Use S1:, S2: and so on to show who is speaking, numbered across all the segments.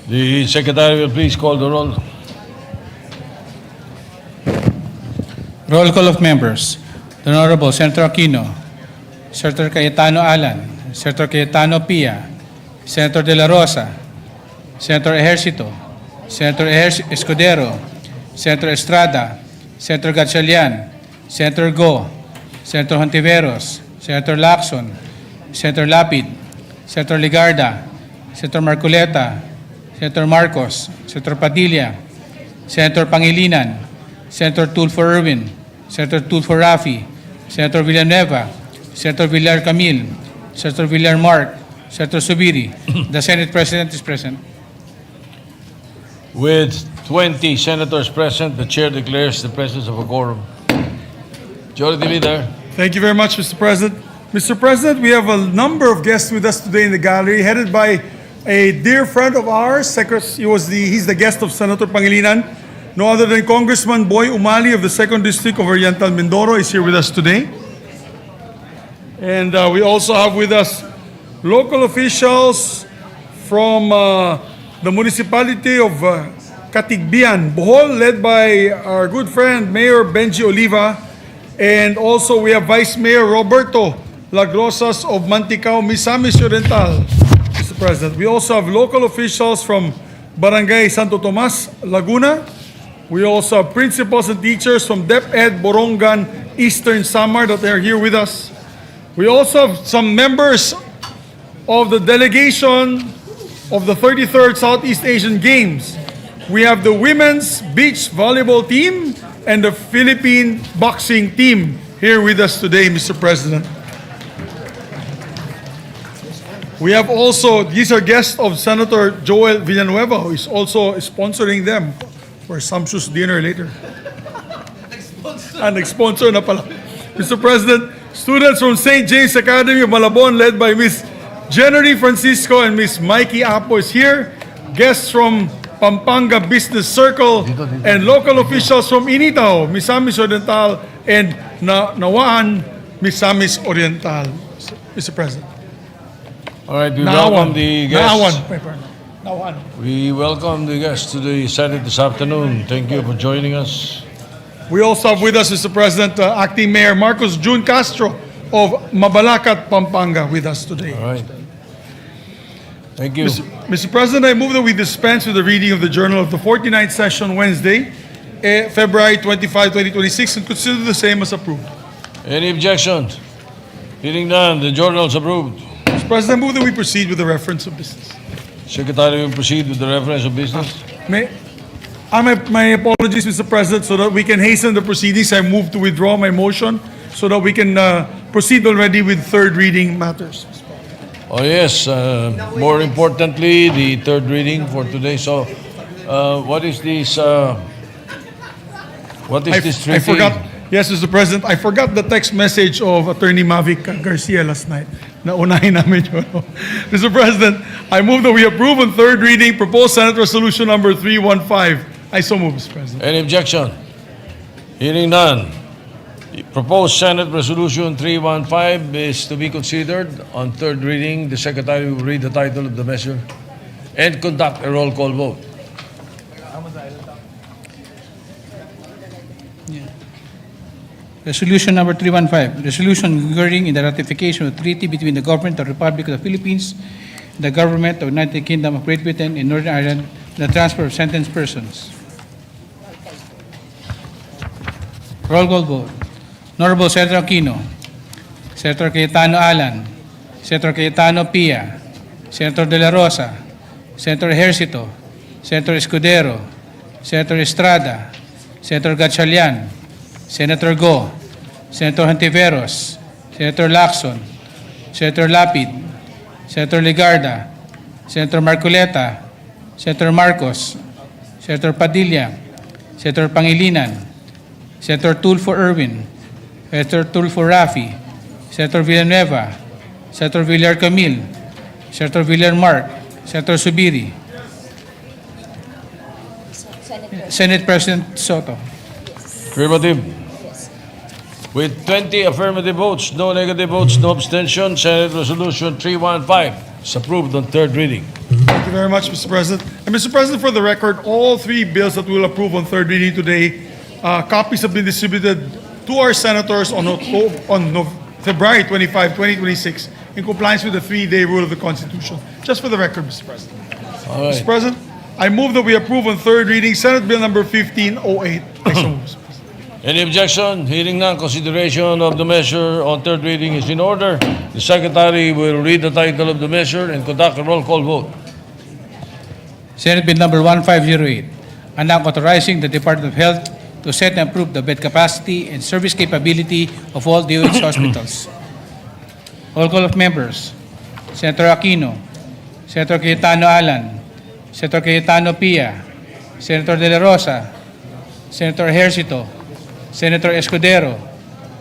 S1: The Secretary will please call the roll.
S2: Roll call of members. The Honorable Senator Aquino, Senator Cayetano Alan, Senator Cayetano Pia, Senator De La Rosa, Senator Ejercito, Senator Escudero, Senator Estrada, Senator Gatchalian, Senator Go, Senator Hontiveros, Senator Lacson, Senator Lapid, Senator Ligarda, Senator Marcoleta, Senator Marcos, Senator Padilla, Senator Pangilinan, Senator Tulfo Erwin, Senator Tulfo Rafi, Senator Villanueva, Senator Villar Camil, Senator Villar Mark, Senator Subiri. The Senate President is present.
S1: With 20 senators present, the chair declares the presence of a quorum. Majority Leader.
S3: Thank you very much, Mr. President. Mr. President, we have a number of guests with us today in the gallery, headed by a dear friend of ours. He's the guest of Senator Pangilinan. No other than Congressman Boy Umali of the 2nd District of Oriental Mindoro is here with us today. And we also have with us local officials from the municipality of Katigbian, Bohol, led by our good friend Mayor Benji Oliva. And also we have Vice Mayor Roberto Lagrosas of Manticao, Misamis Oriental, Mr. President. We also have local officials from Barangay Santo Tomas, Laguna. We also have principals and teachers from DepEd Borongan, Eastern Samar that are here with us. We also have some members of the delegation of the 33rd Southeast Asian Games. We have the women's beach volleyball team and the Philippine boxing team here with us today, Mr. President. We have also, these are guests of Senator Joel Villanueva, who is also sponsoring them for a sumptuous dinner later. Nag-sponsor na pala. Mr. President, students from St. James Academy of Malabon led by Miss Jennery Francisco and Miss Mikey Apo is here. Guests from Pampanga Business Circle and local officials from Initao, Misamis Oriental, and Nawaan, Misamis Oriental. Mr. President.
S1: All right, we welcome the guests.
S3: Nawaan.
S1: We welcome the guests to the Senate this afternoon. Thank you for joining us.
S3: We also have with us, Mr. President, Acting Mayor Marcos Jun Castro of Mabalacat, Pampanga, with us today.
S1: All right. Thank you.
S3: Mr. President, I move that we dispense with the reading of the journal of the 49th session Wednesday, February 25, 2026, and consider the same as approved.
S1: Any objections? Hearing none, the journal is approved.
S3: Mr. President, I move that we proceed with the reference of business.
S1: Secretary will proceed with the reference of business.
S3: My apologies, Mr. President, so that we can hasten the proceedings. I move to withdraw my motion so that we can proceed already with third reading matters.
S1: Oh yes, more importantly, the third reading for today. So, what is this? What is this treaty?
S3: I forgot. Yes, Mr. President, I forgot the text message of Attorney Mavic Garcia last night. Naunahin namin yun. Mr. President, I move that we approve on third reading proposed Senate Resolution number 315. I so move, Mr. President.
S1: Any objection? Hearing none. The proposed Senate Resolution 315 is to be considered on third reading. The Secretary will read the title of the measure and conduct a roll call vote.
S2: Resolution number 315, resolution concurring in the ratification of the treaty between the government of the Republic of the Philippines and the government of the United Kingdom of Great Britain and Northern Ireland and the transfer of sentenced persons. Roll call vote. Honorable Senator Aquino, Senator Cayetano Alan, Senator Cayetano Pia, Senator De La Rosa, Senator Ejercito, Senator Escudero, Senator Estrada, Senator Gatchalian, Senator Go, Senator Hontiveros, Senator Lacson, Senator Lapid, Senator Ligarda, Senator Marcoleta, Senator Marcos, Senator Padilla, Senator Pangilinan, Senator Tulfo Erwin, Senator Tulfo Rafi, Senator Villanueva, Senator Villar Camil, Senator Villar Mark, Senator Subiri, Senate President Soto.
S1: Affirmative. With 20 affirmative votes, no negative votes, no abstention, Senate Resolution 315 is approved on third reading.
S3: Thank you very much, Mr. President. And Mr. President, for the record, all three bills that we'll approve on third reading today, copies have been distributed to our senators on February 25, 2026, in compliance with the three-day rule of the Constitution. Just for the record, Mr. President.
S1: All right.
S3: Mr. President, I move that we approve on third reading Senate Bill number 1508. I so move, Mr. President.
S1: Any objection? Hearing none, consideration of the measure on third reading is in order. The Secretary will read the title of the measure and conduct a roll call vote.
S2: Senate Bill number 1508, an act authorizing the Department of Health to set and approve the bed capacity and service capability of all DOH hospitals. Roll call of members. Senator Aquino, Senator Cayetano Alan, Senator Cayetano Pia, Senator De La Rosa, Senator Ejercito, Senator Escudero,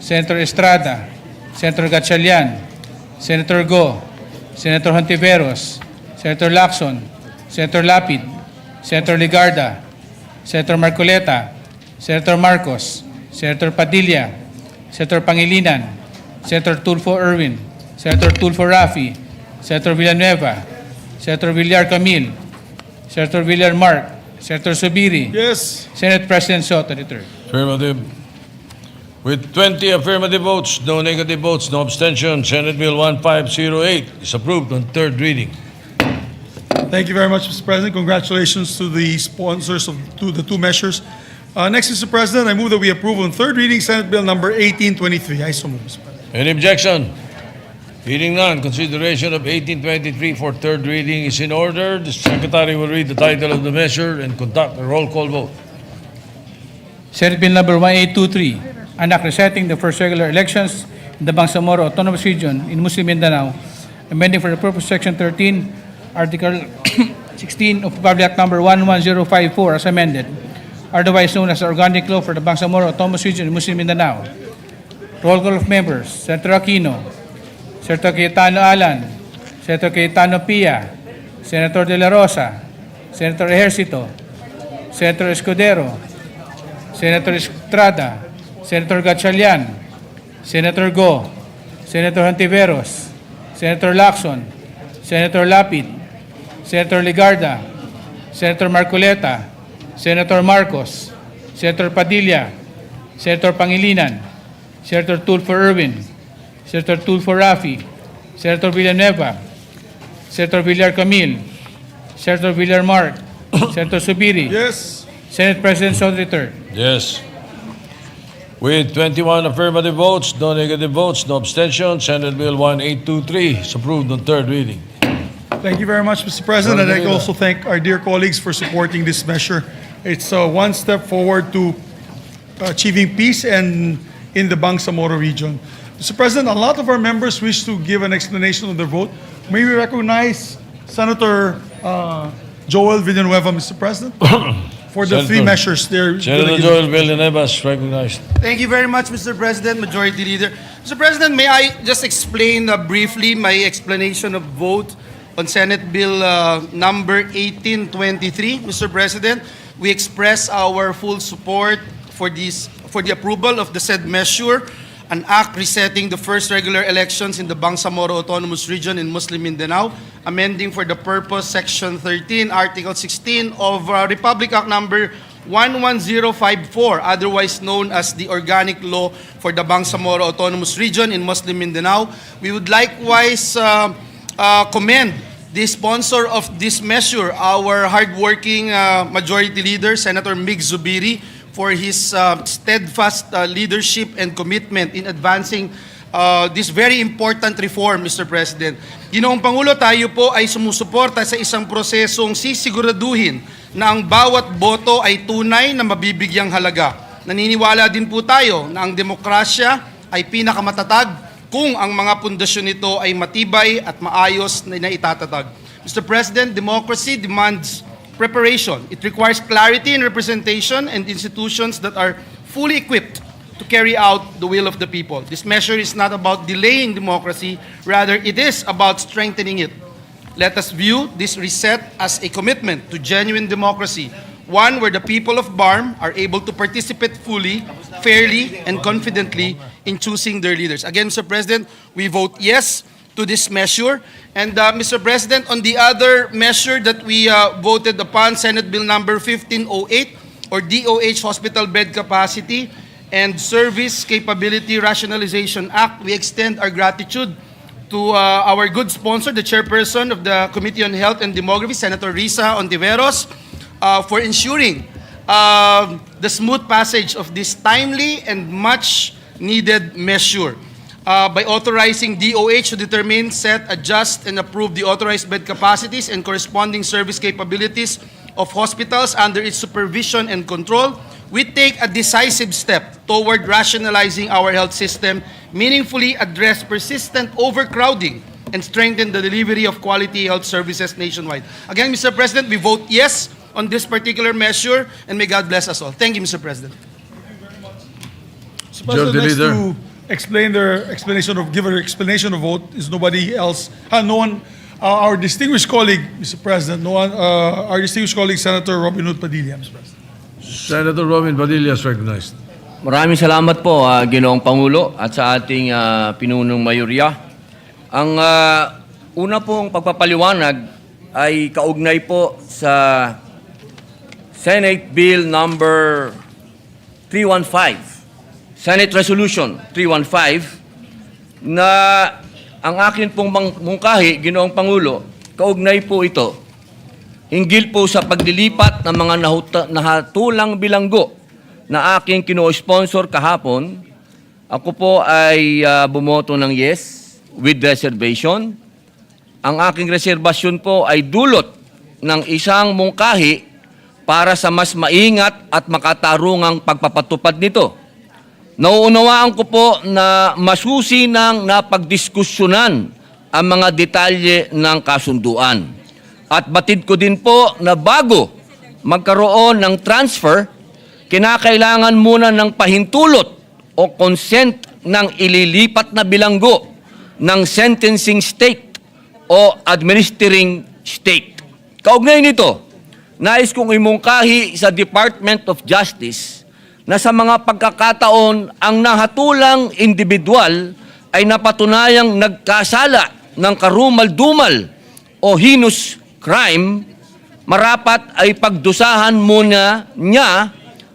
S2: Senator Estrada, Senator Gatchalian, Senator Go, Senator Hontiveros, Senator Lacson, Senator Lapid, Senator Ligarda, Senator Marcoleta, Senator Marcos, Senator Padilla, Senator Pangilinan, Senator Tulfo Erwin, Senator Tulfo Rafi, Senator Villanueva, Senator Villar Camil, Senator Villar Mark, Senator Subiri,
S3: Yes.
S2: Senate President Soto III.
S1: Affirmative. With 20 affirmative votes, no negative votes, no abstention, Senate Bill 1508 is approved on third reading.
S3: Thank you very much, Mr. President. Congratulations to the sponsors of the two measures. Next, Mr. President, I move that we approve on third reading Senate Bill number 1823. I so move, Mr. President.
S1: Any objection? Hearing none, consideration of 1823 for third reading is in order. The Secretary will read the title of the measure and conduct a roll call vote.
S2: Senate Bill number 1823, an act resetting the first regular elections in the Bangsamoro Autonomous Region in Muslim Mindanao, amending for the purpose of Section 13, Article 16 of Public Act number 11054 as amended, otherwise known as the Organic Law for the Bangsamoro Autonomous Region in Muslim Mindanao. Roll call of members. Senator Aquino, Senator Cayetano Alan, Senator Cayetano Pia, Senator De La Rosa, Senator Ejercito, Senator Escudero, Senator Estrada, Senator Gatchalian, Senator Go, Senator Hontiveros, Senator Lacson, Senator Lapid, Senator Ligarda, Senator Marcoleta, Senator Marcos, Senator Padilla, Senator Pangilinan, Senator Tulfo Erwin, Senator Tulfo Rafi, Senator Villanueva, Senator Villar Camil, Senator Villar Mark, Senator Subiri,
S3: Yes.
S2: Senate President Soto III.
S1: Yes. With 21 affirmative votes, no negative votes, no abstention, Senate Bill 1823 is approved on third reading.
S3: Thank you very much, Mr. President. And I also thank our dear colleagues for supporting this measure. It's one step forward to achieving peace and in the Bangsamoro region. Mr. President, a lot of our members wish to give an explanation of their vote. May we recognize Senator Joel Villanueva, Mr. President, for the three
S1: Senator-
S3: measures they're
S1: Senator
S3: gonna give.
S1: Joel Villanueva is recognized.
S4: Thank you very much, Mr. President, Majority Leader. Mr. President, may I just explain briefly my explanation of vote on Senate Bill number 1823, Mr. President? We express our full support for the approval of the said measure, an act resetting the first regular elections in the Bangsamoro Autonomous Region in Muslim Mindanao, amending for the purpose Section 13, Article 16 of Republic Act number 11054, otherwise known as the Organic Law for the Bangsamoro Autonomous Region in Muslim Mindanao. We would likewise commend the sponsor of this measure, our hardworking Majority Leader, Senator Mig Zubiri, for his steadfast leadership and commitment in advancing this very important reform, Mr. President. Ginoong Pangulo, tayo po ay sumusuporta sa isang prosesong sisiguraduhin na ang bawat boto ay tunay na mabibigyang halaga. Naniniwala din po tayo na ang demokrasya ay pinakamatatag kung ang mga pundasyon nito ay matibay at maayos na itatatag. Mr. President, democracy demands preparation. It requires clarity in representation and institutions that are fully equipped to carry out the will of the people. This measure is not about delaying democracy, rather it is about strengthening it. Let us view this reset as a commitment to genuine democracy, one where the people of BARM are able to participate fully, fairly, and confidently in choosing their leaders. Again, Mr. President, we vote yes to this measure. And Mr. President, on the other measure that we voted upon, Senate Bill number 1508, or DOH Hospital Bed Capacity and Service Capability Rationalization Act, we extend our gratitude to our good sponsor, the chairperson of the Committee on Health and Demography, Senator Risa Ontiveros, for ensuring the smooth passage of this timely and much needed measure. By authorizing DOH to determine, set, adjust, and approve the authorized bed capacities and corresponding service capabilities of hospitals under its supervision and control, we take a decisive step toward rationalizing our health system, meaningfully address persistent overcrowding, and strengthen the delivery of quality health services nationwide. Again, Mr. President, we vote yes on this particular measure, and may God bless us all. Thank you, Mr. President.
S3: Mr.
S1: Majority
S3: President, next
S1: Leader.
S3: to explain their explanation of, give their explanation of vote is nobody else, no one, our distinguished colleague, Mr. President, no one, our distinguished colleague, Senator Robin Hood Padilla, Mr. President.
S1: Senator Robin Padilla is recognized.
S5: Maraming salamat po, Ginoong Pangulo, at sa ating pinunong mayorya. Ang una pong pagpapaliwanag ay kaugnay po sa Senate Bill number 315, Senate Resolution 315, na ang akin pong mungkahi, Ginoong Pangulo, kaugnay po ito, hinggil po sa paglilipat ng mga nahatulang bilanggo na aking kino-sponsor kahapon. Ako po ay bumoto ng yes with reservation. Ang aking reservasyon po ay dulot ng isang mungkahi para sa mas maingat at makatarungang pagpapatupad nito. Nauunawaan ko po na masusi ng napagdiskusyonan ang mga detalye ng kasunduan. At batid ko din po na bago magkaroon ng transfer, kinakailangan muna ng pahintulot o consent ng ililipat na bilanggo ng sentencing state o administering state. Kaugnay nito, nais kong imungkahi sa Department of Justice na sa mga pagkakataon ang nahatulang individual ay napatunayang nagkasala ng karumal-dumal o heinous crime, marapat ay pagdusahan muna niya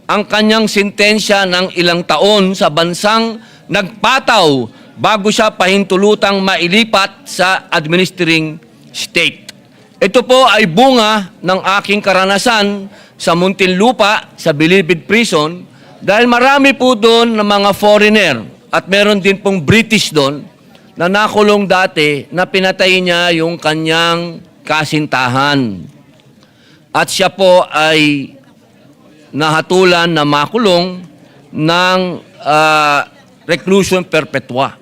S5: ang kanyang sentensya ng ilang taon sa bansang nagpataw bago siya pahintulutang mailipat sa administering state. Ito po ay bunga ng aking karanasan sa Muntinlupa, sa Bilibid Prison, dahil marami po doon ng mga foreigner at meron din pong British doon na nakulong dati na pinatay niya yung kanyang kasintahan. At siya po ay nahatulan na makulong ng reclusion perpetua.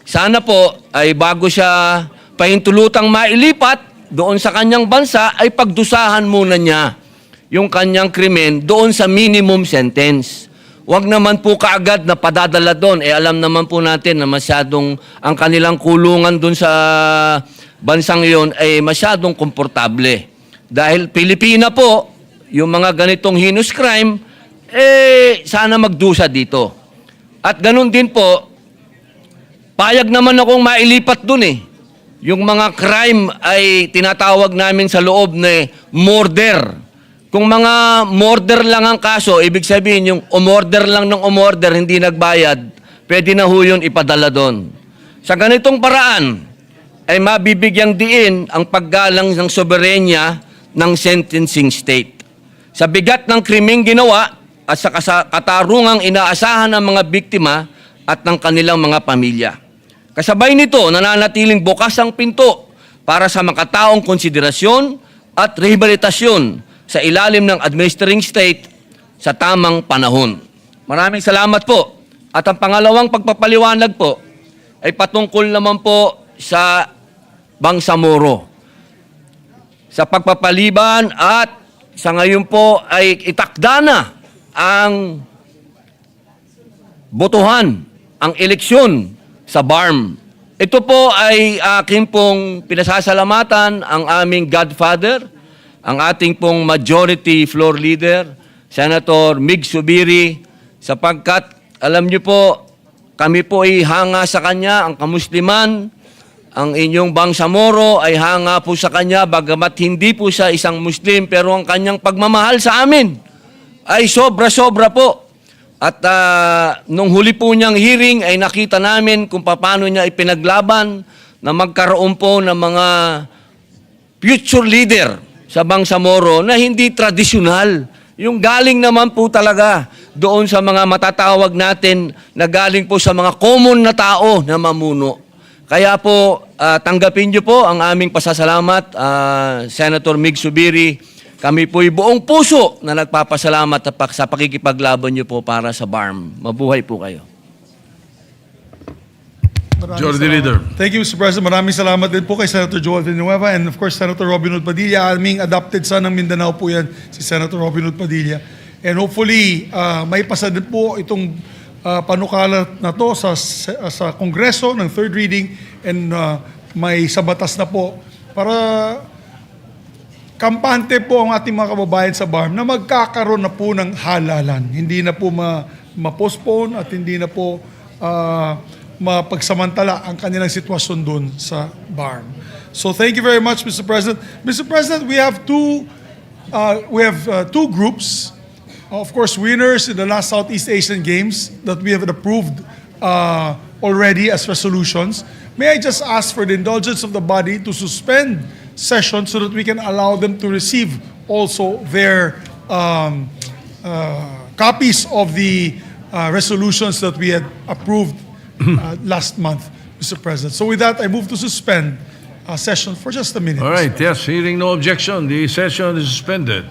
S5: Sana po ay bago siya pahintulutang mailipat doon sa kanyang bansa ay pagdusahan muna niya yung kanyang krimen doon sa minimum sentence. Huwag naman po kaagad na padadala doon. Alam naman po natin na masyadong ang kanilang kulungan doon sa bansang iyon ay masyadong komportable. Dahil Pilipina po, yung mga ganitong heinous crime, sana magdusa dito. At ganun din po, payag naman akong mailipat doon eh. Yung mga crime ay tinatawag namin sa loob na murder. Kung mga murder lang ang kaso, ibig sabihin yung umorder lang ng umorder, hindi nagbayad, pwede na ho yun ipadala doon. Sa ganitong paraan, ay mabibigyang diin ang paggalang ng soberenya ng sentencing state. Sa bigat ng krimeng ginawa at sa katarungang inaasahan ng mga biktima at ng kanilang mga pamilya. Kasabay nito, nananatiling bukas ang pinto para sa makataong konsiderasyon at rehabilitasyon sa ilalim ng administering state sa tamang panahon. Maraming salamat po. At ang pangalawang pagpapaliwanag po ay patungkol naman po sa Bangsamoro. Sa pagpapaliban at sa ngayon po ay itakda na ang botohan, ang eleksyon sa BARM. Ito po ay aking pong pinasasalamatan ang aming Godfather, ang ating pong majority floor leader, Senator Mig Subiri, sapagkat alam niyo po, kami po ay hanga sa kanya, ang kamusliman, ang inyong Bangsamoro ay hanga po sa kanya, bagamat hindi po siya isang Muslim, pero ang kanyang pagmamahal sa amin ay sobra-sobra po. At nung huli po niyang hearing ay nakita namin kung paano niya ipinaglaban na magkaroon po ng mga future leader sa Bangsamoro na hindi tradisyonal. Yung galing naman po talaga doon sa mga matatawag natin na galing po sa mga common na tao na mamuno. Kaya po, tanggapin niyo po ang aming pasasalamat, Senator Mig Subiri. Kami po'y buong puso na nagpapasalamat sa pakikipaglaban niyo po para sa BARM. Mabuhay po kayo.
S1: Majority Leader.
S3: Thank you, Mr. President. Maraming salamat din po kay Senator Joel Villanueva and of course, Senator Robin Hood Padilla. Aming adopted son ng Mindanao po yan, si Senator Robin Hood Padilla. And hopefully, may pasa din po itong panukala na to sa Kongreso ng third reading and may sa batas na po para kampante po ang ating mga kababayan sa BARM na magkakaroon na po ng halalan. Hindi na po ma-postpone at hindi na po mapagsamantala ang kanilang sitwasyon doon sa BARM. So thank you very much, Mr. President. Mr. President, we have two groups. Of course, winners in the last Southeast Asian Games that we have approved already as resolutions. May I just ask for the indulgence of the body to suspend session so that we can allow them to receive also their copies of the resolutions that we had approved last month, Mr. President. So with that, I move to suspend session for just a minute.
S1: All right, yes, hearing no objection, the session is suspended.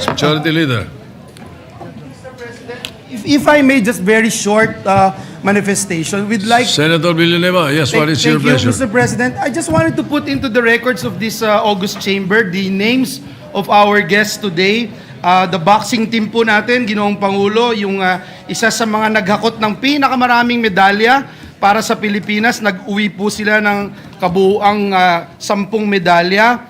S1: Majority Leader.
S4: If I may, just very short manifestation, we'd like...
S1: Senator Villanueva, yes, what is your
S4: Thank you,
S1: pleasure?
S4: Mr. President. I just wanted to put into the records of this August Chamber the names of our guests today. The boxing team po natin, Ginoong Pangulo, yung isa sa mga naghakot ng pinakamaraming medalya para sa Pilipinas. Nag-uwi po sila ng kabuuang 10 medalya.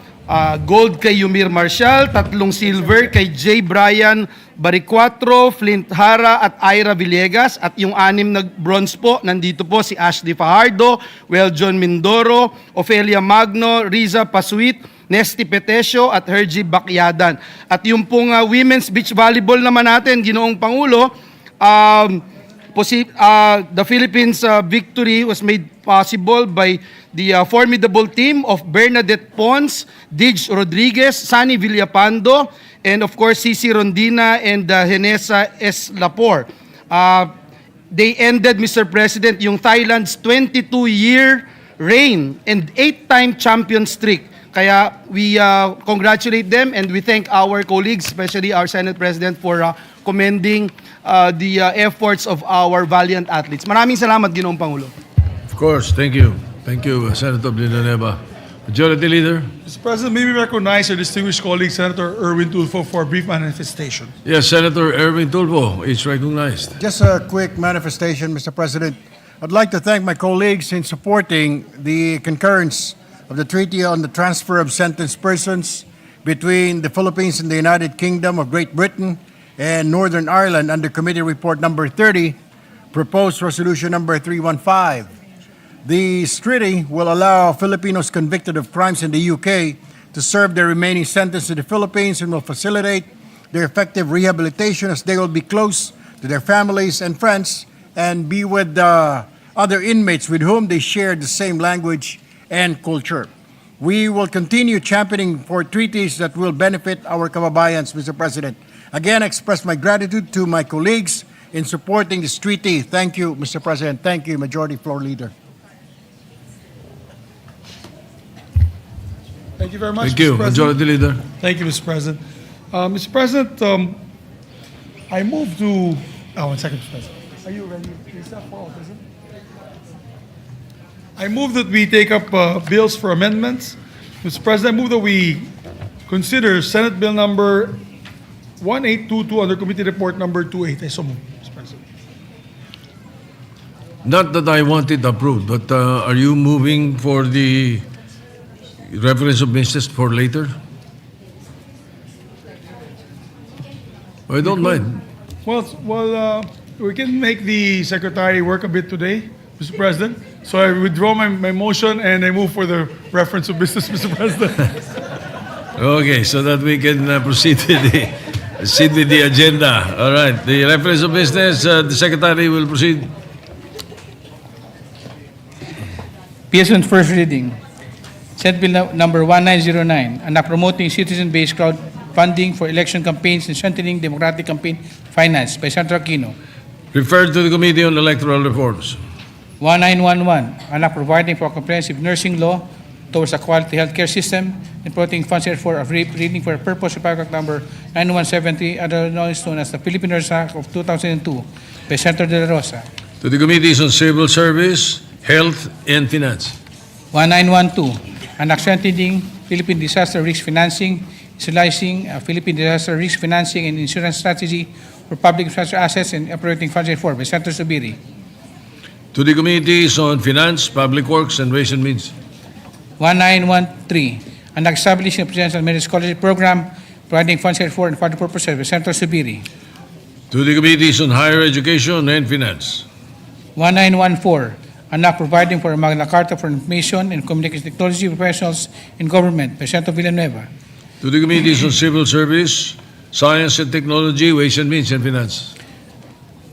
S4: Gold kay Yumir Marshall, 3 silver kay J. Brian Baricuatro, Flint Hara at Ira Villegas, at yung 6 na bronze po, nandito po si Ashley Fajardo, John Mindoro, Ofelia Magno, Riza Pasuit, Nesty Petesio at Hergy Bakyadan. At yung pong women's beach volleyball naman natin, Ginoong Pangulo, the Philippines' victory was made possible by the formidable team of Bernadette Pons, Dij Rodriguez, Sunny Villapando, and of course Cici Rondina and Henesa S. Lapor. They ended, Mr. President, yung Thailand's 22-year reign and 8-time champion streak. Kaya we congratulate them and we thank our colleagues, especially our Senate President, for commending the efforts of our valiant athletes. Maraming salamat, Ginoong Pangulo.
S1: Of course, thank you. Thank you, Senator Villanueva. Majority Leader.
S3: Mr. President, may we recognize our distinguished colleague, Senator Erwin Tulfo, for a brief manifestation.
S1: Yes, Senator Erwin Tulfo is recognized.
S6: Just a quick manifestation, Mr. President. I'd like to thank my colleagues in supporting the concurrence of the Treaty on the Transfer of Sentenced Persons between the Philippines and the United Kingdom of Great Britain and Northern Ireland under Committee Report number 30, proposed resolution number 315. This treaty will allow Filipinos convicted of crimes in the UK to serve their remaining sentence in the Philippines and will facilitate their effective rehabilitation as they will be close to their families and friends and be with other inmates with whom they share the same language and culture. We will continue championing for treaties that will benefit our kababayans, Mr. President. Again, I express my gratitude to my colleagues in supporting this treaty. Thank you, Mr. President. Thank you, Majority Floor Leader.
S3: Thank you very much,
S1: Thank you,
S3: Mr. President.
S1: Majority Leader.
S3: Thank you, Mr. President. Mr. President, I move to... Oh, 1 second, Mr. President. Are you ready? Is that for autism? I move that we take up bills for amendments. Mr. President, I move that we consider Senate Bill number 1822 under Committee Report number 28. I so move, Mr. President.
S1: Not that I want it approved, but are you moving for the reference of business for later? I don't mind.
S3: Well, we can make the Secretary work a bit today, Mr. President. So I withdraw my motion and I move for the reference of business, Mr. President.
S1: Okay, so that we can proceed with the agenda. All right, the reference of business, the Secretary will proceed.
S2: PS on first reading. Senate Bill number 1909, an act promoting citizen-based crowdfunding for election campaigns and strengthening democratic campaign finance by Senator Aquino.
S1: Referred to the Committee on Electoral Reforms.
S2: 1911, an act providing for a comprehensive nursing law towards a quality healthcare system and promoting funds for a reading for a purpose of Act number 9170, otherwise known as the Philippine Nurse Act of 2002 by Senator De La Rosa.
S1: To the Committees on Civil Service, Health, and Finance.
S2: 1912, an act strengthening Philippine disaster risk financing, utilizing Philippine disaster risk financing and insurance strategy for public infrastructure assets and operating funds for by Senator Subiri.
S1: To the Committees on Finance, Public Works, and Ways and Means.
S2: 1913, an act establishing a presidential merit scholarship program, providing funds for and further purposes by Senator Subiri.
S1: To the Committees on Higher Education and Finance.
S2: 1914, an act providing for a Magna Carta for information and communication technology professionals in government by Senator Villanueva.
S1: To the Committees on Civil Service, Science and Technology, Ways and Means, and Finance.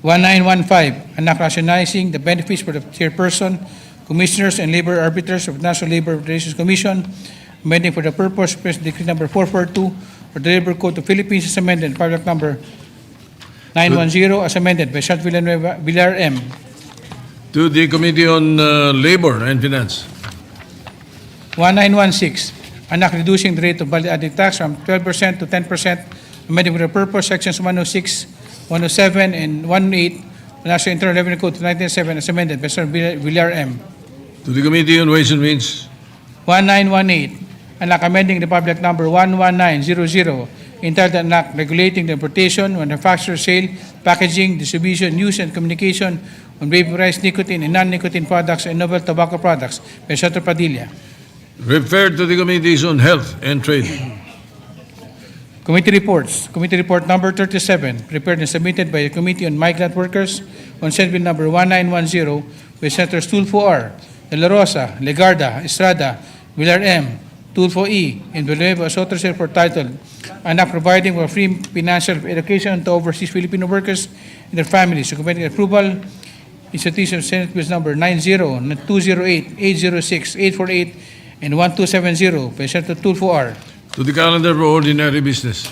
S2: 1915, an act rationalizing the benefits for the chairperson, commissioners, and labor arbiters of the National Labor Relations Commission, amending for the purpose of President Decree number 442 for the Labor Code of Philippines as amended, Public number 910 as amended by Senator Villanueva, Villar M.
S1: To the Committee on Labor and Finance.
S2: 1916, an act reducing the rate of value-added tax from 12% to 10% amending for the purpose sections 106, 107, and 108 of the National Internal Revenue Code 1997 as amended by Senator Villar M.
S1: To the Committee on Ways and Means.
S2: 1918, an act amending Republic Act number 11900, entitled an act regulating the importation, manufacture, sale, packaging, distribution, use, and communication on vaporized nicotine and non-nicotine products and novel tobacco products by Senator Padilla.
S1: Referred to the Committees on Health and Trade.
S2: Committee reports. Committee report number 37, prepared and submitted by the Committee on Migrant Workers on Senate Bill number 1910 by Senators Tulfo R., De La Rosa, Legarda, Estrada, Villar M., Tulfo E., and Villanueva as authors for titled, an act providing for free financial education to overseas Filipino workers and their families. Recommending approval, institution of Senate Bills number 90, 208, 806, 848, and 1270 by Senator Tulfo R.
S1: To the calendar for ordinary business.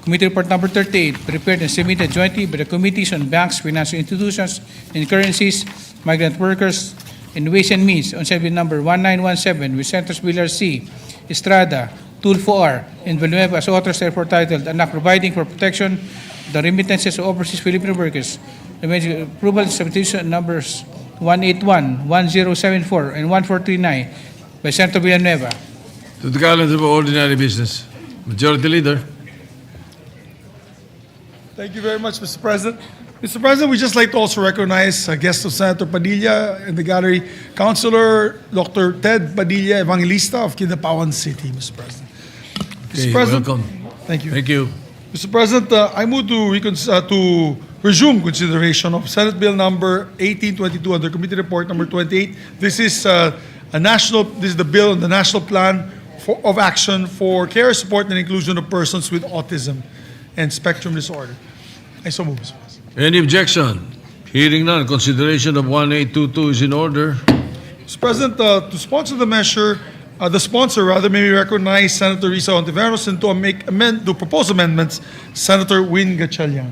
S2: Committee report number 38, prepared and submitted jointly by the Committees on Banks, Financial Institutions, and Currencies, Migrant Workers, and Ways and Means on Senate Bill number 1917 with Senators Villar C., Estrada, Tulfo R., and Villanueva as authors therefore titled, an act providing for protection of the remittances of overseas Filipino workers. The approval of substitution numbers 181, 1074, and 1439 by Senator Villanueva.
S1: To the calendar for ordinary business. Majority Leader.
S3: Thank you very much, Mr. President. Mr. President, we'd just like to also recognize a guest of Senator Padilla in the gallery, Councilor Dr. Ted Padilla Evangelista of Kidapawan City, Mr. President.
S1: Okay,
S3: Mr. President,
S1: welcome.
S3: Thank you.
S1: Thank you.
S3: Mr. President, I move to resume consideration of Senate Bill number 1822 under Committee Report number 28. This is the bill on the National Plan of Action for Care, Support, and Inclusion of Persons with Autism and Spectrum Disorder. I so move, Mr. President.
S1: Any objection? Hearing none, consideration of 1822 is in order.
S3: Mr. President, to sponsor the measure, the sponsor may we recognize Senator Risa Ontiveros and to propose amendments, Senator Win Gatchalian.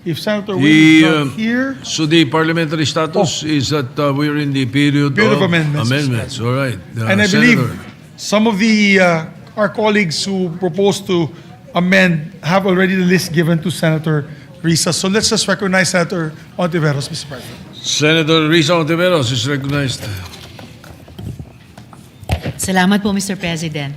S3: If Senator Win is not here,
S1: So the parliamentary status is that we're in the period
S3: of amendments.
S1: Amendments, all right.
S3: and I believe some of our colleagues who proposed to amend have already the list given to Senator Risa. So let's just recognize Senator Ontiveros, Mr. President.
S1: Senator Risa Ontiveros is recognized.
S7: Salamat po, Mr. President.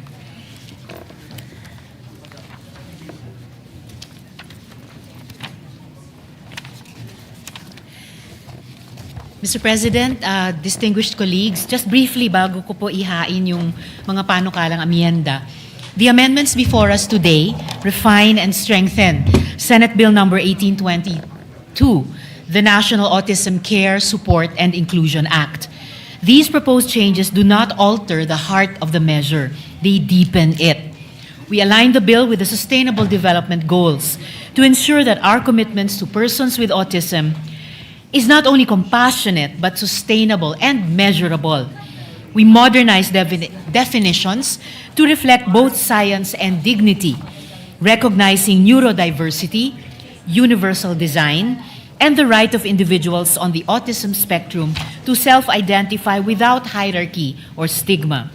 S7: Mr. President, distinguished colleagues, just briefly bago ko po ihain yung mga panukalang amyenda. The amendments before us today refine and strengthen Senate Bill number 1822, the National Autism Care, Support, and Inclusion Act. These proposed changes do not alter the heart of the measure, they deepen it. We align the bill with the Sustainable Development Goals to ensure that our commitments to persons with autism is not only compassionate but sustainable and measurable. We modernize definitions to reflect both science and dignity, recognizing neurodiversity, universal design, and the right of individuals on the autism spectrum to self-identify without hierarchy or stigma.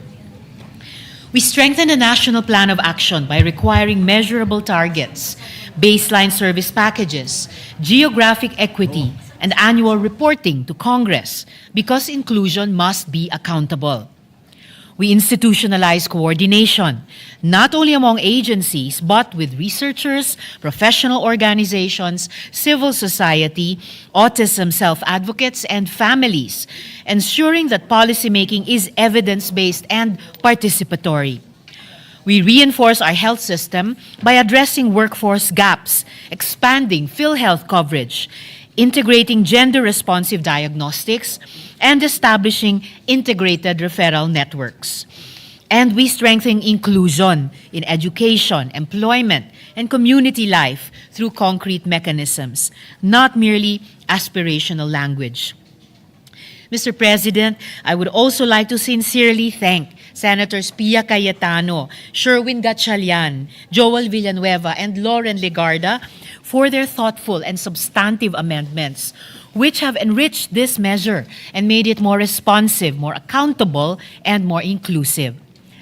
S7: We strengthen the National Plan of Action by requiring measurable targets, baseline service packages, geographic equity, and annual reporting to Congress because inclusion must be accountable. We institutionalize coordination, not only among agencies, but with researchers, professional organizations, civil society, autism self-advocates, and families, ensuring that policymaking is evidence-based and participatory. We reinforce our health system by addressing workforce gaps, expanding PhilHealth coverage, integrating gender-responsive diagnostics, and establishing integrated referral networks. And we strengthen inclusion in education, employment, and community life through concrete mechanisms, not merely aspirational language. Mr. President, I would also like to sincerely thank Senators Pia Cayetano, Sherwin Gatchalian, Joel Villanueva, and Lauren Legarda for their thoughtful and substantive amendments, which have enriched this measure and made it more responsive, more accountable, and more inclusive.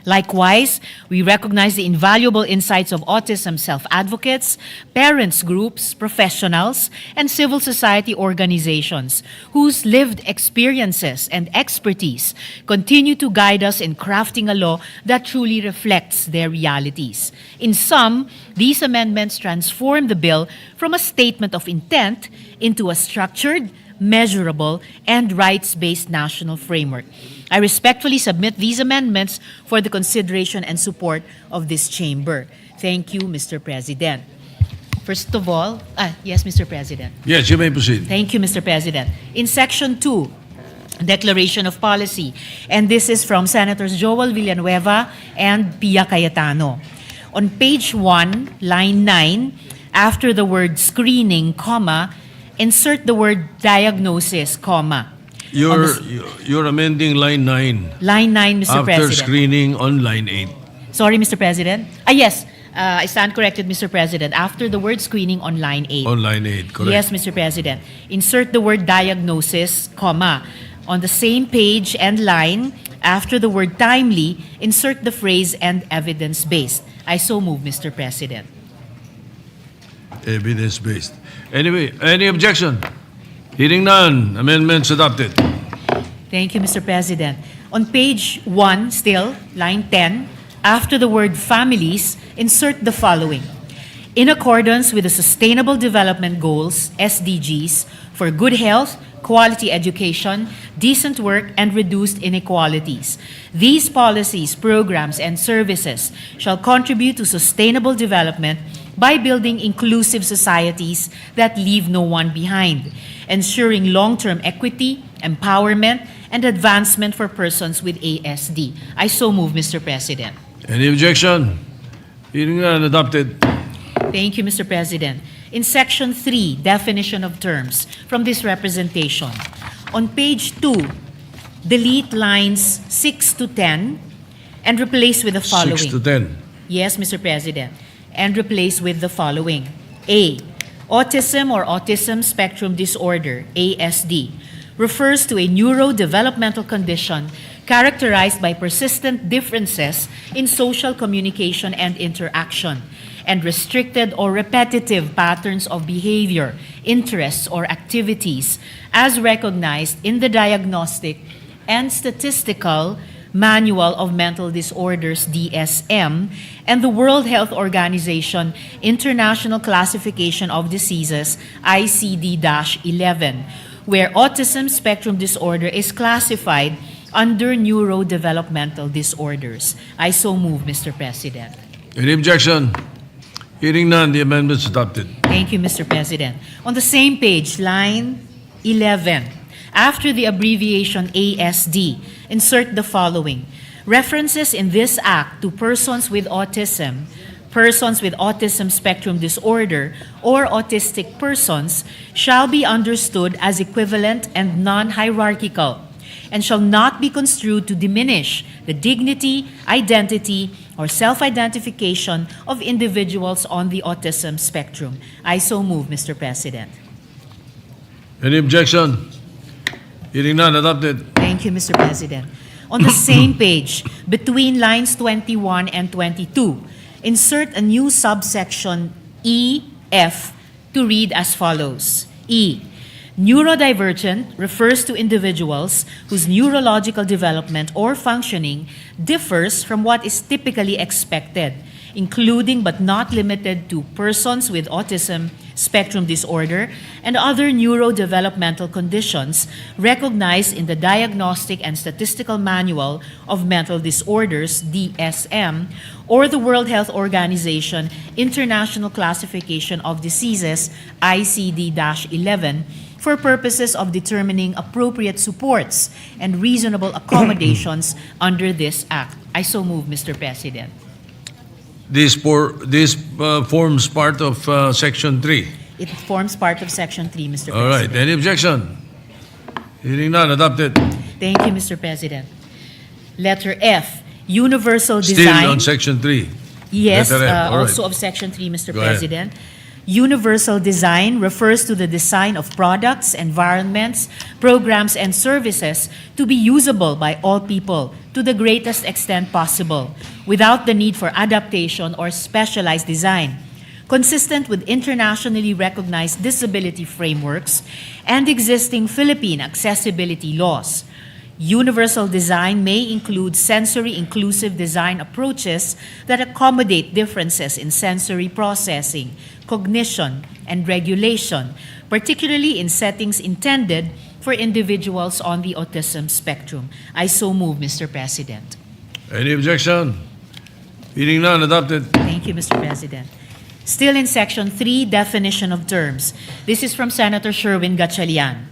S7: Likewise, we recognize the invaluable insights of autism self-advocates, parents groups, professionals, and civil society organizations whose lived experiences and expertise continue to guide us in crafting a law that truly reflects their realities. In sum, these amendments transform the bill from a statement of intent into a structured, measurable, and rights-based national framework. I respectfully submit these amendments for the consideration and support of this chamber. Thank you, Mr. President. First of all, yes, Mr. President.
S1: Yes, you may proceed.
S7: Thank you, Mr. President. In Section 2, Declaration of Policy, and this is from Senators Joel Villanueva and Pia Cayetano. On page 1, line 9, after the word screening, comma, insert the word diagnosis, comma.
S1: You're amending line 9.
S7: Line 9, Mr.
S1: After
S7: President.
S1: screening on line 8.
S7: Sorry, Mr. President. Yes, I stand corrected, Mr. President. After the word screening on line 8.
S1: On line 8, correct.
S7: Yes, Mr. President. Insert the word diagnosis, comma. On the same page and line, after the word timely, insert the phrase and evidence-based. I so move, Mr. President.
S1: Evidence-based. Anyway, any objection? Hearing none, amendments adopted.
S7: Thank you, Mr. President. On page 1, still, line 10, after the word families, insert the following. In accordance with the Sustainable Development Goals, SDGs, for good health, quality education, decent work, and reduced inequalities. These policies, programs, and services shall contribute to sustainable development by building inclusive societies that leave no one behind, ensuring long-term equity, empowerment, and advancement for persons with ASD. I so move, Mr. President.
S1: Any objection? Hearing none, adopted.
S7: Thank you, Mr. President. In Section 3, definition of terms from this representation, on page 2, delete lines 6 to 10 and replace with the following.
S1: 6 to 10.
S7: Yes, Mr. President. And replace with the following. A, autism or autism spectrum disorder, ASD, refers to a neurodevelopmental condition characterized by persistent differences in social communication and interaction, and restricted or repetitive patterns of behavior, interests, or activities as recognized in the Diagnostic and Statistical Manual of Mental Disorders, DSM, and the World Health Organization International Classification of Diseases, ICD-11, where autism spectrum disorder is classified under neurodevelopmental disorders. I so move, Mr. President.
S1: Any objection? Hearing none, the amendment is adopted.
S7: Thank you, Mr. President. On the same page, line 11, after the abbreviation ASD, insert the following. References in this act to persons with autism spectrum disorder, or autistic persons shall be understood as equivalent and non-hierarchical, and shall not be construed to diminish the dignity, identity, or self-identification of individuals on the autism spectrum. I so move, Mr. President.
S1: Any objection? Hearing none, adopted.
S7: Thank you, Mr. President. On the same page, between lines 21 and 22, insert a new subsection EF to read as follows. E. Neurodivergent refers to individuals whose neurological development or functioning differs from what is typically expected, including but not limited to persons with autism spectrum disorder and other neurodevelopmental conditions recognized in the Diagnostic and Statistical Manual of Mental Disorders, DSM, or the World Health Organization International Classification of Diseases, ICD-11, for purposes of determining appropriate supports and reasonable accommodations under this Act. I so move, Mr. President.
S1: This forms part of Section 3.
S7: It forms part of Section 3, Mr.
S1: All right.
S7: President.
S1: Any objection? Hearing none, adopted.
S7: Thank you, Mr. President. Letter F, universal
S1: Still
S7: design.
S1: on Section 3.
S7: Yes,
S1: Letter F. All right.
S7: also of Section 3, Mr.
S1: Go ahead.
S7: President. Universal design refers to the design of products, environments, programs, and services to be usable by all people to the greatest extent possible, without the need for adaptation or specialized design, consistent with internationally recognized disability frameworks and existing Philippine accessibility laws. Universal design may include sensory-inclusive design approaches that accommodate differences in sensory processing, cognition, and regulation, particularly in settings intended for individuals on the autism spectrum. I so move, Mr. President.
S1: Any objection? Hearing none, adopted.
S7: Thank you, Mr. President. Still in Section 3, definition of terms. This is from Senator Sherwin Gatchalian.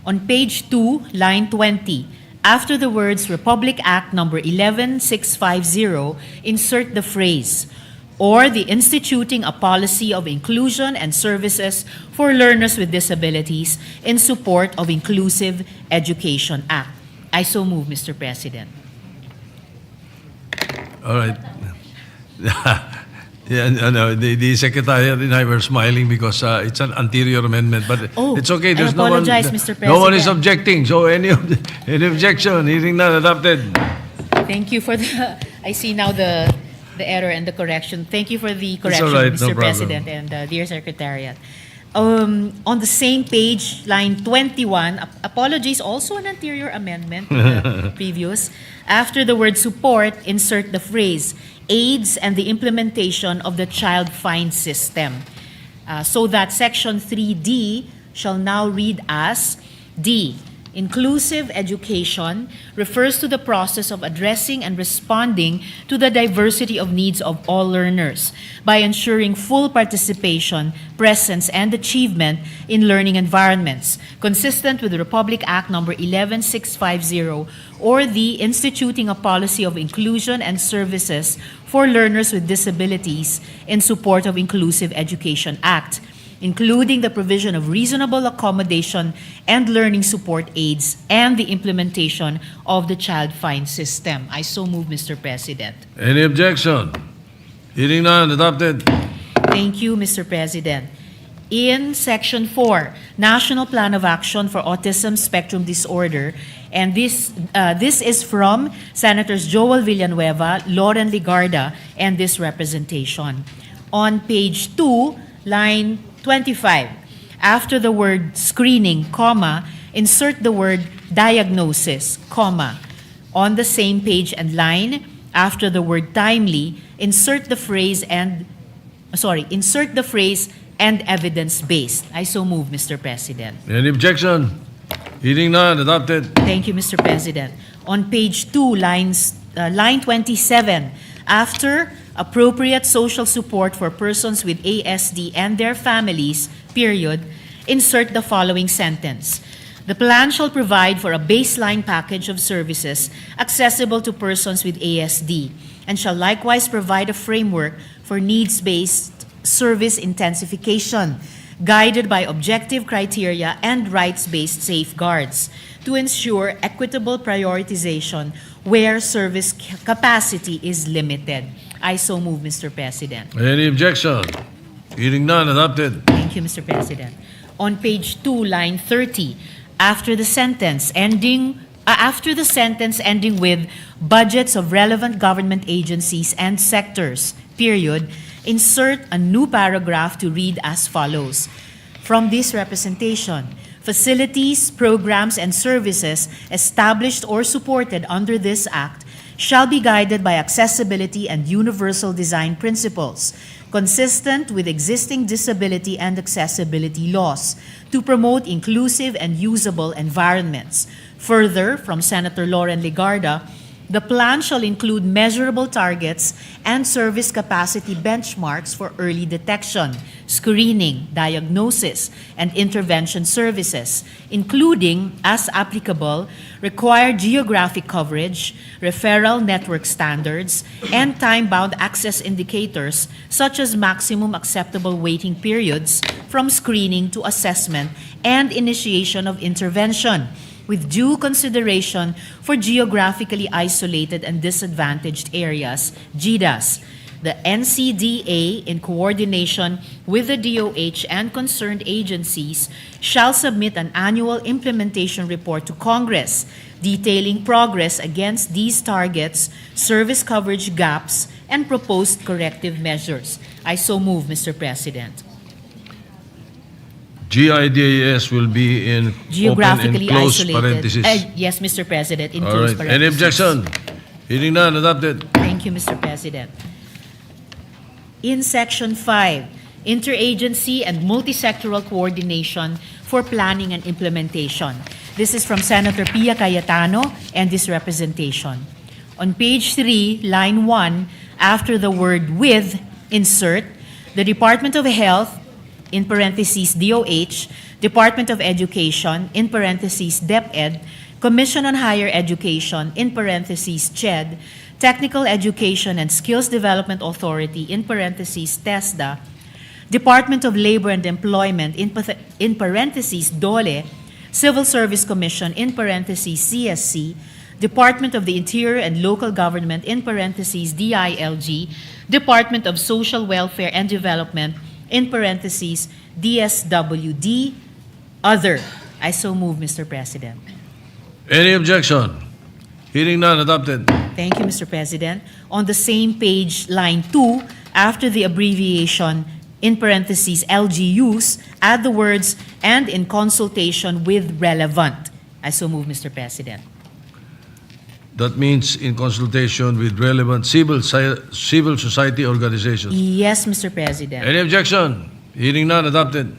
S7: On page 2, line 20, after the words Republic Act number 11650, insert the phrase, or the instituting a policy of inclusion and services for learners with disabilities in support of Inclusive Education Act. I so move, Mr. President.
S1: All right. Yeah, the Secretariat and I were smiling because it's an anterior amendment, but
S7: Oh,
S1: it's okay.
S7: I
S1: There's
S7: apologize,
S1: no one.
S7: Mr.
S1: No one is
S7: President.
S1: objecting. So any objection? Hearing none, adopted.
S7: Thank you for the, I see now the error and the correction. Thank you for the correction,
S1: all right, no
S7: Mr.
S1: problem.
S7: President and dear Secretariat. On the same page, line 21, apologies, also an anterior amendment to the previous. After the word support, insert the phrase, aids and the implementation of the child find system. So that section 3D shall now read as D. Inclusive education refers to the process of addressing and responding to the diversity of needs of all learners by ensuring full participation, presence, and achievement in learning environments, consistent with the Republic Act number 11650, or the Instituting a Policy of Inclusion and Services for Learners with Disabilities in Support of Inclusive Education Act, including the provision of reasonable accommodation and learning support aids and the implementation of the child find system. I so move, Mr. President.
S1: Any objection? Hearing none, adopted.
S7: Thank you, Mr. President. In Section 4, National Plan of Action for Autism Spectrum Disorder, and this is from Senators Joel Villanueva, Lauren Ligarda, and this representation. On page 2, line 25, after the word screening, comma, insert the word diagnosis, comma. On the same page and line, after the word timely, insert the phrase and evidence-based. I so move, Mr. President.
S1: Any objection? Hearing none, adopted.
S7: Thank you, Mr. President. On page 2, line 27, after appropriate social support for persons with ASD and their families, period, insert the following sentence. The plan shall provide for a baseline package of services accessible to persons with ASD and shall likewise provide a framework for needs-based service intensification, guided by objective criteria and rights-based safeguards to ensure equitable prioritization where service capacity is limited. I so move, Mr. President.
S1: Any objection? Hearing none, adopted.
S7: Thank you, Mr. President. On page 2, line 30, after the sentence ending with budgets of relevant government agencies and sectors, period, insert a new paragraph to read as follows. From this representation, facilities, programs, and services established or supported under this Act shall be guided by accessibility and universal design principles, consistent with existing disability and accessibility laws, to promote inclusive and usable environments. Further, from Senator Lauren Ligarda, the plan shall include measurable targets and service capacity benchmarks for early detection, screening, diagnosis, and intervention services, including, as applicable, required geographic coverage, referral network standards, and time-bound access indicators such as maximum acceptable waiting periods from screening to assessment and initiation of intervention, with due consideration for geographically isolated and disadvantaged areas, GIDAS. The NCDA, in coordination with the DOH and concerned agencies, shall submit an annual implementation report to Congress detailing progress against these targets, service coverage gaps, and proposed corrective measures. I so move, Mr. President.
S1: GIDAS will be in open and
S7: Geographically
S1: closed
S7: isolated.
S1: parentheses.
S7: Yes, Mr. President, in
S1: All
S7: closed
S1: right. Any
S7: parentheses.
S1: objection? Hearing none, adopted.
S7: Thank you, Mr. President. In Section 5, interagency and multisectoral coordination for planning and implementation. This is from Senator Pia Cayetano and this representation. On page 3, line 1, after the word with, insert the Department of Health, in parentheses DOH, Department of Education, in parentheses DepEd, Commission on Higher Education, in parentheses CHED, Technical Education and Skills Development Authority, in parentheses TESDA, Department of Labor and Employment, in parentheses DOLE, Civil Service Commission, in parentheses CSC, Department of the Interior and Local Government, in parentheses DILG, Department of Social Welfare and Development, in parentheses DSWD, other. I so move, Mr. President.
S1: Any objection? Hearing none, adopted.
S7: Thank you, Mr. President. On the same page, line 2, after the abbreviation, in parentheses LGUs, add the words, and in consultation with relevant. I so move, Mr. President.
S1: That means in consultation with relevant civil society organizations.
S7: Yes, Mr. President.
S1: Any objection? Hearing none, adopted.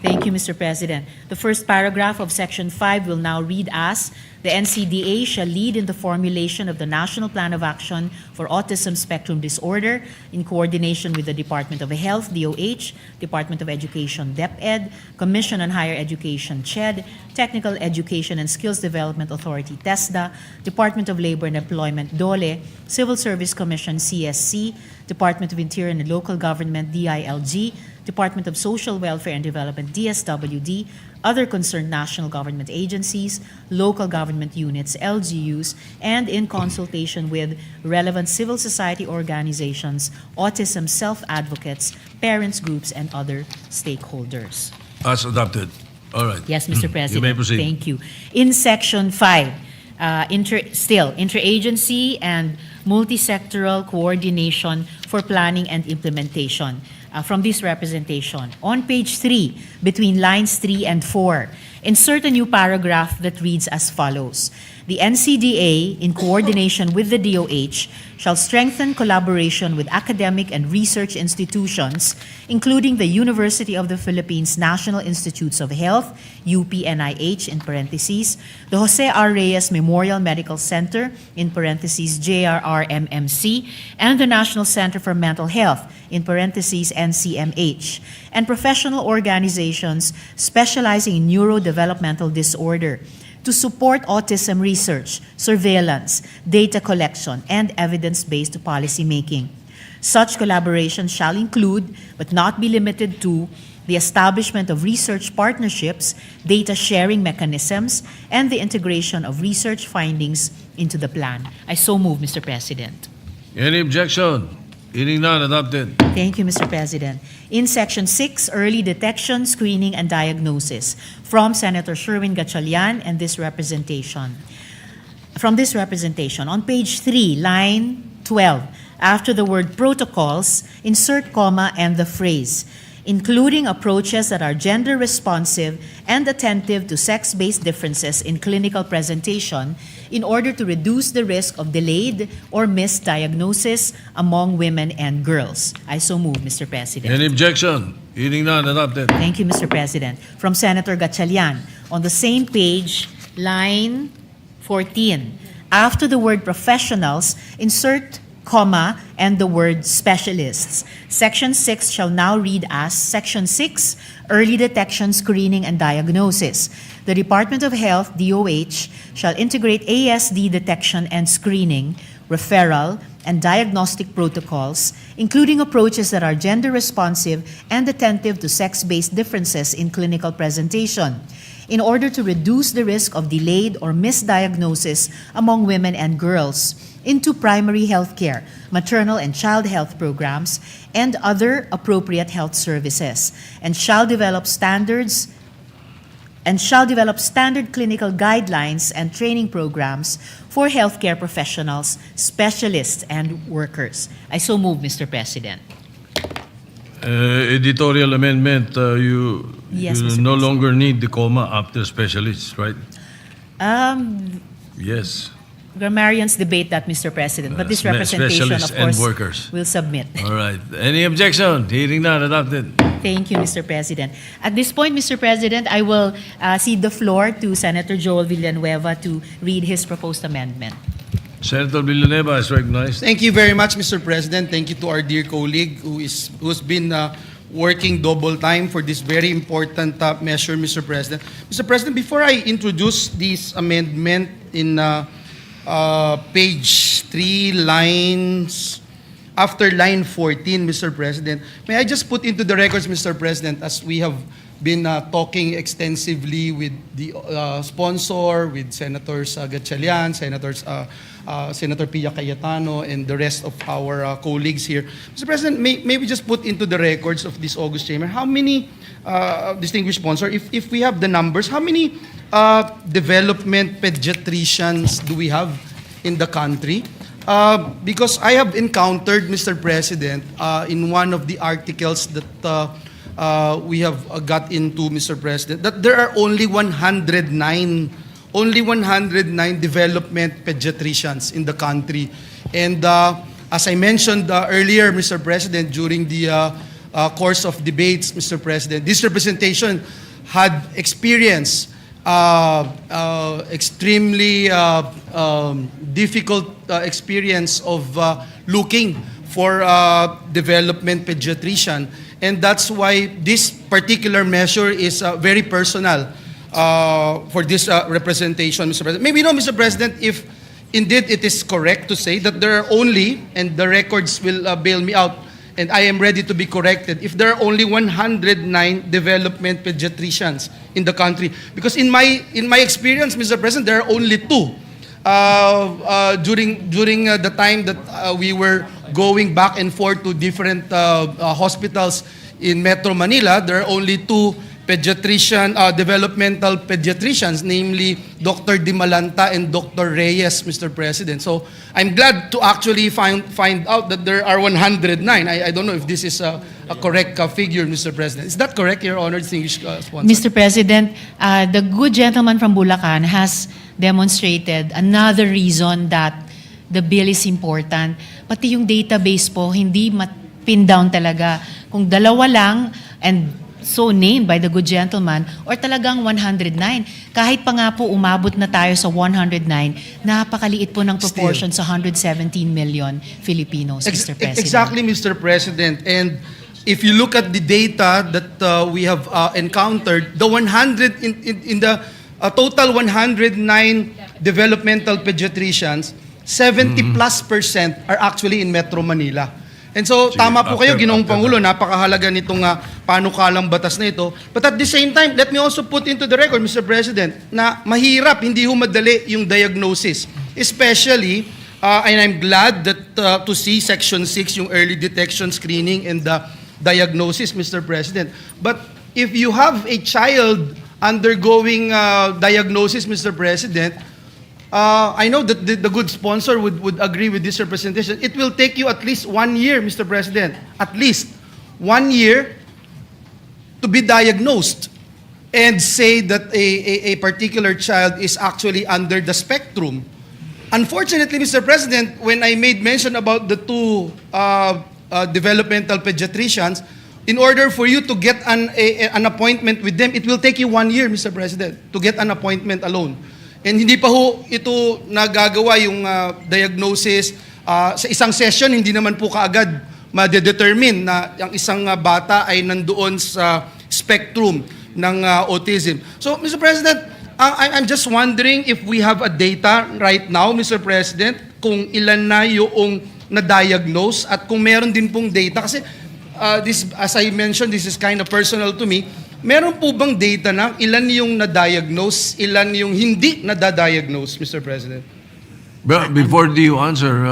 S7: Thank you, Mr. President. The first paragraph of Section 5 will now read as, the NCDA shall lead in the formulation of the National Plan of Action for Autism Spectrum Disorder in coordination with the Department of Health, DOH, Department of Education, DepEd, Commission on Higher Education, CHED, Technical Education and Skills Development Authority, TESDA, Department of Labor and Employment, DOLE, Civil Service Commission, CSC, Department of Interior and Local Government, DILG, Department of Social Welfare and Development, DSWD, other concerned national government agencies, local government units, LGUs, and in consultation with relevant civil society organizations, autism self-advocates, parents groups, and other stakeholders.
S1: As adopted. All right.
S7: Yes, Mr. President.
S1: You may proceed.
S7: Thank you. In Section 5, interagency and multisectoral coordination for planning and implementation. From this representation. On page 3, between lines 3 and 4, insert a new paragraph that reads as follows. The NCDA, in coordination with the DOH, shall strengthen collaboration with academic and research institutions, including the University of the Philippines National Institutes of Health, UPNIH, in parentheses, the Jose R. Reyes Memorial Medical Center, in parentheses JRRMMC, and the National Center for Mental Health, in parentheses NCMH, and professional organizations specializing in neurodevelopmental disorder, to support autism research, surveillance, data collection, and evidence-based policymaking. Such collaboration shall include, but not be limited to, the establishment of research partnerships, data sharing mechanisms, and the integration of research findings into the plan. I so move, Mr. President.
S1: Any objection? Hearing none, adopted.
S7: Thank you, Mr. President. In Section 6, Early Detection, Screening, and Diagnosis, from Senator Sherwin Gatchalian and this representation. From this representation, on page 3, line 12, after the word protocols, insert comma and the phrase, including approaches that are gender responsive and attentive to sex-based differences in clinical presentation in order to reduce the risk of delayed or misdiagnosis among women and girls. I so move, Mr. President.
S1: Any objection? Hearing none, adopted.
S7: Thank you, Mr. President. From Senator Gatchalian, on the same page, line 14, after the word professionals, insert comma and the word specialists. Section 6 shall now read as Section 6, Early Detection, Screening, and Diagnosis. The Department of Health, DOH, shall integrate ASD detection and screening, referral, and diagnostic protocols, including approaches that are gender responsive and attentive to sex-based differences in clinical presentation, in order to reduce the risk of delayed or misdiagnosis among women and girls, into primary health care, maternal and child health programs, and other appropriate health services, and shall develop standard clinical guidelines and training programs for healthcare professionals, specialists, and workers. I so move, Mr. President.
S1: Editorial amendment, you
S7: Yes, Mr.
S1: no
S7: President.
S1: longer need the comma after specialists, right? Yes.
S7: Grammarians debate that, Mr. President, but this representation, of
S1: Specialists and
S7: course,
S1: workers.
S7: will submit.
S1: All right. Any objection? Hearing none, adopted.
S7: Thank you, Mr. President. At this point, Mr. President, I will cede the floor to Senator Joel Villanueva to read his proposed amendment.
S1: Senator Villanueva is recognized.
S4: Thank you very much, Mr. President. Thank you to our dear colleague who's been working double time for this very important measure, Mr. President. Mr. President, before I introduce this amendment in page 3, lines after line 14, Mr. President, may I just put into the records, Mr. President, as we have been talking extensively with the sponsor, with Senators Gatchalian, Senator Pia Cayetano, and the rest of our colleagues here. Mr. President, may we just put into the records of this August Chamber, how many, distinguished sponsor, if we have the numbers, how many development pediatricians do we have in the country? Because I have encountered, Mr. President, in one of the articles that we have got into, Mr. President, that there are only 109 development pediatricians in the country. And as I mentioned earlier, Mr. President, during the course of debates, Mr. President, this representation had experienced extremely difficult experience of looking for development pediatrician. And that's why this particular measure is very personal for this representation, Mr. President. Maybe, Mr. President, if indeed it is correct to say that there are only, and the records will bail me out, and I am ready to be corrected, if there are only 109 development pediatricians in the country. Because in my experience, Mr. President, there are only 2. During the time that we were going back and forth to different hospitals in Metro Manila, there are only 2 developmental pediatricians, namely Dr. Dimalanta and Dr. Reyes, Mr. President. So I'm glad to actually find out that there are 109. I don't know if this is a correct figure, Mr. President. Is that correct, Your Honor, distinguished sponsor?
S7: Mr. President, the good gentleman from Bulacan has demonstrated another reason that the bill is important. Pati yung database po, hindi pin down talaga. Kung dalawa lang, and so named by the good gentleman, or talagang 109. Kahit pa nga po umabot na tayo sa 109, napakaliit po ng proportion sa 117 million Filipinos, Mr. President.
S4: Exactly, Mr. President. And if you look at the data that we have encountered, the 100 in the total 109 developmental pediatricians, 70+% are actually in Metro Manila. And so, tama po kayo, Ginoong Pangulo, napakahalaga nitong panukalang batas na ito. But at the same time, let me also put into the record, Mr. President, na mahirap, hindi humadali yung diagnosis. Especially, and I'm glad that to see Section 6, yung early detection, screening, and the diagnosis, Mr. President. But if you have a child undergoing diagnosis, Mr. President, I know that the good sponsor would agree with this representation. It will take you at least 1 year, Mr. President, at least 1 year to be diagnosed and say that a particular child is actually under the spectrum. Unfortunately, Mr. President, when I made mention about the 2 developmental pediatricians, in order for you to get an appointment with them, it will take you 1 year, Mr. President, to get an appointment alone. And hindi pa ho ito nagagawa yung diagnosis. Sa isang session, hindi naman po kaagad ma-determine na yung isang bata ay nandoon sa spectrum ng autism. So, Mr. President, I'm just wondering if we have a data right now, Mr. President, kung ilan na yung na-diagnose at kung meron din pong data. Kasi, this, as I mentioned, this is kind of personal to me. Meron po bang data na ilan yung na-diagnose, ilan yung hindi na-diagnose, Mr. President?
S1: But before you answer,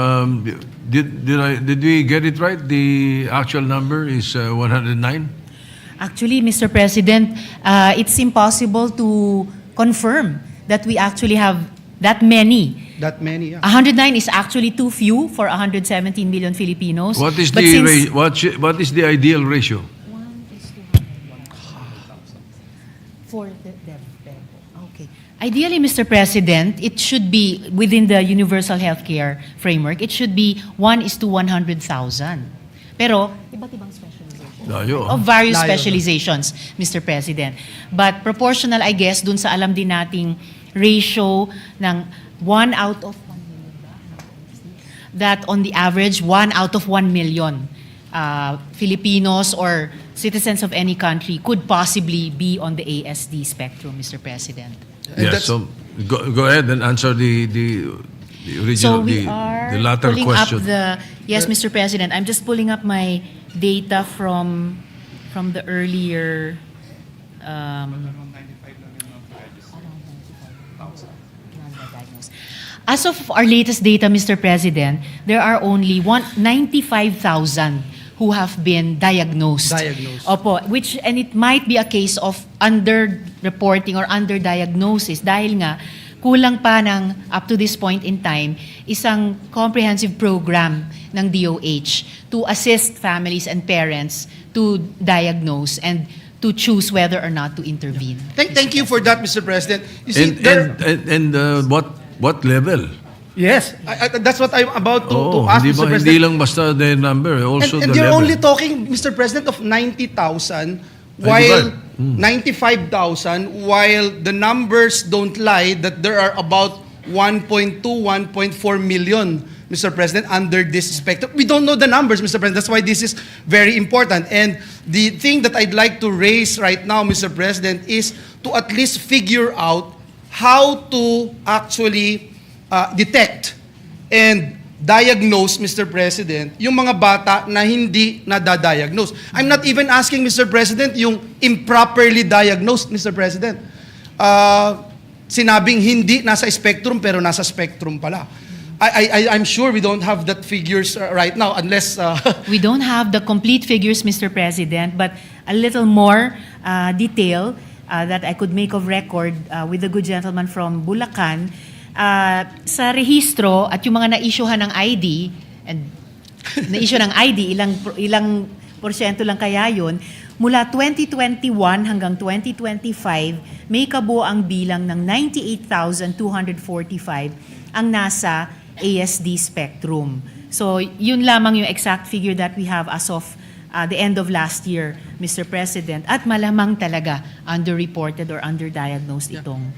S1: did we get it right? The actual number is 109?
S7: Actually, Mr. President, it's impossible to confirm that we actually have that many.
S4: That many, yeah.
S7: 109 is actually too few for 117 million Filipinos.
S1: What is
S7: But
S1: the
S7: since-
S1: what is the ideal ratio?
S7: For okay. Ideally, Mr. President, it should be within the universal healthcare framework. It should be 1:100,000. Pero iba't ibang specialization.
S1: Layo, ah.
S7: Of various
S4: Layo.
S7: specializations, Mr. President. But proportional, I guess, dun sa alam din nating ratio ng 1 out of 1 million ba? That on the average, 1 out of 1 million Filipinos or citizens of any country could possibly be on the ASD spectrum, Mr. President.
S1: Yeah,
S4: that's-
S1: so go ahead and answer the
S7: So
S1: original,
S7: we are
S1: the latter
S7: pulling
S1: question.
S7: up the, yes, Mr. President, I'm just pulling up my data from the earlier, as of our latest data, Mr. President, there are only 95,000 who have been diagnosed.
S4: Diagnosed.
S7: Opo, and it might be a case of under-reporting or under-diagnosis dahil nga kulang pa ng up to this point in time isang comprehensive program ng DOH to assist families and parents to diagnose and to choose whether or not to intervene.
S4: Thank you for that, Mr. President. You see,
S1: What level?
S4: yes, that's what I'm about to ask,
S1: hindi
S4: Mr.
S1: ba,
S4: President.
S1: hindi lang basta the number, also
S4: And
S1: the
S4: you're
S1: level.
S4: only talking, Mr. President, of 90,000, while 95,000, while the numbers don't lie that there are about 1.2, 1.4 million, Mr. President, under this spectrum. We don't know the numbers, Mr. President. That's why this is very important. And the thing that I'd like to raise right now, Mr. President, is to at least figure out how to actually detect and diagnose, Mr. President, yung mga bata na hindi nadadiagnose. I'm not even asking, Mr. President, yung improperly diagnosed, Mr. President. Sinabing hindi nasa spectrum pero nasa spectrum pala. I'm sure we don't have that figures right now unless...
S7: We don't have the complete figures, Mr. President, but a little more detail that I could make of record with the good gentleman from Bulacan. Sa rehistro at yung mga na-issuehan ng ID, and na-issue ng ID, ilang porsyento lang kaya yun, mula 2021 hanggang 2025, may kabuoang bilang ng 98,245 ang nasa ASD spectrum. So, yun lamang yung exact figure that we have as of the end of last year, Mr. President. At malamang talaga underreported or underdiagnosed itong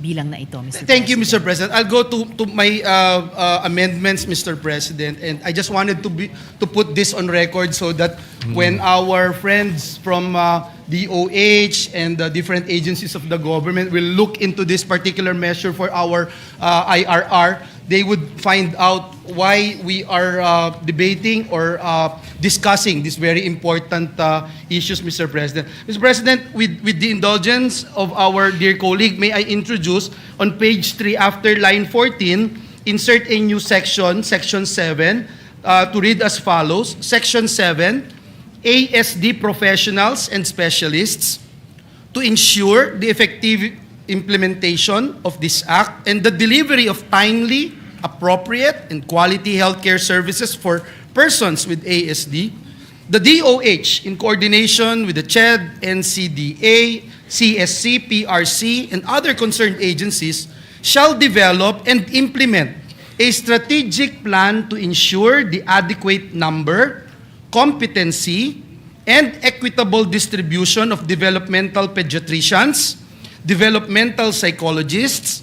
S7: bilang na ito, Mr.
S4: Thank you,
S7: President.
S4: Mr. President. I'll go to my amendments, Mr. President, and I just wanted to put this on record so that when our friends from DOH and the different agencies of the government will look into this particular measure for our IRR, they would find out why we are debating or discussing these very important issues, Mr. President. Mr. President, with the indulgence of our dear colleague, may I introduce on page 3 after line 14, insert a new section, section 7, to read as follows. Section 7, ASD professionals and specialists to ensure the effective implementation of this act and the delivery of timely, appropriate, and quality healthcare services for persons with ASD, the DOH, in coordination with the CHED, NCDA, CSC, PRC, and other concerned agencies, shall develop and implement a strategic plan to ensure the adequate number, competency, and equitable distribution of developmental pediatricians, developmental psychologists,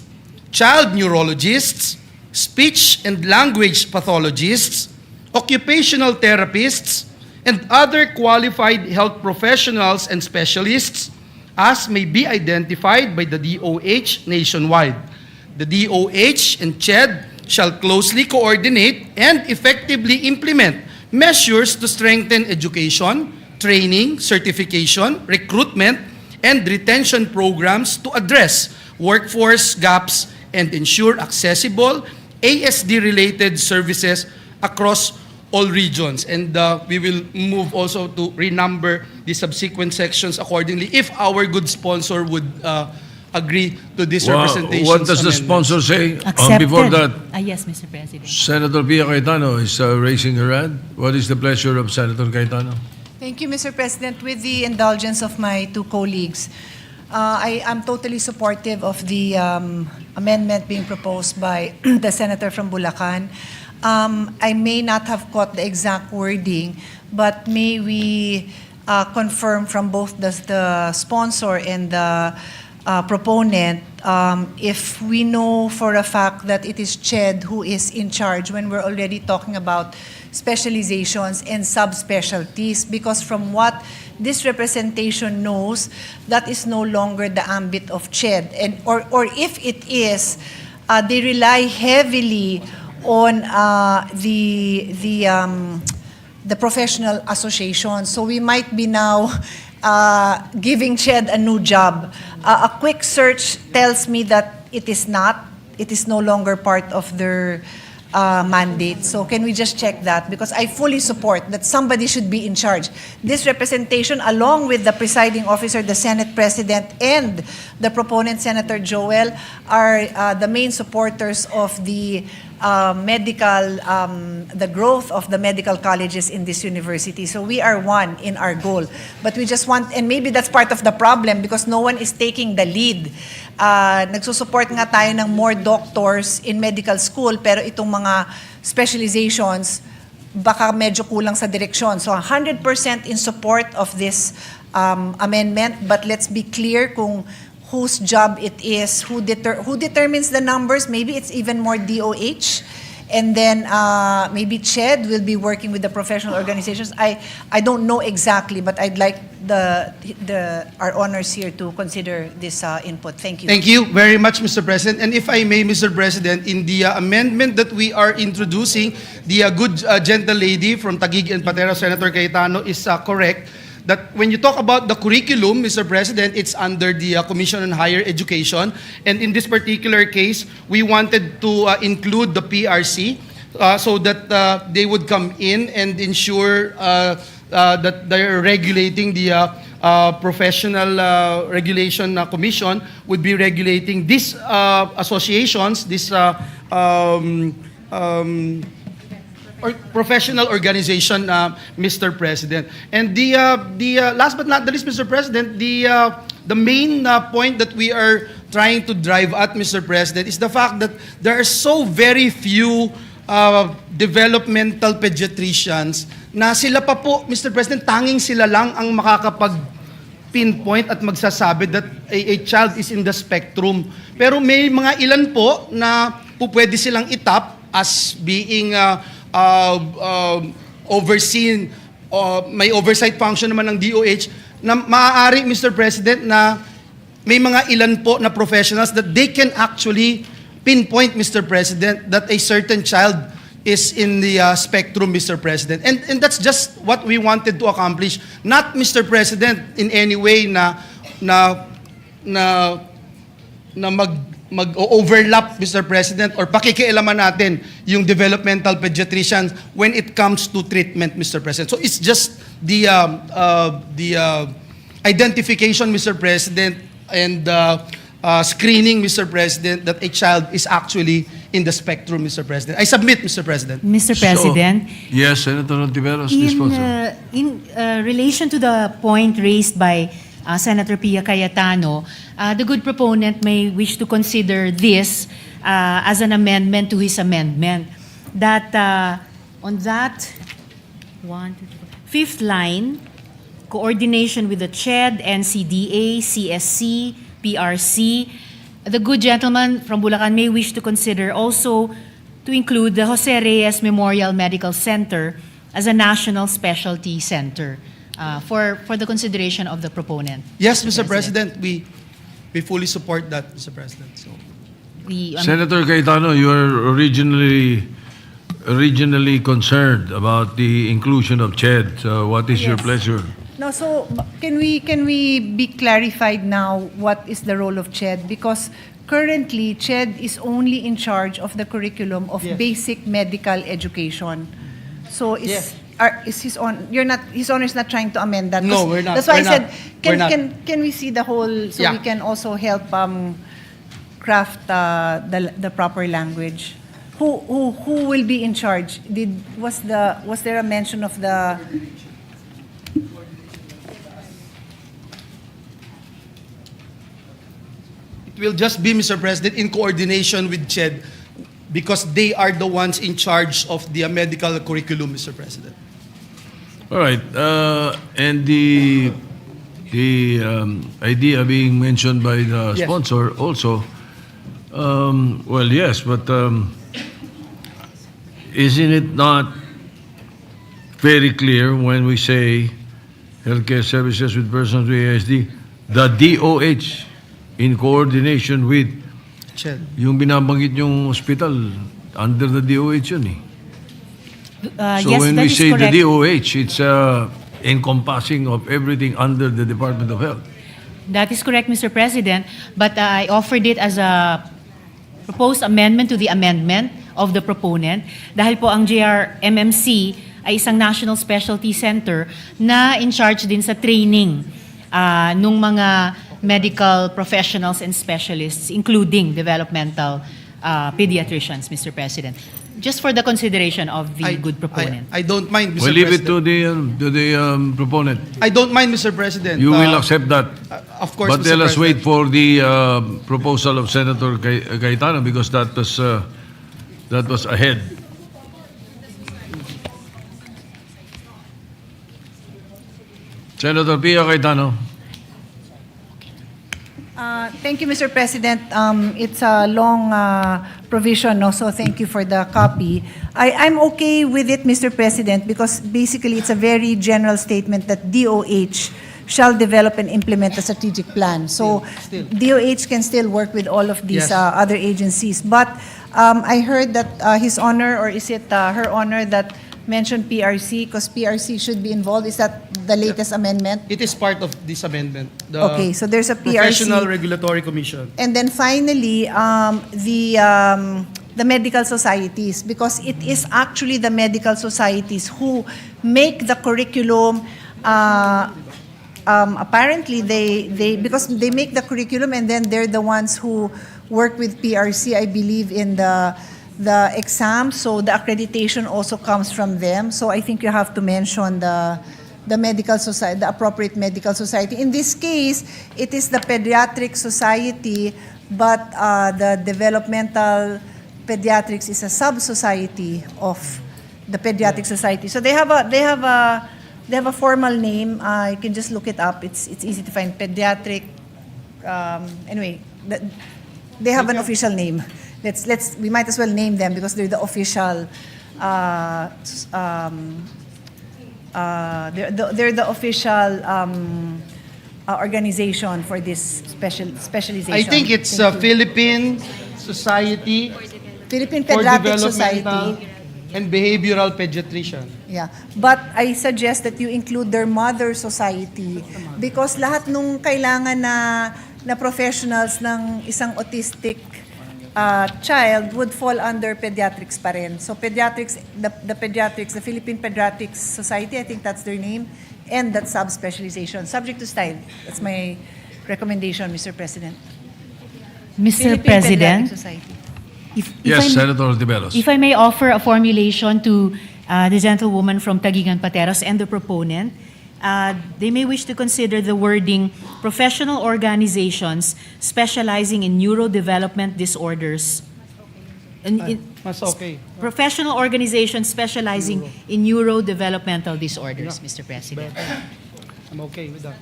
S4: child neurologists, speech and language pathologists, occupational therapists, and other qualified health professionals and specialists as may be identified by the DOH nationwide. The DOH and CHED shall closely coordinate and effectively implement measures to strengthen education, training, certification, recruitment, and retention programs to address workforce gaps and ensure accessible ASD-related services across all regions. And we will move also to renumber the subsequent sections accordingly if our good sponsor would agree to this representation.
S1: What does the sponsor say?
S7: Accepted.
S1: Before that,
S7: Yes, Mr. President.
S1: Senator Pia Cayetano is raising her hand. What is the pleasure of Senator Cayetano?
S8: Thank you, Mr. President. With the indulgence of my two colleagues, I am totally supportive of the amendment being proposed by the senator from Bulacan. I may not have caught the exact wording, but may we confirm from both the sponsor and the proponent if we know for a fact that it is CHED who is in charge when we're already talking about specializations and subspecialties, because from what this representation knows, that is no longer the ambit of CHED. And, or if it is, they rely heavily on the professional association. So we might be now giving CHED a new job. A quick search tells me that it is not. It is no longer part of their mandate. So can we just check that? Because I fully support that somebody should be in charge. This representation, along with the presiding officer, the Senate President, and the proponent, Senator Joel, are the main supporters of the the growth of the medical colleges in this university. So we are one in our goal. But we just want, and maybe that's part of the problem because no one is taking the lead. Nagsusupport nga tayo ng more doctors in medical school, pero itong mga specializations, baka medyo kulang sa direksyon. So 100% in support of this amendment, but let's be clear kung whose job it is, who determines the numbers. Maybe it's even more DOH. And then maybe CHED will be working with the professional organizations. I don't know exactly, but I'd like our honors here to consider this input. Thank you.
S4: Thank you very much, Mr. President. And if I may, Mr. President, in the amendment that we are introducing, the good gentle lady from Taguig and Patera, Senator Cayetano, is correct. That when you talk about the curriculum, Mr. President, it's under the Commission on Higher Education. And in this particular case, we wanted to include the PRC so that they would come in and ensure that they're regulating the Professional Regulation Commission would be regulating these associations, this or professional organization, Mr. President. And the last but not the least, Mr. President, the main point that we are trying to drive at, Mr. President, is the fact that there are so very few developmental pediatricians na sila pa po, Mr. President, tanging sila lang ang makakapag-pinpoint at magsasabi that a child is in the spectrum. Pero may mga ilan po na po pwede silang itap as being overseen, may oversight function naman ng DOH, na maaari, Mr. President, na may mga ilan po na professionals that they can actually pinpoint, Mr. President, that a certain child is in the spectrum, Mr. President. And that's just what we wanted to accomplish. Not, Mr. President, in any way na mag-overlap, Mr. President, or pakikialaman natin yung developmental pediatricians when it comes to treatment, Mr. President. So it's just the identification, Mr. President, and screening, Mr. President, that a child is actually in the spectrum, Mr. President. I submit, Mr. President.
S7: Mr. President,
S1: Yes, Senator Ontiveros, this sponsor.
S7: in relation to the point raised by Senator Pia Cayetano, the good proponent may wish to consider this as an amendment to his amendment. That on that fifth line, coordination with the CHED, NCDA, CSC, PRC, the good gentleman from Bulacan may wish to consider also to include the Jose Reyes Memorial Medical Center as a national specialty center. For the consideration of the proponent.
S4: Yes, Mr. President, we fully support that, Mr. President. So.
S1: Senator Cayetano, you are originally concerned about the inclusion of CHED. So what is your
S8: Yes.
S1: pleasure?
S8: No, so can we be clarified now what is the role of CHED? Because currently, CHED is only in charge of the curriculum of
S4: Yes.
S8: basic medical education. So
S4: Yes.
S8: is his on? His honor is not trying to amend that.
S4: No,
S8: 'Cause
S4: we're not.
S8: That's why
S4: We're
S8: I said,
S4: not. We're not.
S8: can we see the whole so
S4: Yeah.
S8: we can also help craft the proper language. Who will be in charge? Was there a mention of the?
S4: It will just be, Mr. President, in coordination with CHED because they are the ones in charge of the medical curriculum, Mr. President.
S1: All right. And the idea being mentioned by the
S4: Yes.
S1: sponsor also, well, yes, but isn't it not very clear when we say healthcare services with persons with ASD, the DOH in coordination with
S4: CHED.
S1: yung binabanggit yung hospital, under the DOH yun eh. So
S7: yes,
S1: when
S7: that
S1: we
S7: is
S1: say
S7: correct.
S1: the DOH, it's encompassing of everything under the Department of Health.
S7: That is correct, Mr. President, but I offered it as a proposed amendment to the amendment of the proponent dahil po ang JRMMC ay isang National Specialty Center na in charge din sa training nung mga medical professionals and specialists, including developmental pediatricians, Mr. President. Just for the consideration of the good proponent.
S4: I don't mind, Mr.
S1: We'll leave it
S4: President.
S1: to the proponent.
S4: I don't mind, Mr. President.
S1: You will accept that.
S4: Of course,
S1: But
S4: Mr.
S1: let us wait
S4: President.
S1: for the proposal of Senator Cayetano because that was ahead. Senator Pia Cayetano.
S8: Thank you, Mr. President. It's a long provision, no? So thank you for the copy. I'm okay with it, Mr. President, because basically it's a very general statement that DOH shall develop and implement a strategic plan. So
S4: Still.
S8: DOH can still work with all of these
S4: Yes.
S8: other agencies. But I heard that His Honor, or is it Her Honor, that mentioned PRC, because PRC should be involved. Is that the latest amendment?
S4: It is part of this amendment. The
S8: Okay, so there's a PRC.
S4: Professional Regulatory Commission.
S8: And then finally, the medical societies, because it is actually the medical societies who make the curriculum. Apparently, because they make the curriculum and then they're the ones who work with PRC, I believe, in the exam. So the accreditation also comes from them. So I think you have to mention the medical society, the appropriate medical society. In this case, it is the pediatric society, but the developmental pediatrics is a sub-society of the pediatric society. So they have a formal name. You can just look it up. It's easy to find. Pediatric. Anyway, they have an official name. We might as well name them because they're the official. They're the official organization for this specialization.
S4: I think it's
S8: Thank you.
S4: Philippine Society
S8: Philippine
S4: for
S8: Pediatric
S4: Developmental
S8: Society.
S4: and Behavioral Pediatrician.
S8: Yeah. But I suggest that you include their mother society because lahat nung kailangan na professionals ng isang autistic child would fall under pediatrics pa rin. So pediatrics, the Philippine Pediatrics Society, I think that's their name, and that subspecialization, subject to style. That's my recommendation, Mr. President.
S7: Mr.
S8: Philippine
S7: President,
S8: Pediatric Society.
S7: if
S1: Yes,
S7: I may-
S1: Senator Tiberos.
S7: If I may offer a formulation to the gentlewoman from Taguigan Pateros and the proponent, they may wish to consider the wording professional organizations specializing in neurodevelopment disorders.
S4: Mas okay.
S7: Professional organizations specializing in neurodevelopmental disorders, Mr. President.
S4: I'm okay with that.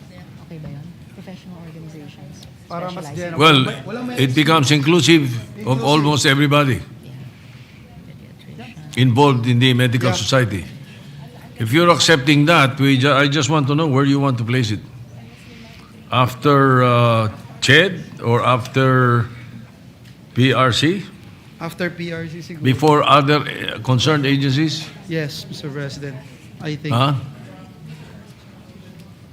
S7: Okay ba yun? Professional organizations
S4: Para mas
S7: specializing.
S4: general.
S1: Well, it becomes inclusive of almost everybody involved in the medical society. If you're accepting that, I just want to know where you want to place it. After CHED or after PRC?
S4: After PRC siguro.
S1: Before other concerned agencies?
S4: Yes, Mr. President. I think.
S1: Huh?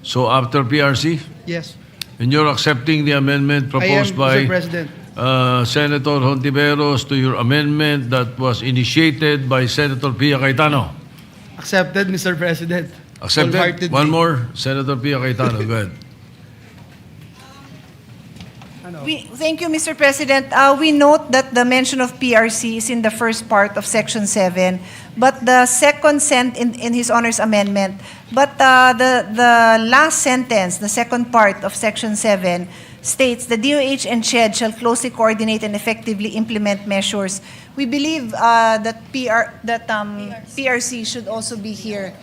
S1: So after PRC?
S4: Yes.
S1: And you're accepting the amendment
S4: I am,
S1: proposed by
S4: Mr. President.
S1: Senator Hontiveros, to your amendment that was initiated by Senator Pia Cayetano?
S4: Accepted, Mr. President.
S1: Accepted?
S4: Wholeheartedly.
S1: One more, Senator Pia Cayetano, go ahead.
S8: Thank you, Mr. President. We note that the mention of PRC is in the first part of Section 7, but the second in His Honor's amendment, but the last sentence, the second part of Section 7, states the DOH and CHED shall closely coordinate and effectively implement measures. We believe that PRC should also be here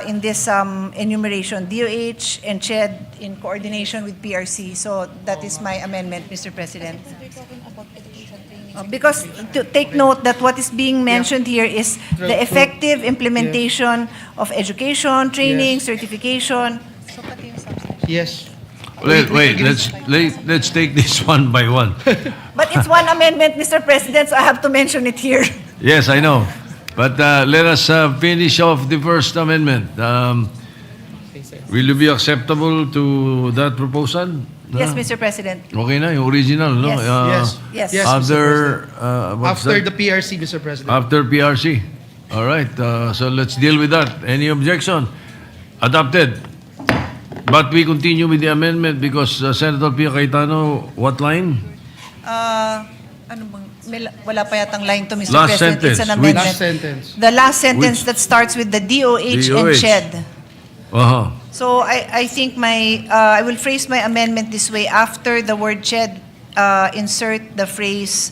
S8: in this enumeration, DOH and CHED in coordination with PRC. So that is my amendment, Mr. President. Because to take note that what is being mentioned here is the effective implementation of education, training, certification.
S4: Yes.
S1: Wait, let's take this one by one.
S8: But it's one amendment, Mr. President, so I have to mention it here.
S1: Yes, I know. But let us finish off the first amendment. Will you be acceptable to that proposal?
S8: Yes, Mr. President.
S1: Okay na, yung original, no?
S8: Yes. Yes.
S1: After, what's
S4: After
S1: that?
S4: the PRC, Mr. President.
S1: After PRC. All right, so let's deal with that. Any objection? Adopted. But we continue with the amendment because Senator Pia Cayetano, what line?
S8: Ano bang, wala pa yatang line to, Mr.
S1: Last
S8: President. It's
S1: sentence.
S8: an amendment.
S4: Last sentence.
S8: The last sentence
S1: Which?
S8: that starts with the DOH and
S1: DOH.
S8: CHED.
S1: Uh-huh.
S8: So I think I will phrase my amendment this way. After the word CHED, insert the phrase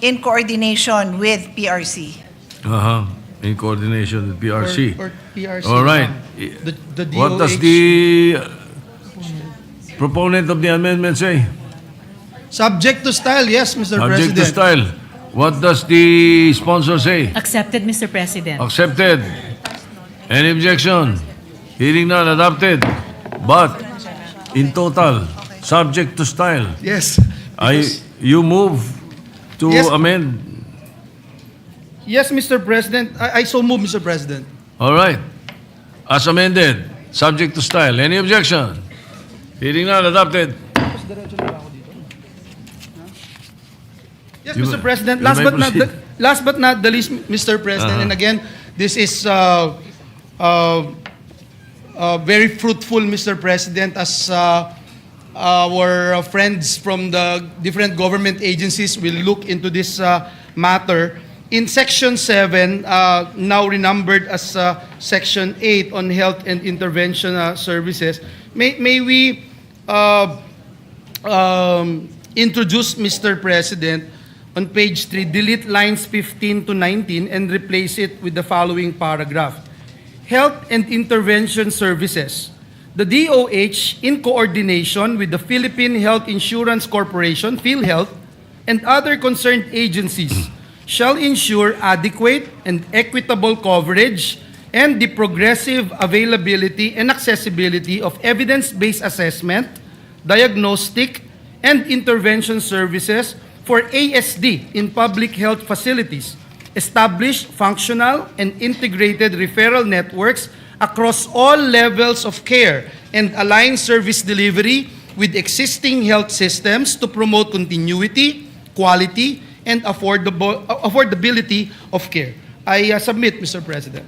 S8: in coordination with PRC.
S1: Uh-huh. In coordination with PRC.
S4: Or PRC.
S1: All right.
S4: The
S1: What does
S4: DOH.
S1: the proponent of the amendment say?
S4: Subject to style, yes, Mr.
S1: Subject to
S4: President.
S1: style. What does the sponsor say?
S7: Accepted, Mr. President.
S1: Accepted. Any objection? Hearing none, adopted. But, in total, subject to style.
S4: Yes.
S1: You move to
S4: Yes.
S1: amend.
S4: Yes, Mr. President. I so move, Mr. President.
S1: All right. As amended, subject to style. Any objection? Hearing none, adopted.
S4: Yes,
S1: You-
S4: Mr. President.
S1: you may proceed.
S4: Last but not the least, Mr. President, and again, this is very fruitful, Mr. President, as our friends from the different government agencies will look into this matter. In Section 7, now renumbered as Section 8 on health and intervention services, may we introduce, Mr. President, on page 3, delete lines 15 to 19 and replace it with the following paragraph. Health and intervention services. The DOH, in coordination with the Philippine Health Insurance Corporation, PhilHealth, and other concerned agencies, shall ensure adequate and equitable coverage and the progressive availability and accessibility of evidence-based assessment, diagnostic, and intervention services for ASD in public health facilities, establish functional and integrated referral networks across all levels of care, and align service delivery with existing health systems to promote continuity, quality, and affordability of care. I submit, Mr. President.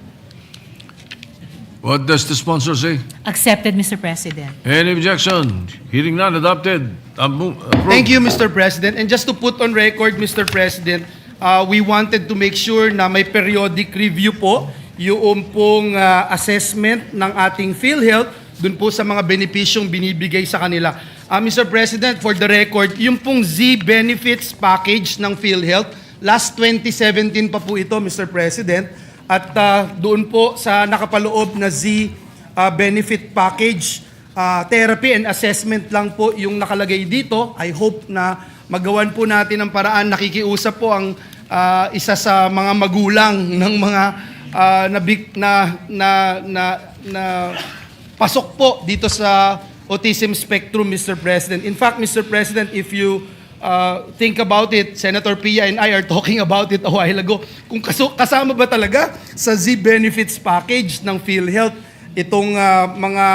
S1: What does the sponsor say?
S7: Accepted, Mr. President.
S1: Any objection? Hearing none, adopted. Approved.
S4: Thank you, Mr. President. And just to put on record, Mr. President, we wanted to make sure na may periodic review po yung pong assessment ng ating PhilHealth dun po sa mga benepisyong binibigay sa kanila. Mr. President, for the record, yung pong Z benefits package ng PhilHealth, last 2017 pa po ito, Mr. President, at doon po sa nakapaloob na Z benefit package, therapy and assessment lang po yung nakalagay dito. I hope na magawan po natin ang paraan. Nakikiusap po ang isa sa mga magulang ng mga pasok po dito sa autism spectrum, Mr. President. In fact, Mr. President, if you think about it, Senator Pia and I are talking about it a while ago, kung kasama ba talaga sa Z benefits package ng PhilHealth itong mga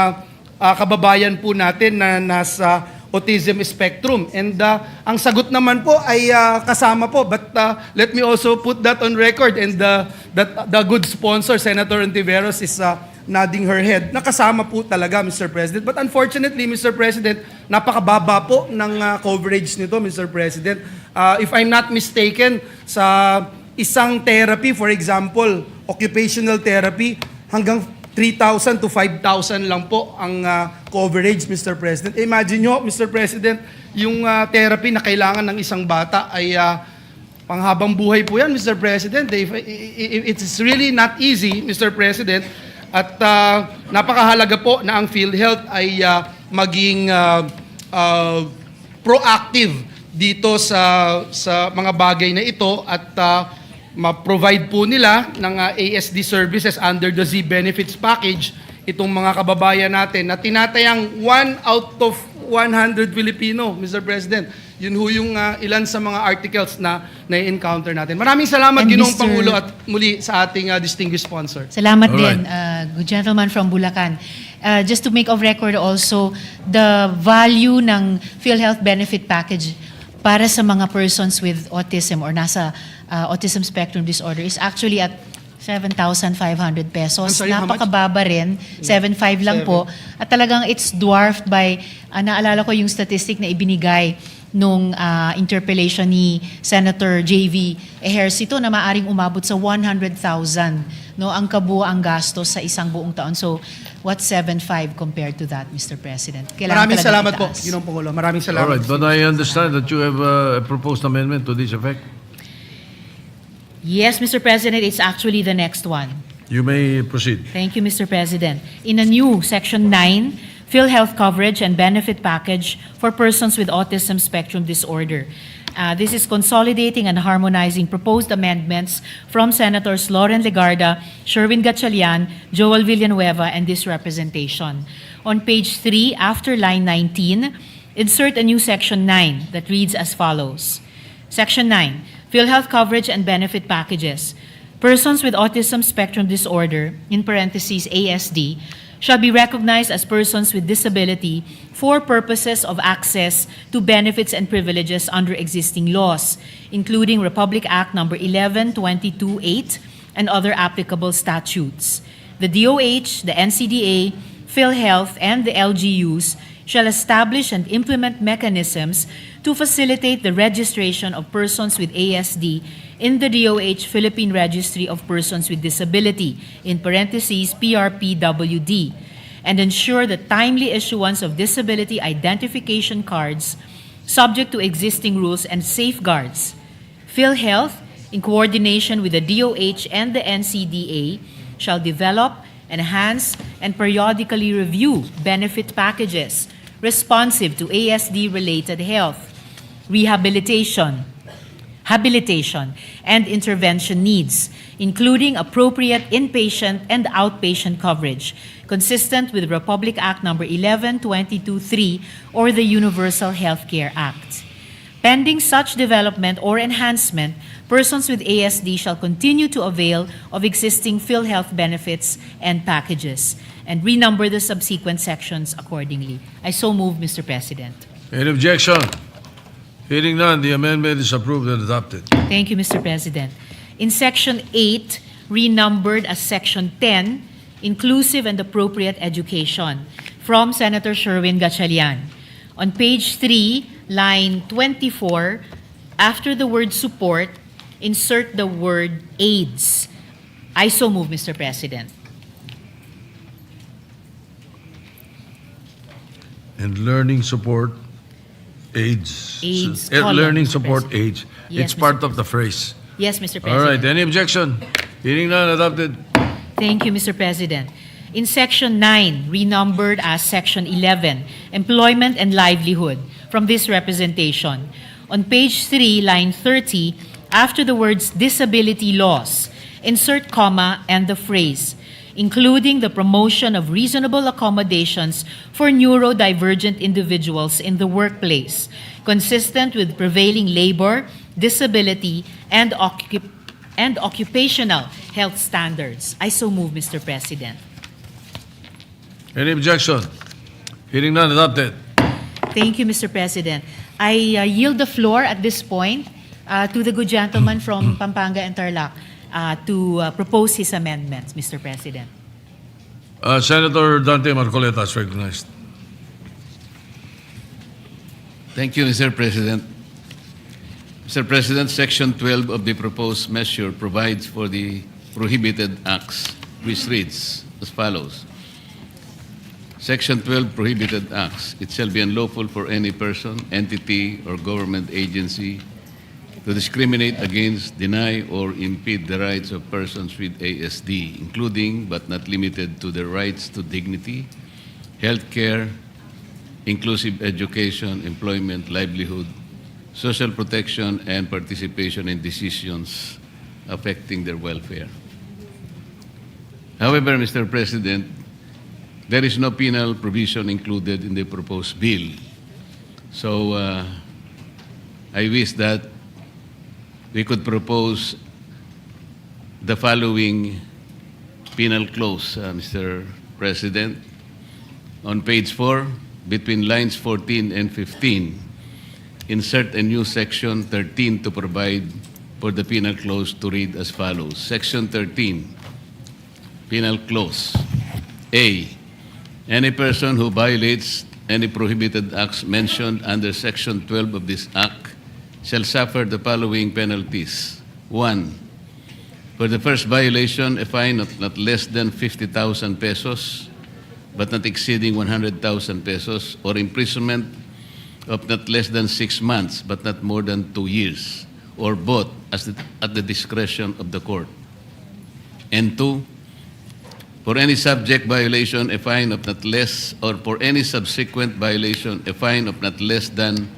S4: kababayan po natin na nasa autism spectrum. And ang sagot naman po ay kasama po. But let me also put that on record. And that the good sponsor, Senator Ontiveros, is nodding her head. Nakasama po talaga, Mr. President. But unfortunately, Mr. President, napakababa po ng coverage nito, Mr. President. If I'm not mistaken, sa isang therapy, for example, occupational therapy, hanggang 3,000 to 5,000 lang po ang coverage, Mr. President. Imagine nyo, Mr. President, yung therapy na kailangan ng isang bata ay panghabang buhay po yan, Mr. President. It's really not easy, Mr. President. At napakahalaga po na ang PhilHealth ay maging proactive dito sa mga bagay na ito at ma-provide po nila ng ASD services under the Z Benefits Package itong mga kababayan natin na tinatayang 1 out of 100 Filipino, Mr. President. Yun ho yung ilan sa mga articles na na-encounter natin. Maraming salamat,
S7: And
S4: Ginoong
S7: Mr.
S4: Pangulo, at muli sa ating distinguished sponsor.
S7: Salamat
S1: Alright.
S7: din, good gentleman from Bulacan. Just to make of record also, the value ng PhilHealth benefit package para sa mga persons with autism or nasa autism spectrum disorder is actually at 7,500 pesos.
S4: I'm sorry, how much?
S7: Napakababa rin, 7,500 lang po. At talagang it's dwarfed by, naalala ko yung statistic na ibinigay nung interpellation ni Senator J.V. Ejercito na maaring umabot sa 100,000 no, ang kabuuang gastos sa isang buong taon. So, what's 7,500 compared to that, Mr. President? Kailangan
S4: Maraming
S7: talaga
S4: salamat po,
S7: itaas.
S4: Ginoong Pangulo. Maraming salamat.
S1: All right, but I understand that you have a proposed amendment to this effect.
S7: Yes, Mr. President, it's actually the next one.
S1: You may proceed.
S7: Thank you, Mr. President. In a new Section 9, PhilHealth coverage and benefit package for persons with autism spectrum disorder. This is consolidating and harmonizing proposed amendments from Senators Lauren Legarda, Sherwin Gatchalian, Joel Villanueva, and this representation. On page 3, after line 19, insert a new Section 9 that reads as follows. Section 9, PhilHealth coverage and benefit packages. Persons with autism spectrum disorder, in parentheses ASD, shall be recognized as persons with disability for purposes of access to benefits and privileges under existing laws, including Republic Act No. 11-22-8 and other applicable statutes. The DOH, the NCDA, PhilHealth, and the LGUs shall establish and implement mechanisms to facilitate the registration of persons with ASD in the DOH Philippine Registry of Persons with Disability, in parentheses PRPWD, and ensure the timely issuance of disability identification cards subject to existing rules and safeguards. PhilHealth, in coordination with the DOH and the NCDA, shall develop, enhance, and periodically review benefit packages responsive to ASD-related health, rehabilitation, habilitation, and intervention needs, including appropriate inpatient and outpatient coverage, consistent with Republic Act No. 11-22-3 or the Universal Healthcare Act. Pending such development or enhancement, persons with ASD shall continue to avail of existing PhilHealth benefits and packages, and renumber the subsequent sections accordingly. I so move, Mr. President.
S1: Any objection? Hearing none, the amendment is approved and adopted.
S7: Thank you, Mr. President. In Section 8, renumbered as Section 10, Inclusive and Appropriate Education, from Senator Sherwin Gatchalian. On page 3, line 24, after the word support, insert the word AIDS. I so move, Mr. President.
S1: And learning support aids.
S7: AIDS,
S1: Learning
S7: Mr.
S1: support
S7: President.
S1: aids.
S7: Yes,
S1: It's
S7: Mr.
S1: part of the phrase.
S7: Yes, Mr. President.
S1: All right, any objection? Hearing none, adopted.
S7: Thank you, Mr. President. In Section 9, renumbered as Section 11, Employment and Livelihood, from this representation. On page 3, line 30, after the words disability laws, insert comma and the phrase, including the promotion of reasonable accommodations for neurodivergent individuals in the workplace, consistent with prevailing labor, disability, and occupational health standards. I so move, Mr. President.
S1: Any objection? Hearing none, adopted.
S7: Thank you, Mr. President. I yield the floor at this point to the good gentleman from Pampanga and Tarlac to propose his amendments, Mr. President.
S1: Senator Dante Marcoleta is recognized.
S9: Thank you, Mr. President. Mr. President, Section 12 of the proposed measure provides for the prohibited acts, which reads as follows. Section 12 prohibited acts. It shall be unlawful for any person, entity, or government agency to discriminate against, deny, or impede the rights of persons with ASD, including but not limited to their rights to dignity, health care, inclusive education, employment, livelihood, social protection, and participation in decisions affecting their welfare. However, Mr. President, there is no penal provision included in the proposed bill. So I wish that we could propose the following penal clause, Mr. President. On page 4, between lines 14 and 15, insert a new section 13 to provide for the penal clause to read as follows. Section 13, penal clause. A, any person who violates any prohibited acts mentioned under Section 12 of this Act shall suffer the following penalties. 1, for the first violation, a fine of not less than 50,000 pesos, but not exceeding 100,000 pesos, or imprisonment of not less than 6 months, but not more than 2 years, or both at the discretion of the court. And 2, for any subject violation, a fine of not less, or for any subsequent violation, a fine of not less than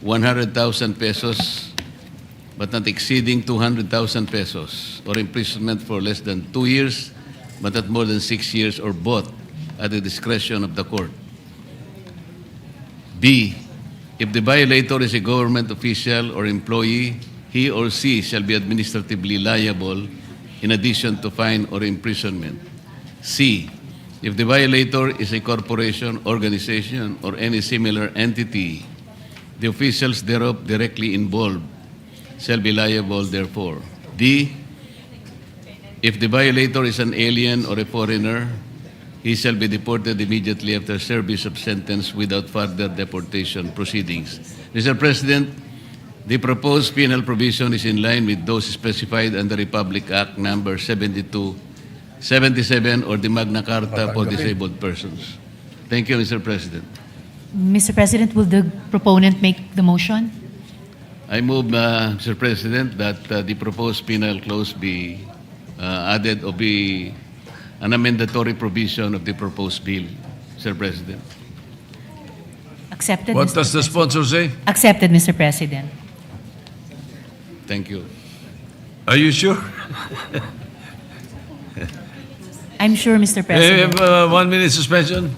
S9: 100,000 pesos, but not exceeding 200,000 pesos, or imprisonment for less than 2 years, but not more than 6 years, or both at the discretion of the court. B, if the violator is a government official or employee, he or she shall be administratively liable in addition to fine or imprisonment. C, if the violator is a corporation, organization, or any similar entity, the officials thereof directly involved shall be liable therefore. D, if the violator is an alien or a foreigner, he shall be deported immediately after service of sentence without further deportation proceedings. Mr. President, the proposed penal provision is in line with those specified under Republic Act number 77 or the Magna Carta for disabled persons. Thank you, Mr. President.
S7: Mr. President, will the proponent make the motion?
S9: I move, Mr. President, that the proposed penal clause be added or be an amendatory provision of the proposed bill, Mr. President.
S7: Accepted,
S1: What
S7: Mr.
S1: does the
S7: President.
S1: sponsor say?
S7: Accepted, Mr. President.
S9: Thank you.
S1: Are you sure?
S7: I'm sure, Mr.
S1: We have
S7: President.
S1: 1 minute suspension.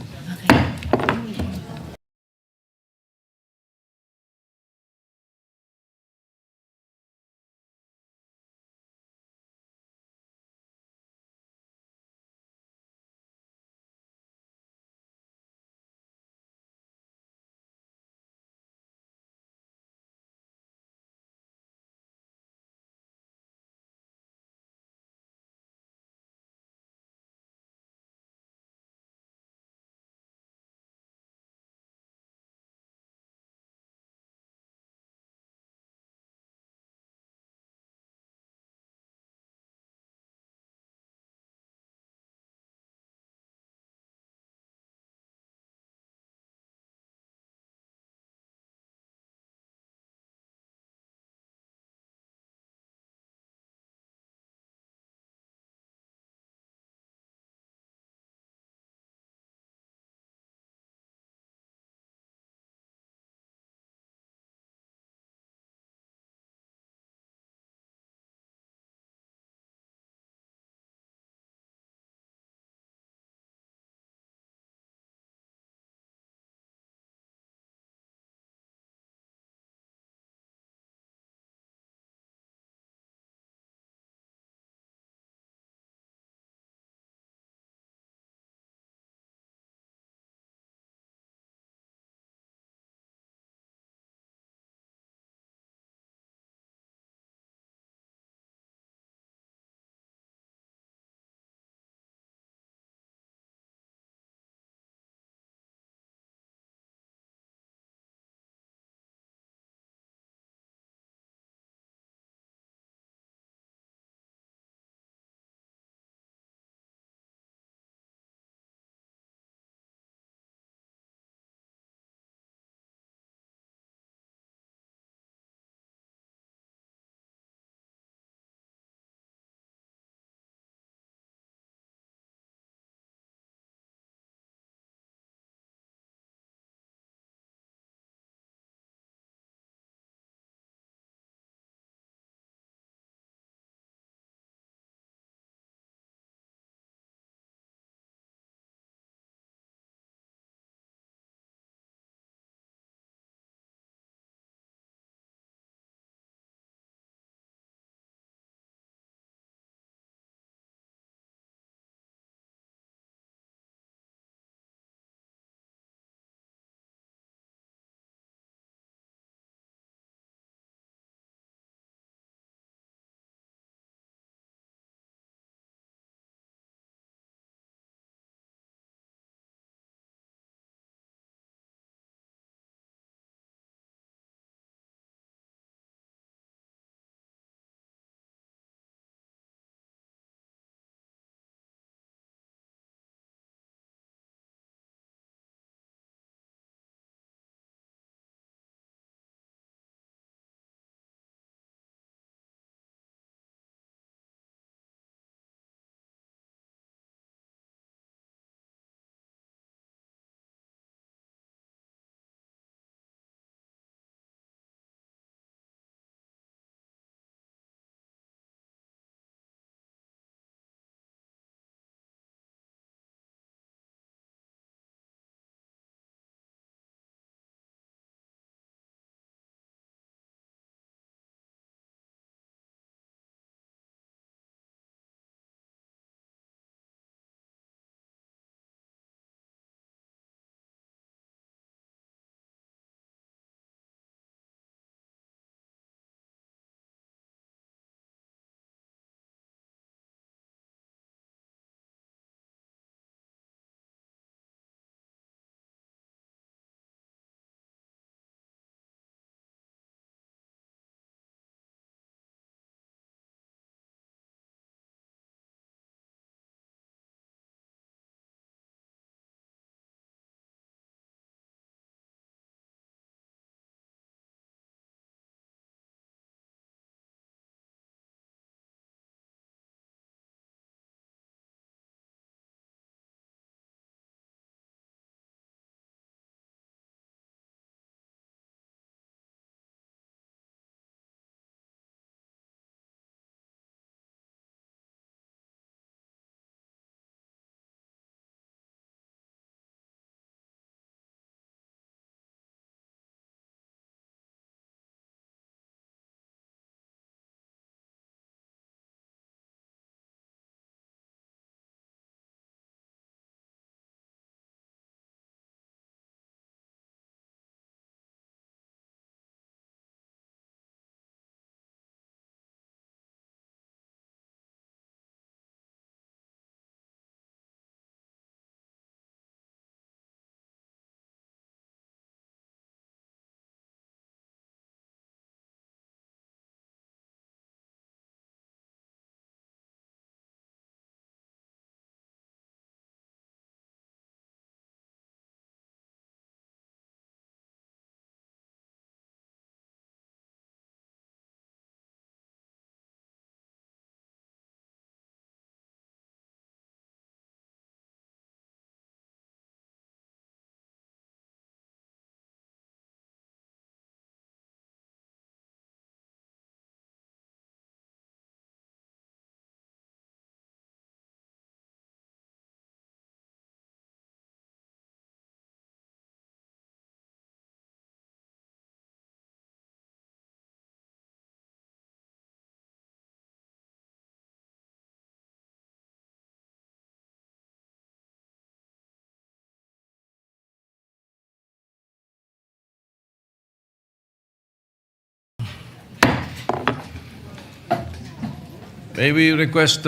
S1: May we request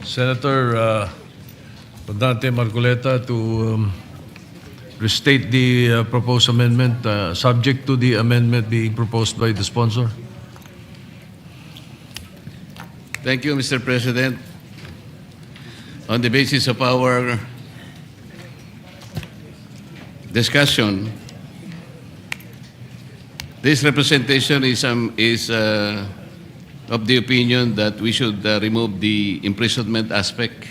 S1: Senator Dante Marcoleta to restate the proposed amendment, subject to the amendment being proposed by the sponsor?
S9: Thank you, Mr. President. On the basis of our discussion, this representation is of the opinion that we should remove the imprisonment aspect,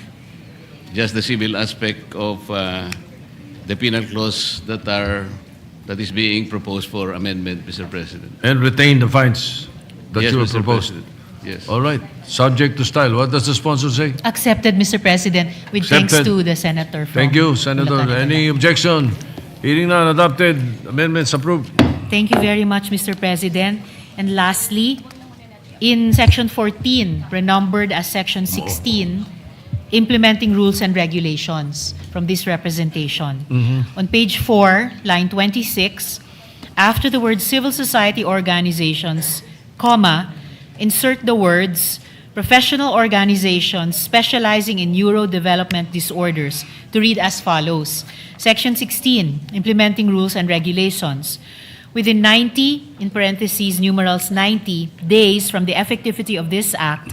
S9: just the civil aspect of the penal clause that is being proposed for amendment, Mr. President.
S1: And retain the fines that
S9: Yes,
S1: you have
S9: Mr.
S1: proposed?
S9: President. Yes.
S1: All right. Subject to style. What does the sponsor say?
S7: Accepted, Mr. President, with thanks
S1: Accepted.
S7: to the Senator from
S1: Thank you, Senator.
S7: Bulacan.
S1: Any objection? Hearing none, adopted. Amendments approved.
S7: Thank you very much, Mr. President. And lastly, in Section 14, renumbered as Section 16, implementing rules and regulations from this representation. On page 4, line 26, after the word civil society organizations, comma, insert the words professional organizations specializing in neurodevelopment disorders to read as follows. Section 16, implementing rules and regulations. Within 90, in parentheses, numerals 90, days from the effectivity of this act,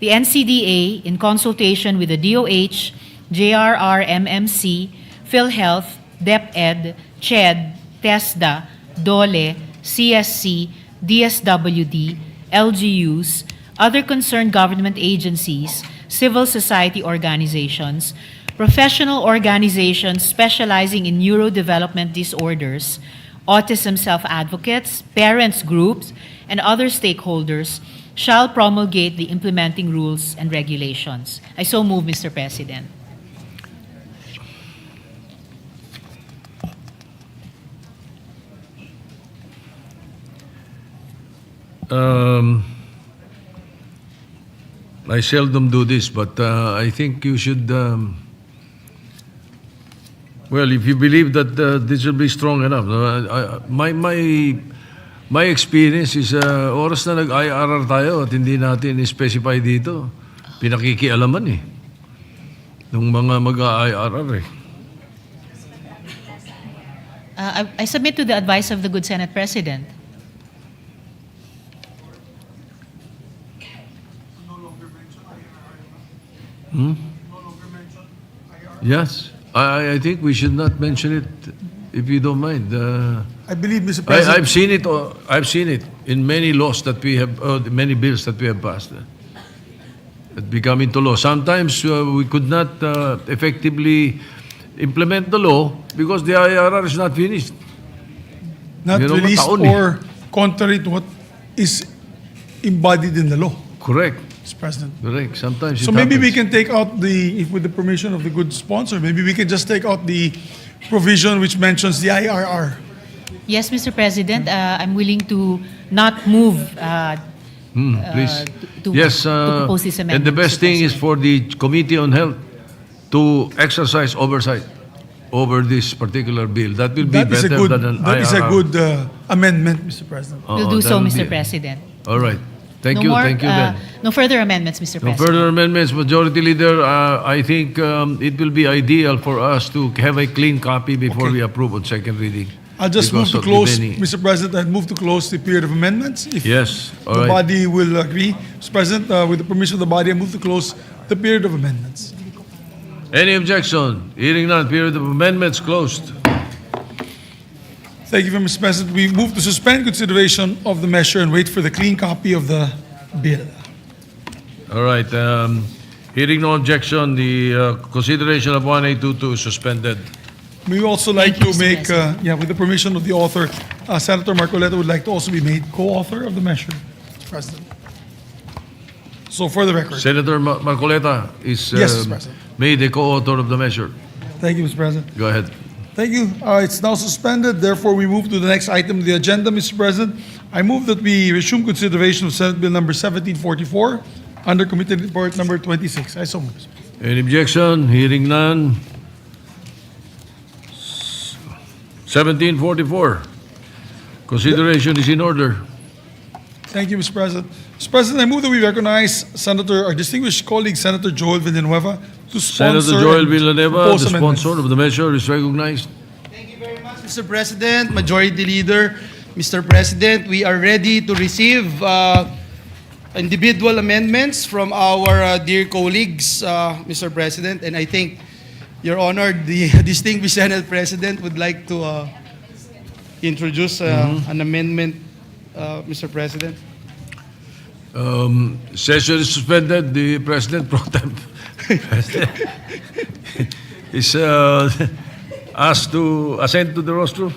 S7: the NCDA, in consultation with the DOH, JRRMMC, PhilHealth, DepEd, CHED, TESDA, DOLE, CSC, DSWD, LGUs, other concerned government agencies, civil society organizations, professional organizations specializing in neurodevelopment disorders, autism self-advocates, parents groups, and other stakeholders shall promulgate the implementing rules and regulations. I so move, Mr. President.
S1: I seldom do this, but I think you should. Well, if you believe that this will be strong enough, my experience is oras na nag-IRR tayo at hindi natin specify dito, pinakikialaman eh ng mga mag-IRR eh.
S7: I submit to the advice of the good Senate President.
S1: Yes, I think we should not mention it, if you don't mind.
S3: I believe, Mr. President.
S1: I've seen it. I've seen it in many laws that we have, many bills that we have passed that become into law. Sometimes we could not effectively implement the law because the IRR is not finished.
S3: Not
S1: You know,
S3: released
S1: mataon eh.
S3: or contrary to what is embodied in the law,
S1: Correct.
S3: Mr. President.
S1: Correct. Sometimes
S3: So
S1: it
S3: maybe we
S1: happens.
S3: can take out if with the permission of the good sponsor, maybe we can just take out the provision which mentions the IRR.
S7: Yes, Mr. President, I'm willing to not move
S1: Please.
S7: to propose this amendment.
S1: And the best
S7: Mr.
S1: thing is
S7: President.
S1: for the Committee on Health to exercise oversight over this particular bill. That will be
S3: That is a
S1: better
S3: good,
S1: than an
S3: that is a
S1: IRR.
S3: good amendment, Mr. President.
S7: We'll do so, Mr. President.
S1: All right. Thank
S7: No
S1: you.
S7: more,
S1: Thank you, Ben.
S7: no further amendments, Mr.
S1: No
S7: President.
S1: further amendments, Majority Leader. I think it will be ideal for us to have a clean copy before we approve on second reading.
S3: I'll just move
S1: because
S3: to
S1: of the
S3: close,
S1: many-
S3: Mr. President, I'd move to close the period of amendments. If
S1: Yes, all
S3: the
S1: right.
S3: body will agree. Mr. President, with the permission of the body, I move to close the period of amendments.
S1: Any objection? Hearing none, period of amendments closed.
S3: Thank you, Mr. President. We move to suspend consideration of the measure and wait for the clean copy of the bill.
S1: All right. Hearing no objection, the consideration of 1822 is suspended.
S3: We also like
S7: Thank you,
S3: to
S7: Mr.
S3: make,
S7: President.
S3: with the permission of the author, Senator Marcoleta would like to also be made co-author of the measure, Mr. President. So for the record,
S1: Senator Marcoleta is
S3: Yes, Mr. President.
S1: made a co-author of the measure.
S3: thank you, Mr. President.
S1: Go ahead.
S3: Thank you. It's now suspended. Therefore, we move to the next item of the agenda, Mr. President. I move that we resume consideration of Senate Bill number 1744 under Committee Report number 26. I so move. Mr. President.
S1: Any objection? Hearing none. 1744. Consideration is in order.
S3: Thank you, Mr. President. Mr. President, I move that we recognize our distinguished colleague, Senator Joel Villanueva, to sponsor
S1: Senator Joel
S3: and
S1: Villanueva,
S3: propose
S1: the
S3: amendments.
S1: sponsor of the measure, is recognized.
S4: Thank you very much, Mr. President, Majority Leader. Mr. President, we are ready to receive individual amendments from our dear colleagues, Mr. President, and I think, Your Honor, the distinguished Senate President would like to introduce an amendment, Mr. President.
S1: Session is suspended. The President pro tem is asked to ascend to the rostrum.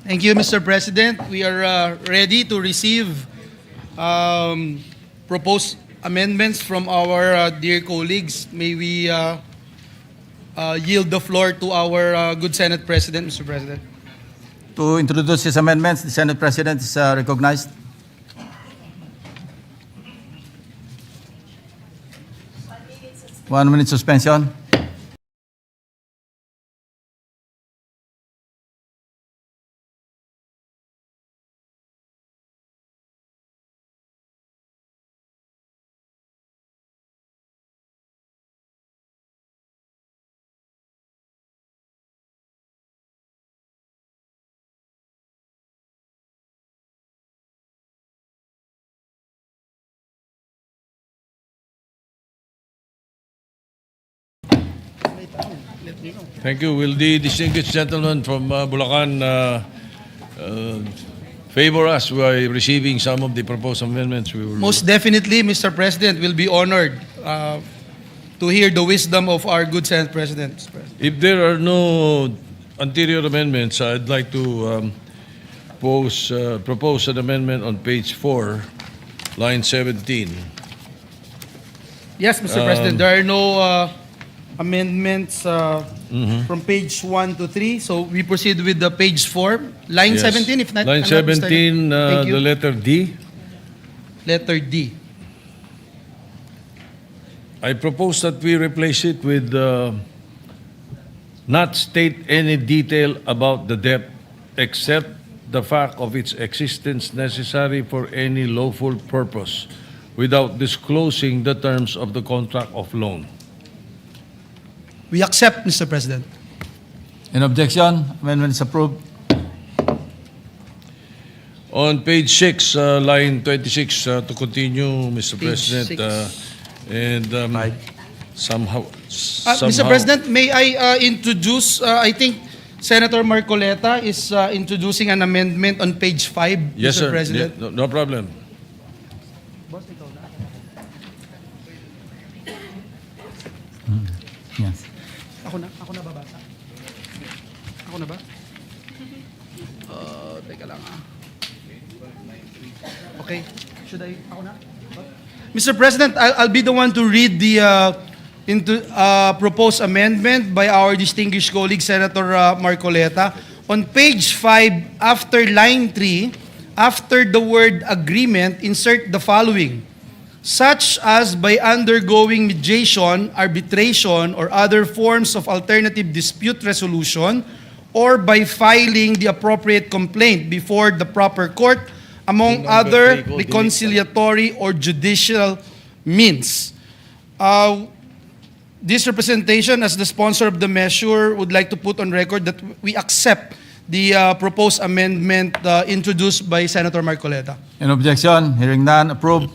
S4: Thank you, Mr. President. We are ready to receive proposed amendments from our dear colleagues. May we yield the floor to our good Senate President, Mr. President.
S10: To introduce these amendments, the Senate President is recognized. One minute suspension.
S1: Thank you. Will the distinguished gentleman from Bulacan favor us by receiving some of the proposed amendments? We will
S4: Most definitely, Mr. President, will be honored to hear the wisdom of our good Senate President, Mr. President.
S1: If there are no anterior amendments, I'd like to propose an amendment on page 4, line 17.
S4: Yes, Mr. President, there are no amendments from page 1 to 3. So we proceed with the page 4. Line
S1: Yes.
S4: 17, if not.
S1: Line
S4: I'm not mistaken.
S1: 17,
S4: Thank you.
S1: the letter D.
S4: Letter D.
S1: I propose that we replace it with not state any detail about the debt except the fact of its existence necessary for any lawful purpose without disclosing the terms of the contract of loan.
S4: We accept, Mr. President.
S10: In objection, amendment is approved.
S1: On page 6, line 26, to continue, Mr.
S4: Page
S1: President,
S4: 6.
S1: somehow,
S4: Mr. President, may I introduce, I think Senator Marcoleta is introducing an amendment on page 5,
S1: yes,
S4: Mr.
S1: sir.
S4: President.
S1: Yeah, no problem.
S10: Yes.
S4: Ako na babasa. Ako na ba? Teka lang Okay. Should I? Ako na? Mr. President, I'll be the one to read the proposed amendment by our distinguished colleague, Senator Marcoleta. On page 5, after line 3, after the word agreement, insert the following. Such as by undergoing mediation, arbitration, or other forms of alternative dispute resolution, or by filing the appropriate complaint before the proper court, among other reconciliatory or judicial means. This representation, as the sponsor of the measure, would like to put on record that we accept the proposed amendment introduced by Senator Marcoleta.
S10: In objection, hearing none, approved.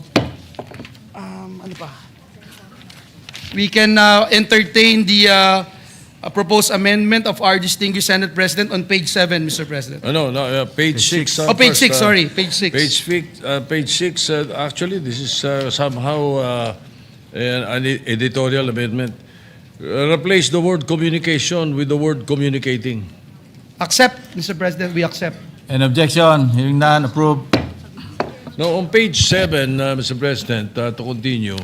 S4: We can entertain the proposed amendment of our distinguished Senate President on page 7, Mr. President.
S1: Page 6.
S4: Page 6, sorry, page 6.
S1: Page 6, actually, this is somehow an editorial amendment. Replace the word communication with the word communicating.
S4: Accept, Mr. President, we accept.
S10: Any objection? Hearing none, approved.
S1: Now, on page 7, Mr. President, to continue,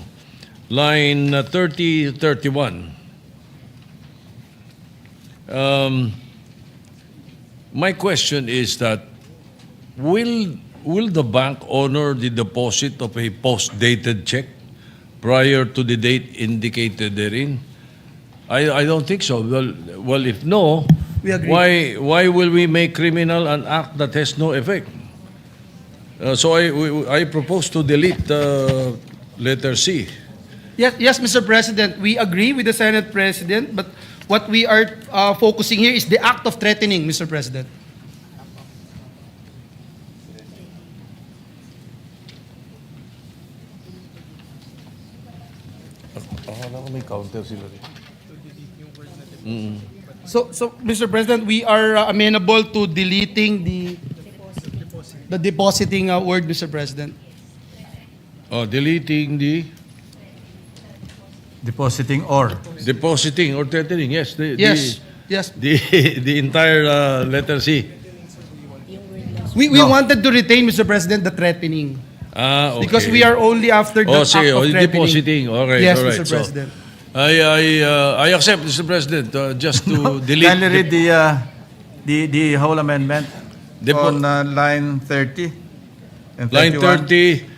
S1: line 30-31. My question is that will the bank honor the deposit of a post-dated check prior to the date indicated therein? I don't think so. Well, if no,
S4: We agree.
S1: why will we make criminal an act that has no effect? So I propose to delete letter C.
S4: Yes, Mr. President, we agree with the Senate President, but what we are focusing here is the act of threatening, Mr. President.
S1: Akala ko may counter sila rin.
S4: So, Mr. President, we are amenable to deleting the depositing word, Mr. President.
S1: Oh, deleting the
S10: Depositing or.
S1: depositing or threatening. Yes.
S4: Yes.
S1: The entire letter C.
S4: We wanted to retain, Mr. President, the threatening.
S1: Okay.
S4: Because we are only after the
S1: Oh,
S4: act
S1: sige.
S4: of threatening.
S1: Depositing. Okay.
S4: Yes,
S1: all right.
S4: Mr. President.
S1: I accept, Mr. President, just to delete.
S10: Kindly read the whole amendment
S1: Depo-
S10: on line 30 and
S1: Line
S10: 31.
S1: 30.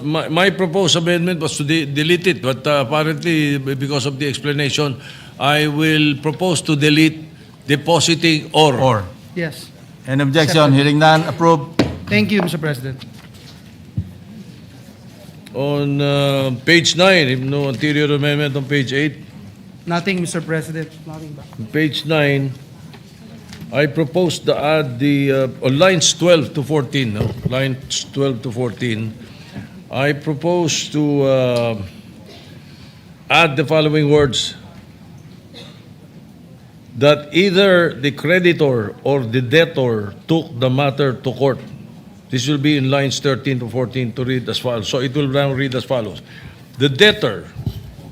S1: My proposed amendment was to delete it, but apparently, because of the explanation, I will propose to delete depositing or.
S10: Or.
S4: Yes.
S10: Any objection? Hearing none, approved.
S4: Thank you, Mr. President.
S1: On page 9, if no anterior amendment on page 8.
S4: Nothing, Mr. President. Nothing ba?
S1: On page 9, I propose to add the, on lines 12 to 14, no? Lines 12 to 14, I propose to add the following words: that either the creditor or the debtor took the matter to court. This will be in lines 13 to 14 to read as follows. So it will now read as follows. The debtor,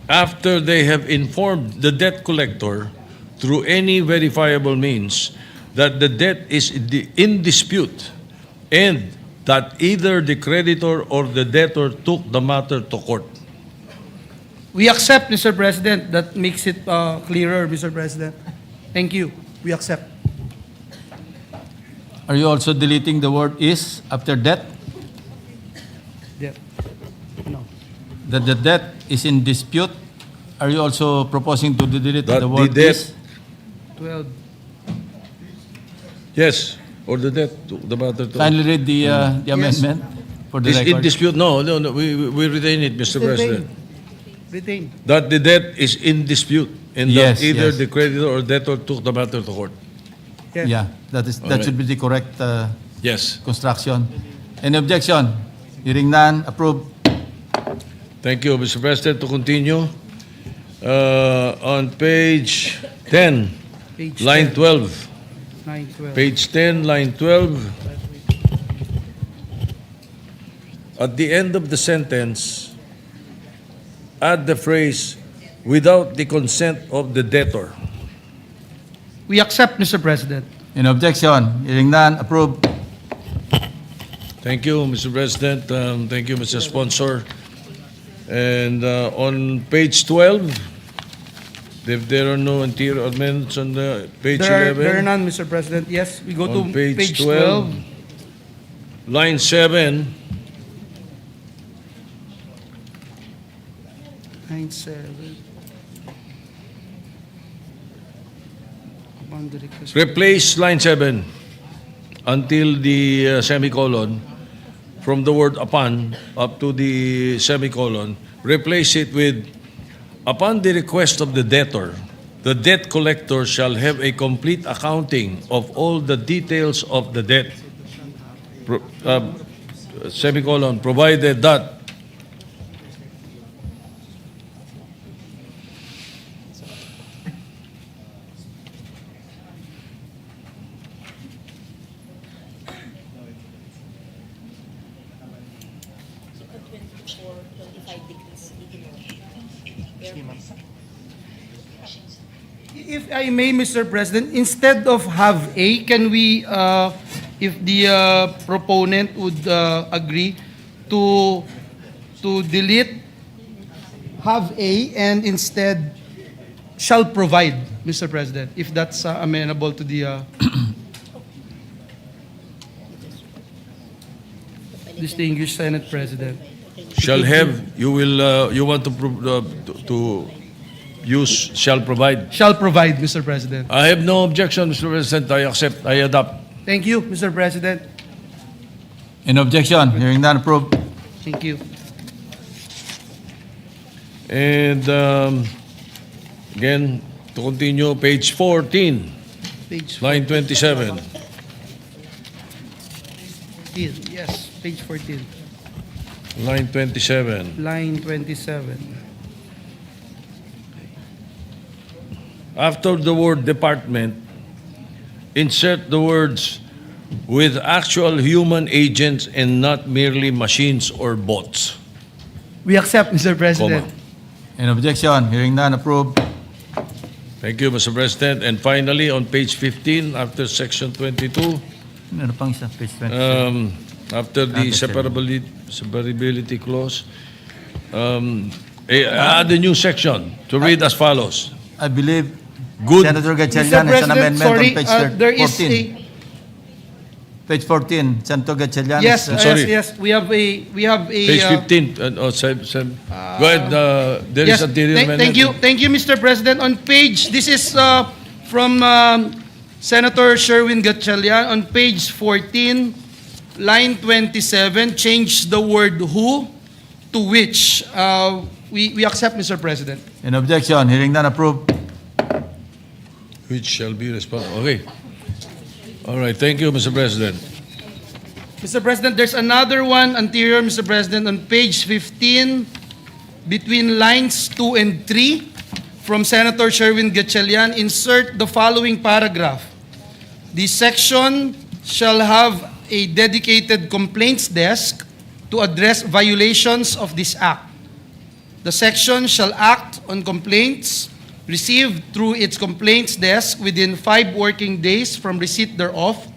S1: after they have informed the debt collector through any verifiable means that the debt is in dispute and that either the creditor or the debtor took the matter to court.
S4: We accept, Mr. President. That makes it clearer, Mr. President. Thank you. We accept.
S10: Are you also deleting the word is after debt?
S4: Yeah. No.
S10: That the debt is in dispute? Are you also proposing to delete
S1: That
S10: the word
S1: the debt-
S10: is?
S4: 12.
S1: Yes, or the debt took the matter to
S10: Kindly read the amendment for the
S1: Is in
S10: record.
S1: dispute? No, we retain it, Mr. President.
S4: Retain.
S1: That the debt is in dispute and
S10: Yes,
S1: that either
S10: yes.
S1: the creditor or debtor took the matter to court.
S4: Yes.
S10: Yeah, that
S1: Alright.
S10: should be the correct
S1: Yes.
S10: construction. Any objection? Hearing none, approved.
S1: Thank you, Mr. President. To continue, on page 10,
S4: Page
S1: line
S4: 10.
S1: 12.
S4: 9, 12.
S1: Page 10, line 12. At the end of the sentence, add the phrase, without the consent of the debtor.
S4: We accept, Mr. President.
S10: Any objection? Hearing none, approved.
S1: Thank you, Mr. President. Thank you, Mr. Sponsor. And on page 12, if there are no interior amendments on the page
S4: There
S1: 11.
S4: are none, Mr. President. Yes, we go
S1: On
S4: to
S1: page
S4: 12.
S1: 12, line 7,
S4: 9, 7. Upon the request-
S1: replace line 7 until the semicolon, from the word upon up to the semicolon, replace it with, upon the request of the debtor, the debt collector shall have a complete accounting of all the details of the debt. Semicolon, provided that
S4: If I may, Mr. President, instead of have A, can we if the proponent would agree to delete have a and instead shall provide, Mr. President, if that's amenable to the distinguished Senate President.
S1: Shall have, you will, you want to use shall provide.
S4: Shall provide, Mr. President.
S1: I have no objection, Mr. President. I accept, I adopt.
S4: Thank you, Mr. President.
S10: In objection, hearing none, approved.
S4: Thank you.
S1: And again, to continue, page 14,
S4: Page
S1: line 27.
S4: 14. Yes, page 14.
S1: Line 27.
S4: Line 27.
S1: After the word department, insert the words with actual human agents and not merely machines or bots.
S4: We accept, Mr. President.
S1: Comma.
S10: In objection, hearing none, approved.
S1: Thank you, Mr. President. And finally, on page 15, after section 22,
S10: Ano pang isa? Page 20.
S1: after the separability clause, add a new section to read as follows.
S10: I believe
S1: Good.
S10: Senator
S4: Mr.
S10: Gatchalian has an
S4: President,
S10: amendment
S4: sorry,
S10: on page
S4: there is
S10: 14. Page 14, Senator Gatchalian.
S4: Yes,
S1: I'm sorry.
S4: yes, we have a
S1: Page 15. Go ahead. There is
S4: yes,
S1: anterior amendment.
S4: thank you, Mr. President. On page, this is from Senator Sherwin Gatchalian. On page 14, line 27, change the word who to which. We accept, Mr. President.
S10: In objection, hearing none, approved.
S1: Which shall be responsible. Okay. All right. Thank you, Mr. President.
S4: Mr. President, there's another one anterior, Mr. President, on page 15, between lines 2 and 3, from Senator Sherwin Gatchalian, insert the following paragraph. The section shall have a dedicated complaints desk to address violations of this act. The section shall act on complaints received through its complaints desk within 5 working days from receipt thereof.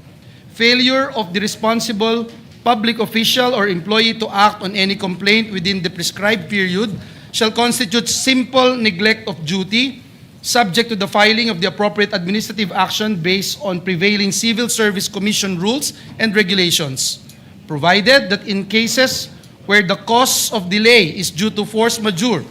S4: Failure of the responsible public official or employee to act on any complaint within the prescribed period shall constitute simple neglect of duty, subject to the filing of the appropriate administrative action based on prevailing Civil Service Commission rules and regulations, provided that in cases where the cause of delay is due to force majeure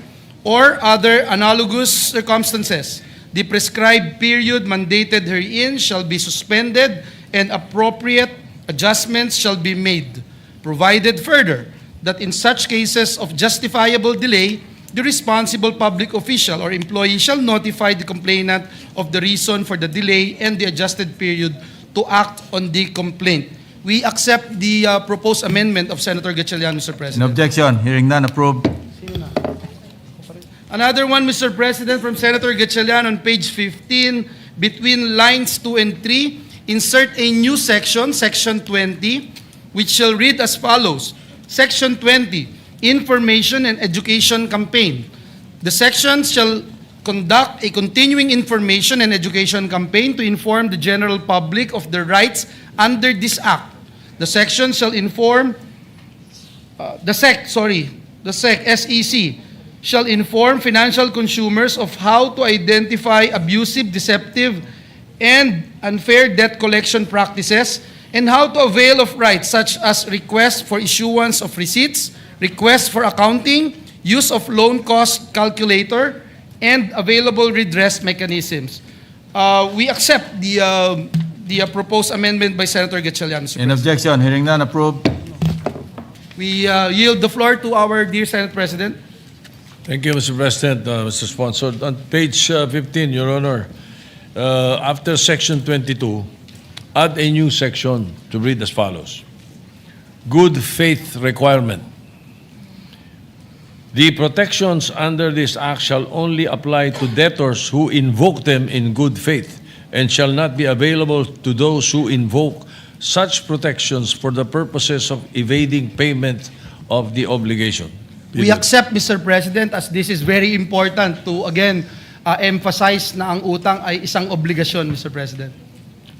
S4: or other analogous circumstances, the prescribed period mandated herein shall be suspended and appropriate adjustments shall be made, provided further that in such cases of justifiable delay, the responsible public official or employee shall notify the complainant of the reason for the delay and the adjusted period to act on the complaint. We accept the proposed amendment of Senator Gatchalian, Mr.
S10: In
S4: President.
S10: objection, hearing none, approved.
S4: Another one, Mr. President, from Senator Gatchalian on page 15, between lines 2 and 3, insert a new section, section 20, which shall read as follows. Section 20, Information and Education Campaign. The section shall conduct a continuing information and education campaign to inform the general public of their rights under this act. The section shall inform, the SEC, shall inform financial consumers of how to identify abusive, deceptive, and unfair debt collection practices and how to avail of rights such as request for issuance of receipts, request for accounting, use of loan cost calculator, and available redress mechanisms. We accept the proposed amendment by Senator Gatchalian, Mr.
S10: In
S4: President.
S10: objection, hearing none, approved.
S4: We yield the floor to our dear Senate President.
S1: Thank you, Mr. President, Mr. Sponsor. On page 15, Your Honor, after section 22, add a new section to read as follows. Good faith requirement. The protections under this act shall only apply to debtors who invoke them in good faith and shall not be available to those who invoke such protections for the purposes of evading payment of the obligation.
S4: We accept, Mr. President, as this is very important to, again, emphasize na ang utang ay isang obligasyon, Mr. President.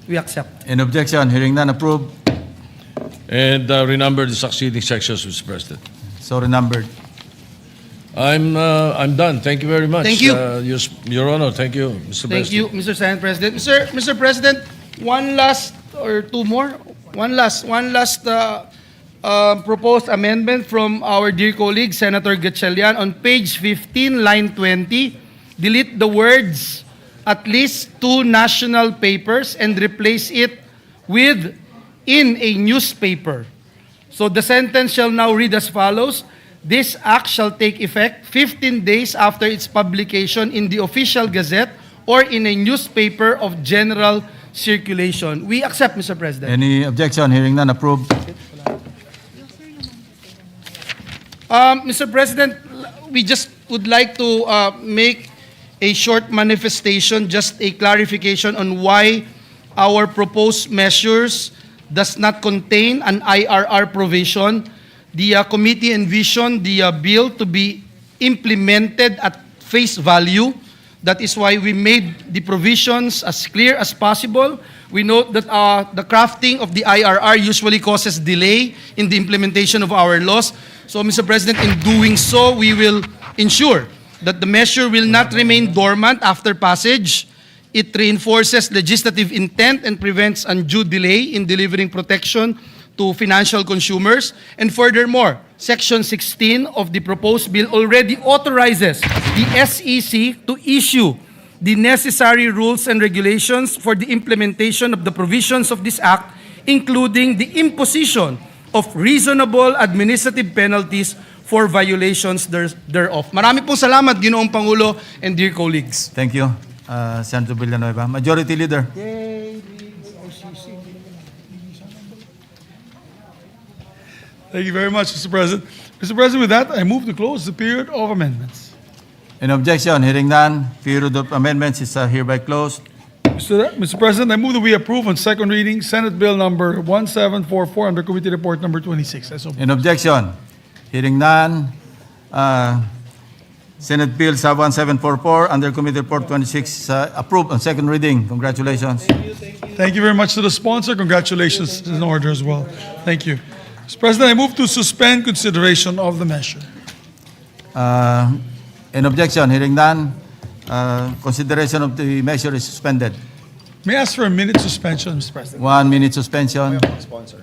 S4: We accept.
S10: In objection, hearing none, approved.
S1: and renumber the succeeding sections, Mr. President.
S10: So renumbered.
S1: I'm done. Thank you very much.
S4: Thank you.
S1: Your Honor. Thank you, Mr.
S4: Thank
S1: President.
S4: you, Mr. Senate President. Mr. President, one last or two more. One last proposed amendment from our dear colleague, Senator Gatchalian. On page 15, line 20, delete the words at least 2 national papers and replace it with in a newspaper. So the sentence shall now read as follows. This act shall take effect 15 days after its publication in the official gazette or in a newspaper of general circulation. We accept, Mr. President.
S10: Any objection? Hearing none, approved.
S4: Mr. President, we just would like to make a short manifestation, just a clarification on why our proposed measures does not contain an IRR provision. The committee envisioned the bill to be implemented at face value. That is why we made the provisions as clear as possible. We note that the crafting of the IRR usually causes delay in the implementation of our laws. So, Mr. President, in doing so, we will ensure that the measure will not remain dormant after passage. It reinforces legislative intent and prevents undue delay in delivering protection to financial consumers. And furthermore, Section 16 of the proposed bill already authorizes the SEC to issue the necessary rules and regulations for the implementation of the provisions of this act, including the imposition of reasonable administrative penalties for violations thereof. Marami pong salamat, Ginoong Pangulo and dear colleagues.
S10: Thank you, Senator Villanueva. Majority Leader.
S3: Thank you very much, Mr. President. Mr. President, with that, I move to close the period of amendments.
S10: Any objection? Hearing none, period of amendments is hereby closed.
S3: Mr. President, I move that we approve on second reading Senate Bill number 1744 under Committee Report number 26.
S10: Any objection? Hearing none, Senate Bill 1744 under Committee Report 26 approved on second reading. Congratulations.
S3: Thank you very much to the sponsor. Congratulations in order as well. Thank you. Mr. President, I move to suspend consideration of the measure.
S10: Any objection? Hearing none, consideration of the measure is suspended.
S3: May I ask for a minute suspension, Mr. President?
S10: 1 minute suspension. Sponsor.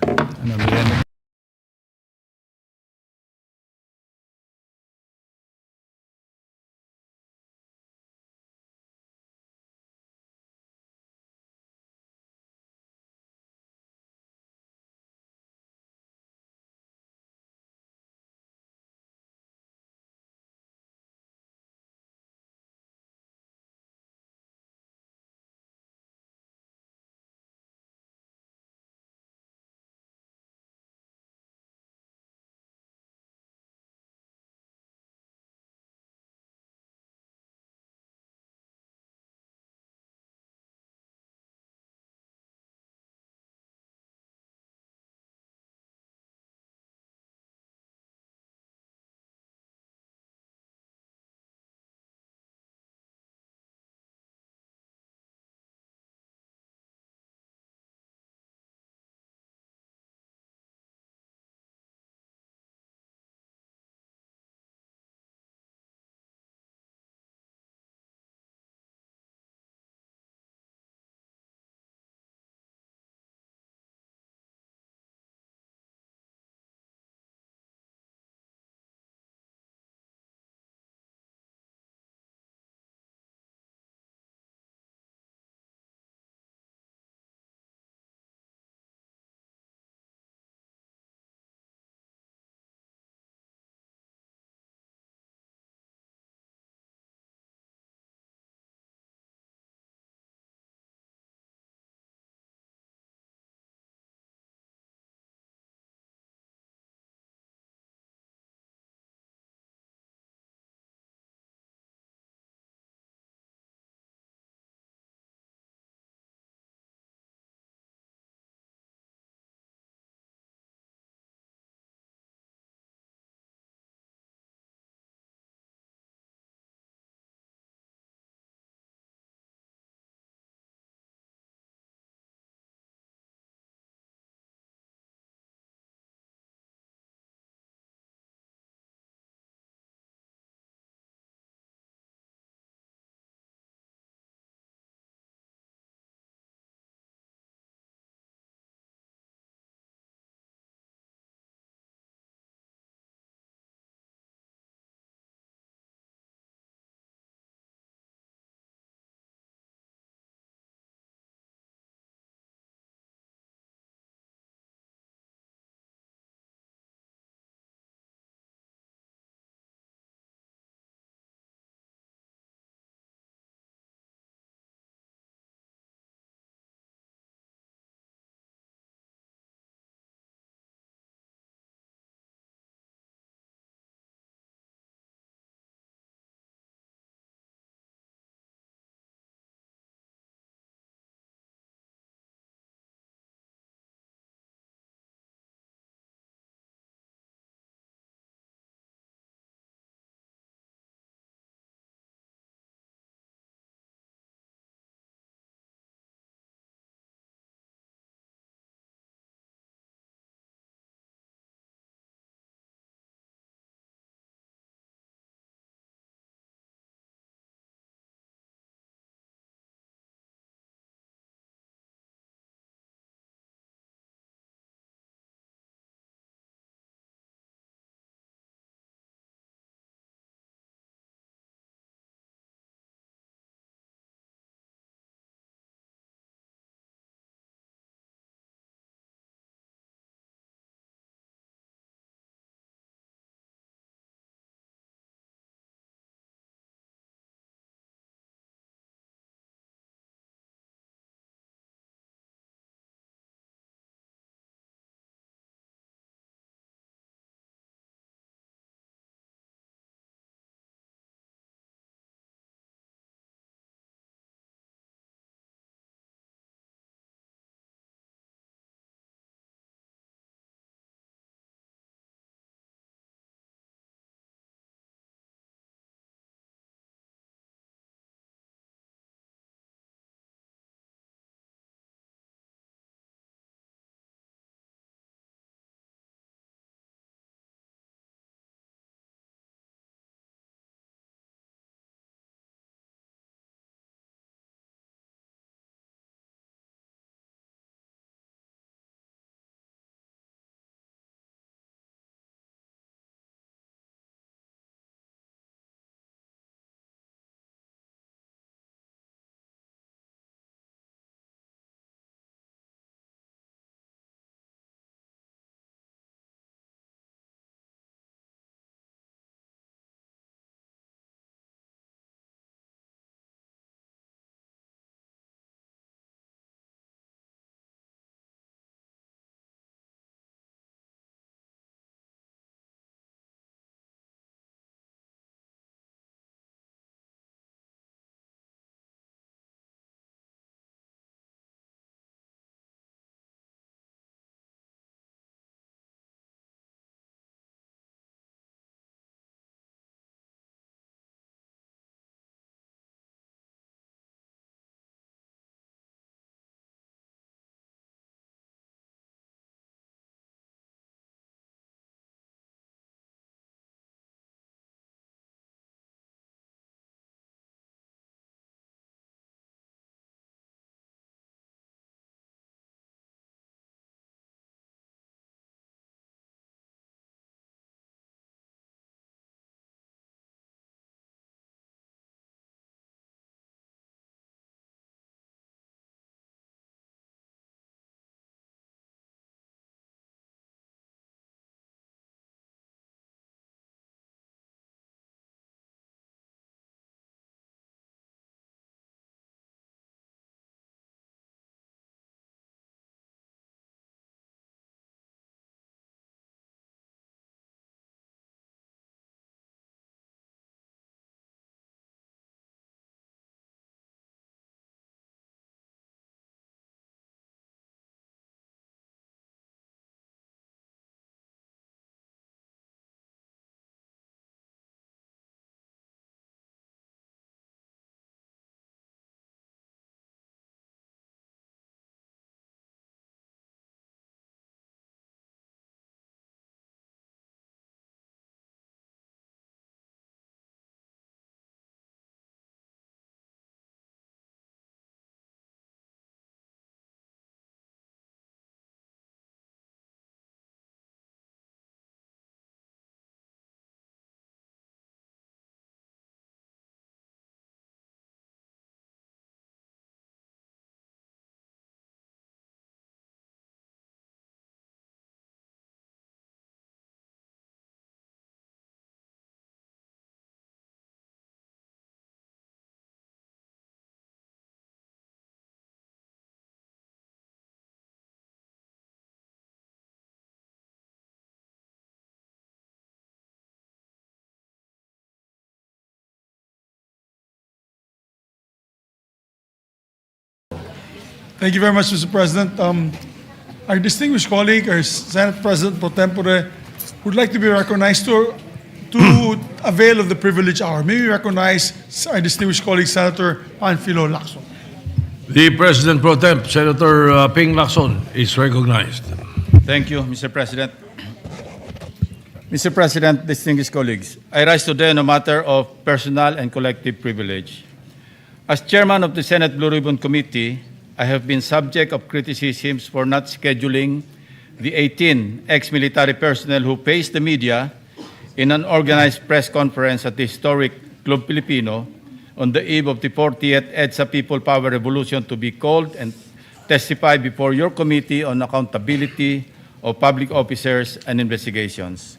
S3: Thank you very much, Mr. President. Our distinguished colleague, our Senate President pro tempore, would like to be recognized to avail of the privilege hour. May we recognize our distinguished colleague, Senator Panfilo Lacson.
S1: The President Pro Temp, Senator Ping Lacson, is recognized.
S10: Thank you, Mr. President. Mr. President, distinguished colleagues, I rise today on a matter of personal and collective privilege. As chairman of the Senate Blue Ribbon Committee, I have been subject of criticisms for not scheduling the 18 ex-military personnel who faced the media in an organized press conference at the historic Club Filipino on the eve of the 40th EDSA People Power Revolution to be called and testify before your committee on accountability of public officers and investigations.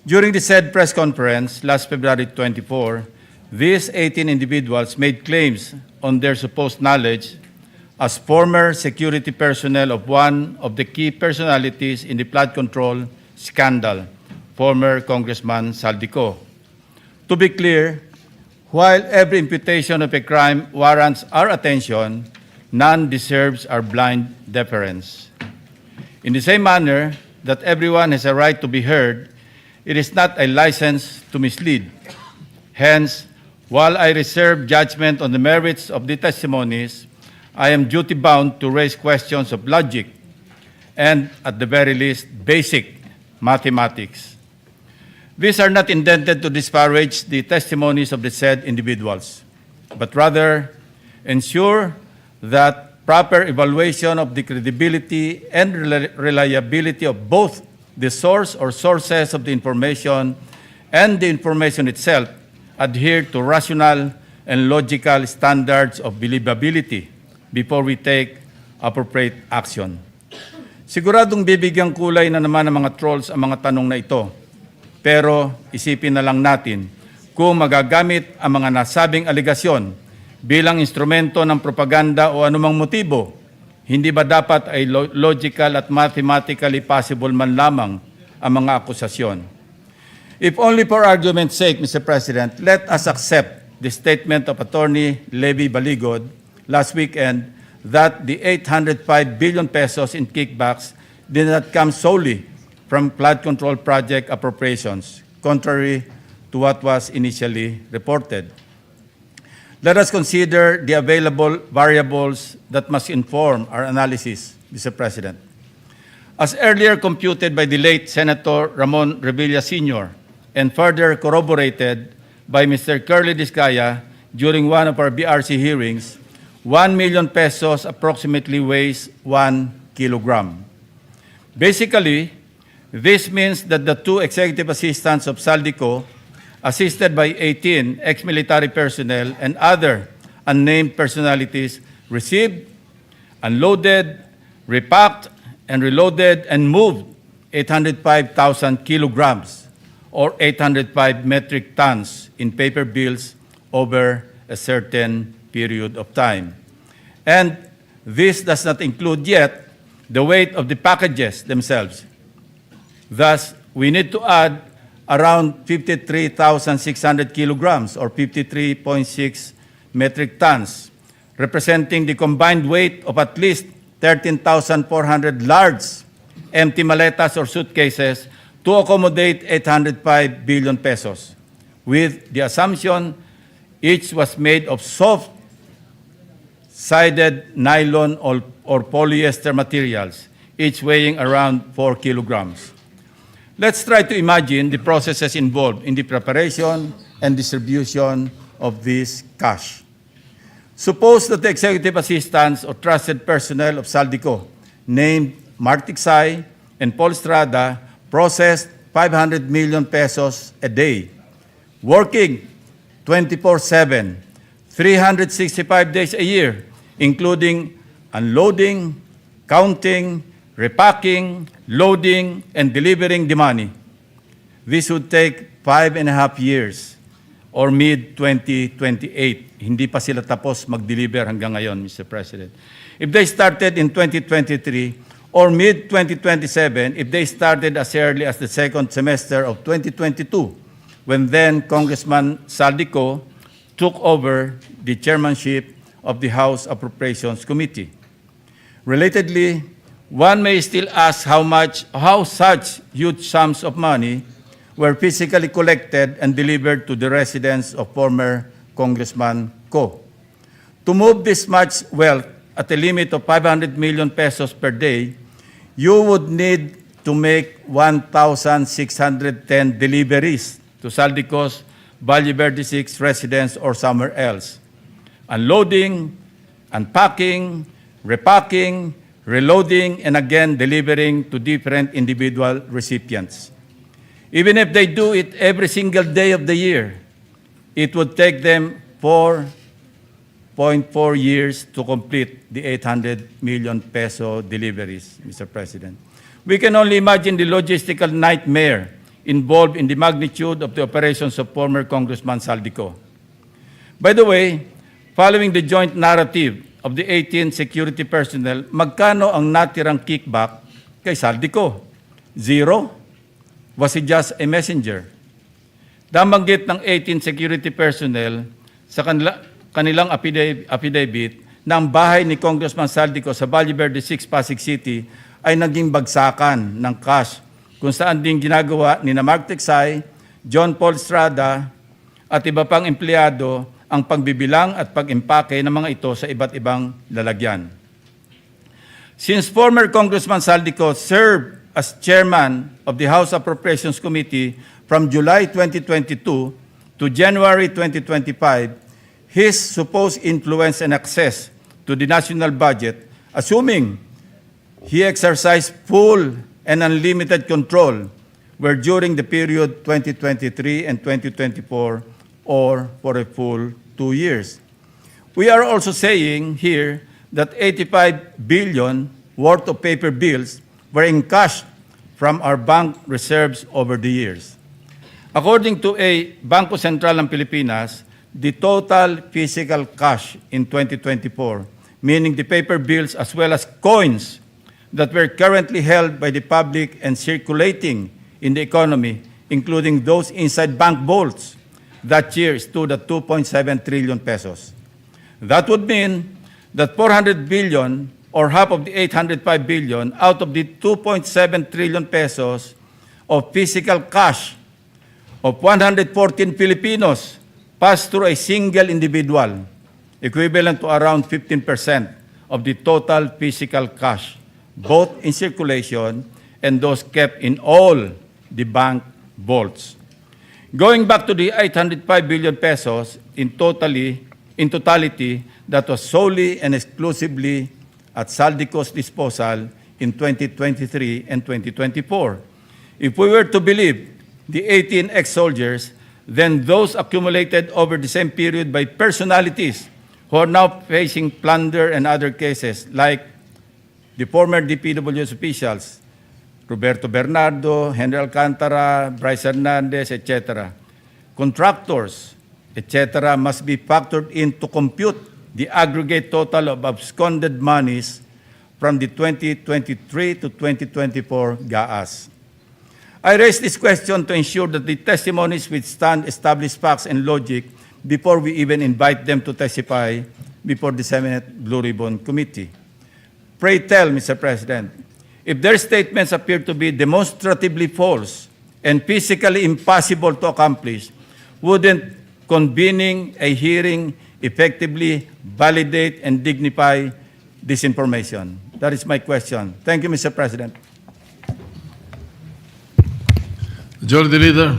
S10: During the said press conference last February 24, these 18 individuals made claims on their supposed knowledge as former security personnel of one of the key personalities in the flood control scandal, former Congressman Saldico. To be clear, while every imputation of a crime warrants our attention, none deserves our blind deference. In the same manner that everyone has a right to be heard, it is not a license to mislead. Hence, while I reserve judgment on the merits of the testimonies, I am duty-bound to raise questions of logic and, at the very least, basic mathematics. These are not intended to disparage the testimonies of the said individuals, but rather ensure that proper evaluation of the credibility and reliability of both the source or sources of the information and the information itself adhere to rational and logical standards of believability before we take appropriate action. Siguradong bibigyang kulay na naman ng mga trolls ang mga tanong na ito. Pero isipin na lang natin kung magagamit ang mga nasabing aligasyon bilang instrumento ng propaganda o anumang motibo, hindi ba dapat ay logical at mathematically possible man lamang ang mga akusasyon? If only for argument's sake, Mr. President, let us accept the statement of Attorney Levy Baligod last weekend that the 805 billion pesos in kickbacks did not come solely from flood control project appropriations, contrary to what was initially reported. Let us consider the available variables that must inform our analysis, Mr. President. As earlier computed by the late Senator Ramon Revilla Sr. and further corroborated by Mr. Curly Discaya during one of our BRC hearings, 1 million pesos approximately weighs 1 kilogram. Basically, this means that the two executive assistants of Saldico, assisted by 18 ex-military personnel and other unnamed personalities, received, unloaded, repacked, and reloaded and moved 805,000 kilograms or 805 metric tons in paper bills over a certain period of time. And this does not include yet the weight of the packages themselves. Thus, we need to add around 53,600 kilograms or 53.6 metric tons, representing the combined weight of at least 13,400 large empty maletas or suitcases to accommodate 805 billion pesos, with the assumption each was made of soft-sided nylon or polyester materials, each weighing around 4 kilograms. Let's try to imagine the processes involved in the preparation and distribution of this cash. Suppose that the executive assistants or trusted personnel of Saldico, named Mark Tiksay and Paul Estrada, processed 500 million pesos a day, working 24/7, 365 days a year, including unloading, counting, repacking, loading, and delivering the money. This would take 5.5 years or mid-2028. Hindi pa sila tapos mag-deliver hanggang ngayon, Mr. President. If they started in 2023 or mid-2027, if they started as early as the second semester of 2022, when then Congressman Saldico took over the chairmanship of the House Appropriations Committee. Relatedly, one may still ask how such huge sums of money were physically collected and delivered to the residence of former Congressman Ko. To move this much wealth at a limit of 500 million pesos per day, you would need to make 1,610 deliveries to Saldico's Valle Verde 6 residence or somewhere else. Unloading, unpacking, repacking, reloading, and again delivering to different individual recipients. Even if they do it every single day of the year, it would take them 4.4 years to complete the 800 million peso deliveries, Mr. President. We can only imagine the logistical nightmare involved in the magnitude of the operations of former Congressman Saldico. By the way, following the joint narrative of the 18 security personnel, magkano ang natirang kickback kay Saldico? Zero? Was he just a messenger? Nabanggit ng 18 security personnel sa kanilang affidavit na ang bahay ni Congressman Saldico sa Valle Verde 6, Pasig City ay naging bagsakan ng cash kung saan din ginagawa ni Mark Texay, John Paul Estrada at iba pang empleyado ang pagbibilang at pag-impake ng mga ito sa iba't ibang lalagyan. Since former Congressman Saldico served as chairman of the House Appropriations Committee from July 2022 to January 2025, his supposed influence and access to the national budget, assuming he exercised full and unlimited control, were during the period 2023 and 2024 or for a full 2 years. We are also saying here that 85 billion worth of paper bills were encashed from our bank reserves over the years. According to a Bangko Sentral ng Pilipinas, the total physical cash in 2024, meaning the paper bills as well as coins that were currently held by the public and circulating in the economy, including those inside bank vaults, that year stood at 2.7 trillion pesos. That would mean that 400 billion or half of the 805 billion out of the 2.7 trillion pesos of physical cash of 114 Filipinos passed through a single individual, equivalent to around 15% of the total physical cash, both in circulation and those kept in all the bank vaults. Going back to the 805 billion pesos in totality, that was solely and exclusively at Saldico's disposal in 2023 and 2024. If we were to believe the 18 ex-soldiers, then those accumulated over the same period by personalities who are now facing plunder and other cases, like the former DPWH officials, Roberto Bernardo, Henry Alcantara, Bryce Hernandez, etc. Contractors, etc. must be factored in to compute the aggregate total of absconded monies from the 2023 to 2024 GAAs. I raise this question to ensure that the testimonies withstand established facts and logic before we even invite them to testify before the Senate Blue Ribbon Committee. Pray tell, Mr. President, if their statements appear to be demonstratively false and physically impossible to accomplish, wouldn't convening a hearing effectively validate and dignify this information? That is my question. Thank you, Mr. President.
S1: Majority Leader.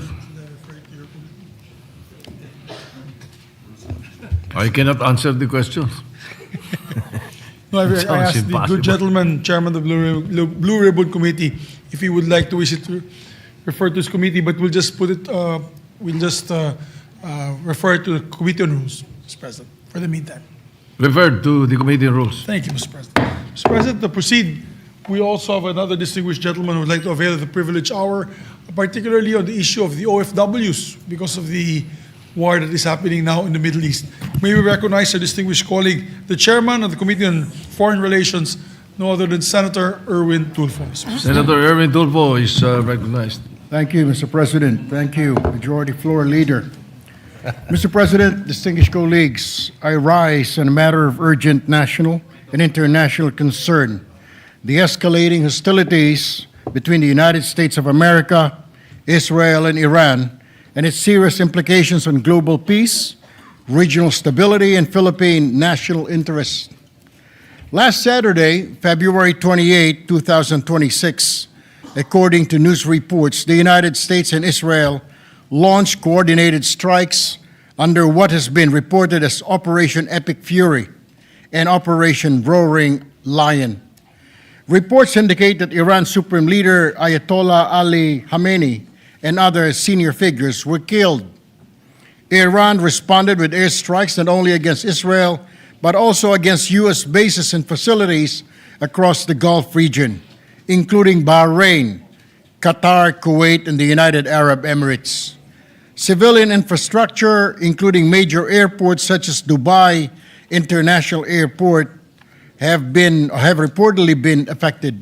S1: I cannot answer the questions.
S3: No, I
S1: Sounds
S3: asked the
S1: impossible.
S3: good gentleman, Chairman of the Blue Ribbon Committee, if he would like to wish it to refer to his committee, but we'll just put it, refer it to the Committee on Rules, Mr. President, for the meantime.
S1: Referred to the Committee on Rules.
S3: Thank you, Mr. President. Mr. President, to proceed, we also have another distinguished gentleman who would like to avail of the privilege hour, particularly on the issue of the OFWs, because of the war that is happening now in the Middle East. May we recognize our distinguished colleague, the chairman of the Committee on Foreign Relations, no other than Senator Erwin Tulfo.
S1: Senator Erwin Tulfo is recognized.
S6: Thank you, Mr. President. Thank you, Majority Floor Leader. Mr. President, distinguished colleagues, I rise on a matter of urgent national and international concern. The escalating hostilities between the United States of America, Israel, and Iran, and its serious implications on global peace, regional stability, and Philippine national interests. Last Saturday, February 28, 2026, according to news reports, the United States and Israel launched coordinated strikes under what has been reported as Operation Epic Fury and Operation Roaring Lion. Reports indicate that Iran's Supreme Leader Ayatollah Ali Khamenei and other senior figures were killed. Iran responded with airstrikes not only against Israel, but also against U.S. bases and facilities across the Gulf region, including Bahrain, Qatar, Kuwait, and the United Arab Emirates. Civilian infrastructure, including major airports such as Dubai International Airport, have reportedly been affected.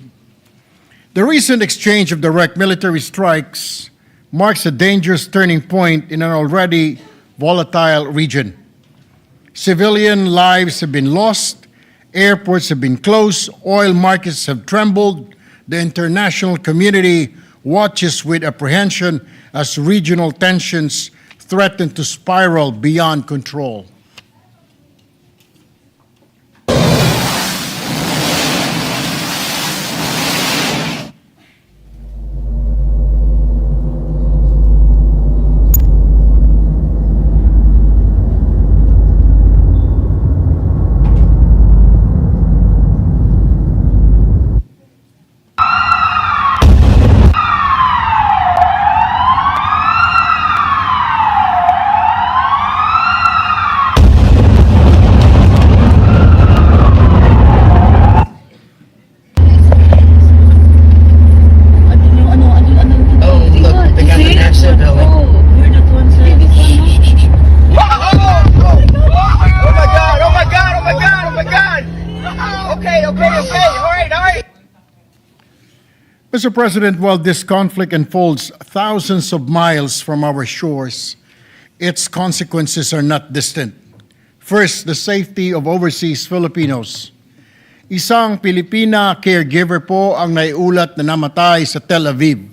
S6: The recent exchange of direct military strikes marks a dangerous turning point in an already volatile region. Civilian lives have been lost, airports have been closed, oil markets have trembled. The international community watches with apprehension as regional tensions threaten to spiral beyond control. Mr. President, while this conflict unfolds thousands of miles from our shores, its consequences are not distant. First, the safety of overseas Filipinos. Isang Pilipina caregiver po ang naiulat na namatay sa Tel Aviv,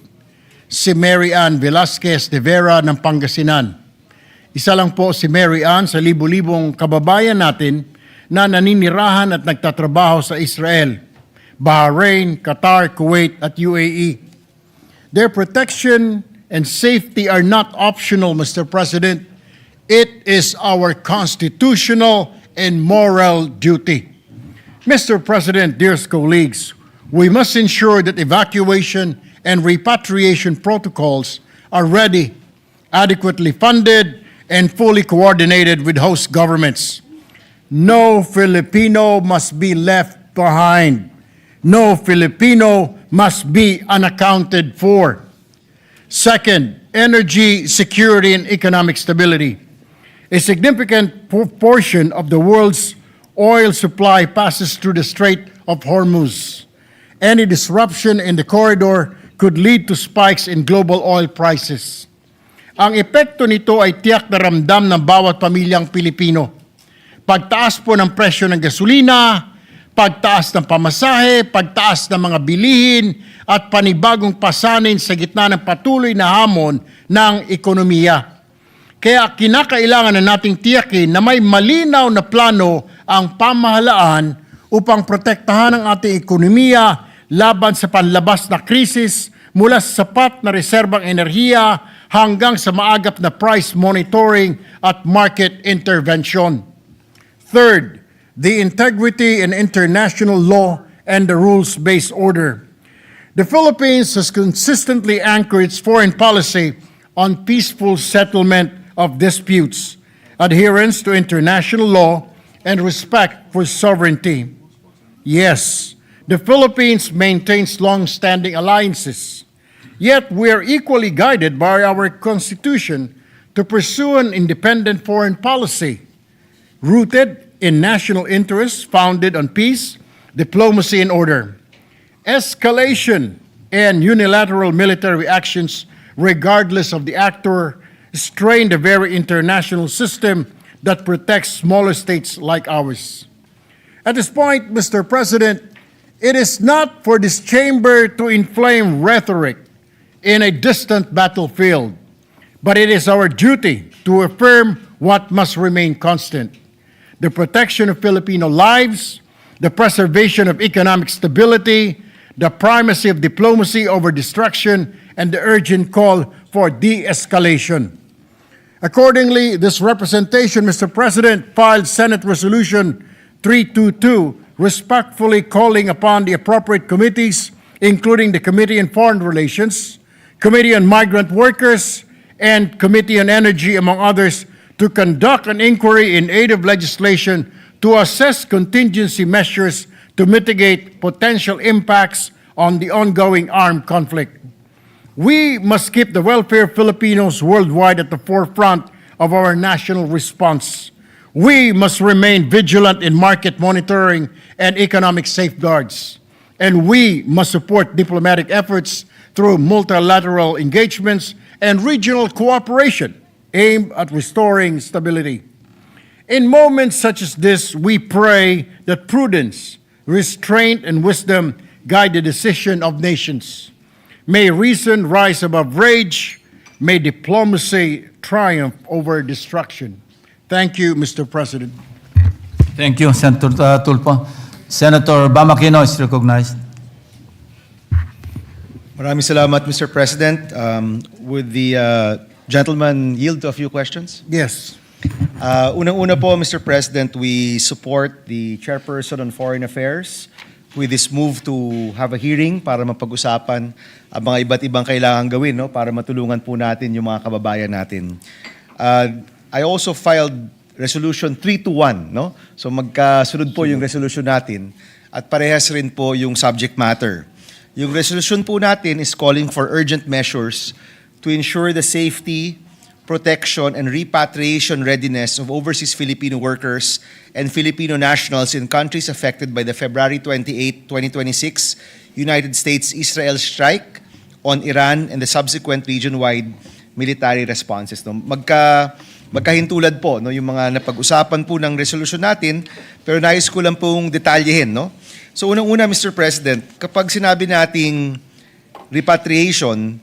S6: si Mary Ann Velasquez de Vera ng Pangasinan. Isa lang po si Mary Ann sa libu-libong kababayan natin na naninirahan at nagtatrabaho sa Israel, Bahrain, Qatar, Kuwait, at UAE. Their protection and safety are not optional, Mr. President. It is our constitutional and moral duty. Mr. President, dear colleagues, we must ensure that evacuation and repatriation protocols are ready, adequately funded, and fully coordinated with host governments. No Filipino must be left behind. No Filipino must be unaccounted for. Second, energy security and economic stability. A significant portion of the world's oil supply passes through the Strait of Hormuz. Any disruption in the corridor could lead to spikes in global oil prices. Ang epekto nito ay tiyak na ramdam ng bawat pamilyang Pilipino. Pagtaas po ng presyo ng gasolina, pagtaas ng pamasahe, pagtaas ng mga bilihin, at panibagong pasanin sa gitna ng patuloy na hamon ng ekonomiya. Kaya kinakailangan na nating tiyakin na may malinaw na plano ang pamahalaan upang protektahan ang ating ekonomiya laban sa panlabas na krisis mula sa sapat na reserbang enerhiya hanggang sa maagap na price monitoring at market intervention. Third, the integrity in international law and the rules-based order. The Philippines has consistently anchored its foreign policy on peaceful settlement of disputes, adherence to international law, and respect for sovereignty. Yes, the Philippines maintains long-standing alliances, yet we are equally guided by our Constitution to pursue an independent foreign policy rooted in national interests founded on peace, diplomacy, and order. Escalation and unilateral military actions, regardless of the actor, strain the very international system that protects smaller states like ours. At this point, Mr. President, it is not for this chamber to inflame rhetoric in a distant battlefield, but it is our duty to affirm what must remain constant: the protection of Filipino lives, the preservation of economic stability, the primacy of diplomacy over destruction, and the urgent call for de-escalation. Accordingly, this representation, Mr. President, filed Senate Resolution 322, respectfully calling upon the appropriate committees, including the Committee on Foreign Relations, Committee on Migrant Workers, and Committee on Energy, among others, to conduct an inquiry in aid of legislation to assess contingency measures to mitigate potential impacts on the ongoing armed conflict. We must keep the welfare of Filipinos worldwide at the forefront of our national response. We must remain vigilant in market monitoring and economic safeguards. And we must support diplomatic efforts through multilateral engagements and regional cooperation aimed at restoring stability. In moments such as this, we pray that prudence, restraint, and wisdom guide the decision of nations. May reason rise above rage. May diplomacy triumph over destruction. Thank you, Mr. President.
S10: Thank you, Senator Tulfo. Senator Bamakino is recognized.
S11: Maraming salamat, Mr. President. Would the gentleman yield to a few questions?
S6: Yes.
S11: Unang-una po, Mr. President, we support the Chairperson on Foreign Affairs with this move to have a hearing para mapag-usapan ang mga iba't ibang kailangan gawin, no, para matulungan po natin yung mga kababayan natin. I also filed Resolution 321, no? So magkasunod po yung resolution natin at parehas rin po yung subject matter. Yung resolution po natin is calling for urgent measures to ensure the safety, protection, and repatriation readiness of overseas Filipino workers and Filipino nationals in countries affected by the February 28, 2026 United States-Israel strike on Iran and the subsequent region-wide military responses. No? Magkahintulad po, no, yung mga napag-usapan po ng resolution natin, pero nais ko lang pong detalyehin. No? So unang-una, Mr. President, kapag sinabi nating repatriation,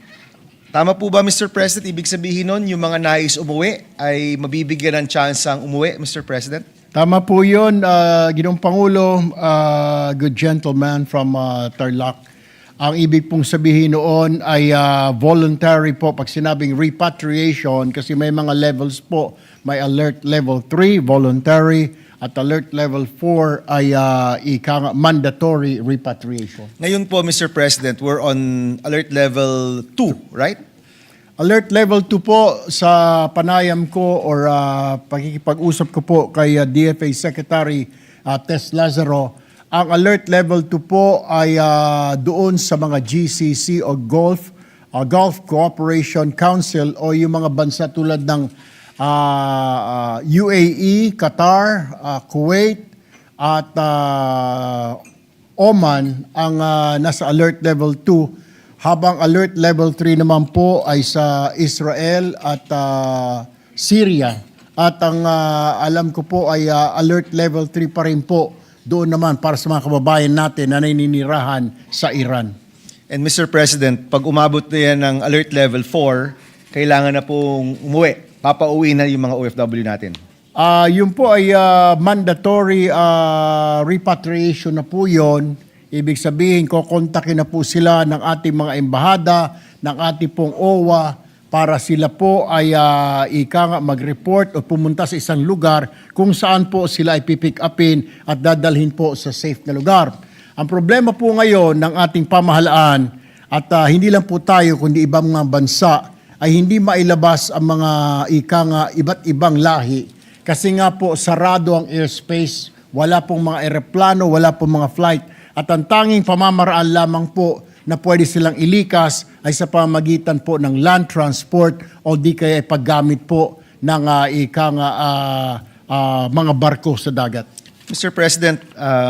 S11: tama po ba, Mr. President, ibig sabihin nun, yung mga nais umuwi ay mabibigyan ng chance ang umuwi, Mr. President?
S6: Tama po yun, Ginoong Pangulo, good gentleman from Tarlac. Ang ibig pong sabihin noon ay voluntary po pag sinabing repatriation kasi may mga levels po. May alert level 3, voluntary, at alert level 4 ay mandatory repatriation.
S11: Ngayon po, Mr. President, we're on alert level 2, right?
S6: Alert level 2 po sa panayam ko or pakikipag-usap ko po kay DFA Secretary Tess Lazaro. Ang alert level 2 po ay doon sa mga GCC o Gulf Cooperation Council o yung mga bansa tulad ng UAE, Qatar, Kuwait at Oman ang nasa alert level 2, habang alert level 3 naman po ay sa Israel at Syria. At ang alam ko po ay alert level 3 pa rin po doon naman para sa mga kababayan natin na naninirahan sa Iran.
S11: And Mr. President, pag umabot na yan ng alert level 4, kailangan na pong umuwi. Papauwi na yung mga OFW natin.
S6: Yun po ay mandatory repatriation na po yun. Ibig sabihin, kukontakin na po sila ng ating mga embahada, ng ating pong OWA, para sila po ay mag-report o pumunta sa isang lugar kung saan po sila ay pipick upin at dadalhin po sa safe na lugar. Ang problema po ngayon ng ating pamahalaan at hindi lang po tayo kundi ibang mga bansa ay hindi mailabas ang mga iba't ibang lahi kasi nga po sarado ang airspace, wala pong mga eroplano, wala pong mga flight at ang tanging pamamaraan lamang po na pwede silang ilikas ay sa pamamagitan po ng land transport o di kaya paggamit po ng mga barko sa dagat.
S11: Mr. President,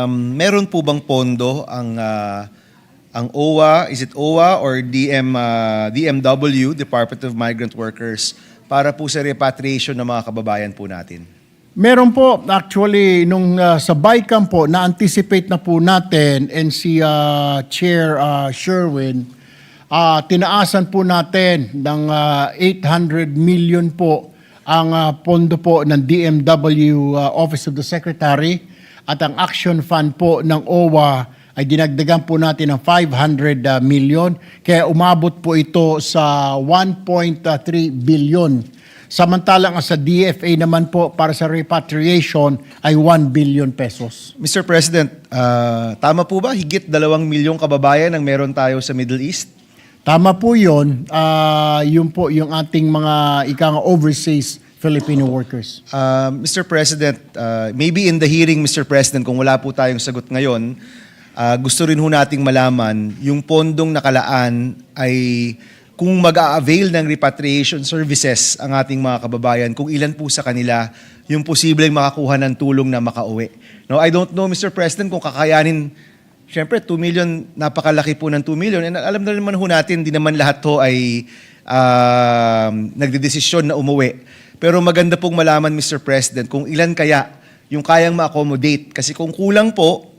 S11: meron po bang pondo ang OWA, is it OWA or DMW, Department of Migrant Workers, para po sa repatriation ng mga kababayan po natin?
S6: Meron po, actually, nung sa BICAM po, na-anticipate na po natin and si Chair Sherwin, tinaasan po natin ng 800 million po ang pondo po ng DMW Office of the Secretary at ang Action Fund po ng OWA ay dinagdagan po natin ng 500 million. Kaya umabot po ito sa 1.3 billion. Samantalang sa DFA naman po para sa repatriation ay 1 billion pesos.
S11: Mr. President, tama po ba? Higit 2 milyong kababayan ang meron tayo sa Middle East?
S6: Tama po yun. Yun po yung ating mga overseas Filipino workers.
S11: Mr. President, maybe in the hearing, Mr. President, kung wala po tayong sagot ngayon, gusto rin ho nating malaman yung pondong nakalaan ay kung mag-a-avail ng repatriation services ang ating mga kababayan, kung ilan po sa kanila yung posibleng makakuha ng tulong na makauwi. No, I don't know, Mr. President, kung kakayanin, syempre 2 million, napakalaki po ng 2 million. And alam na naman ho natin, di naman lahat to ay nagdedesisyon na umuwi. Pero maganda pong malaman, Mr. President, kung ilan kaya yung kayang ma-accommodate. Kasi kung kulang po,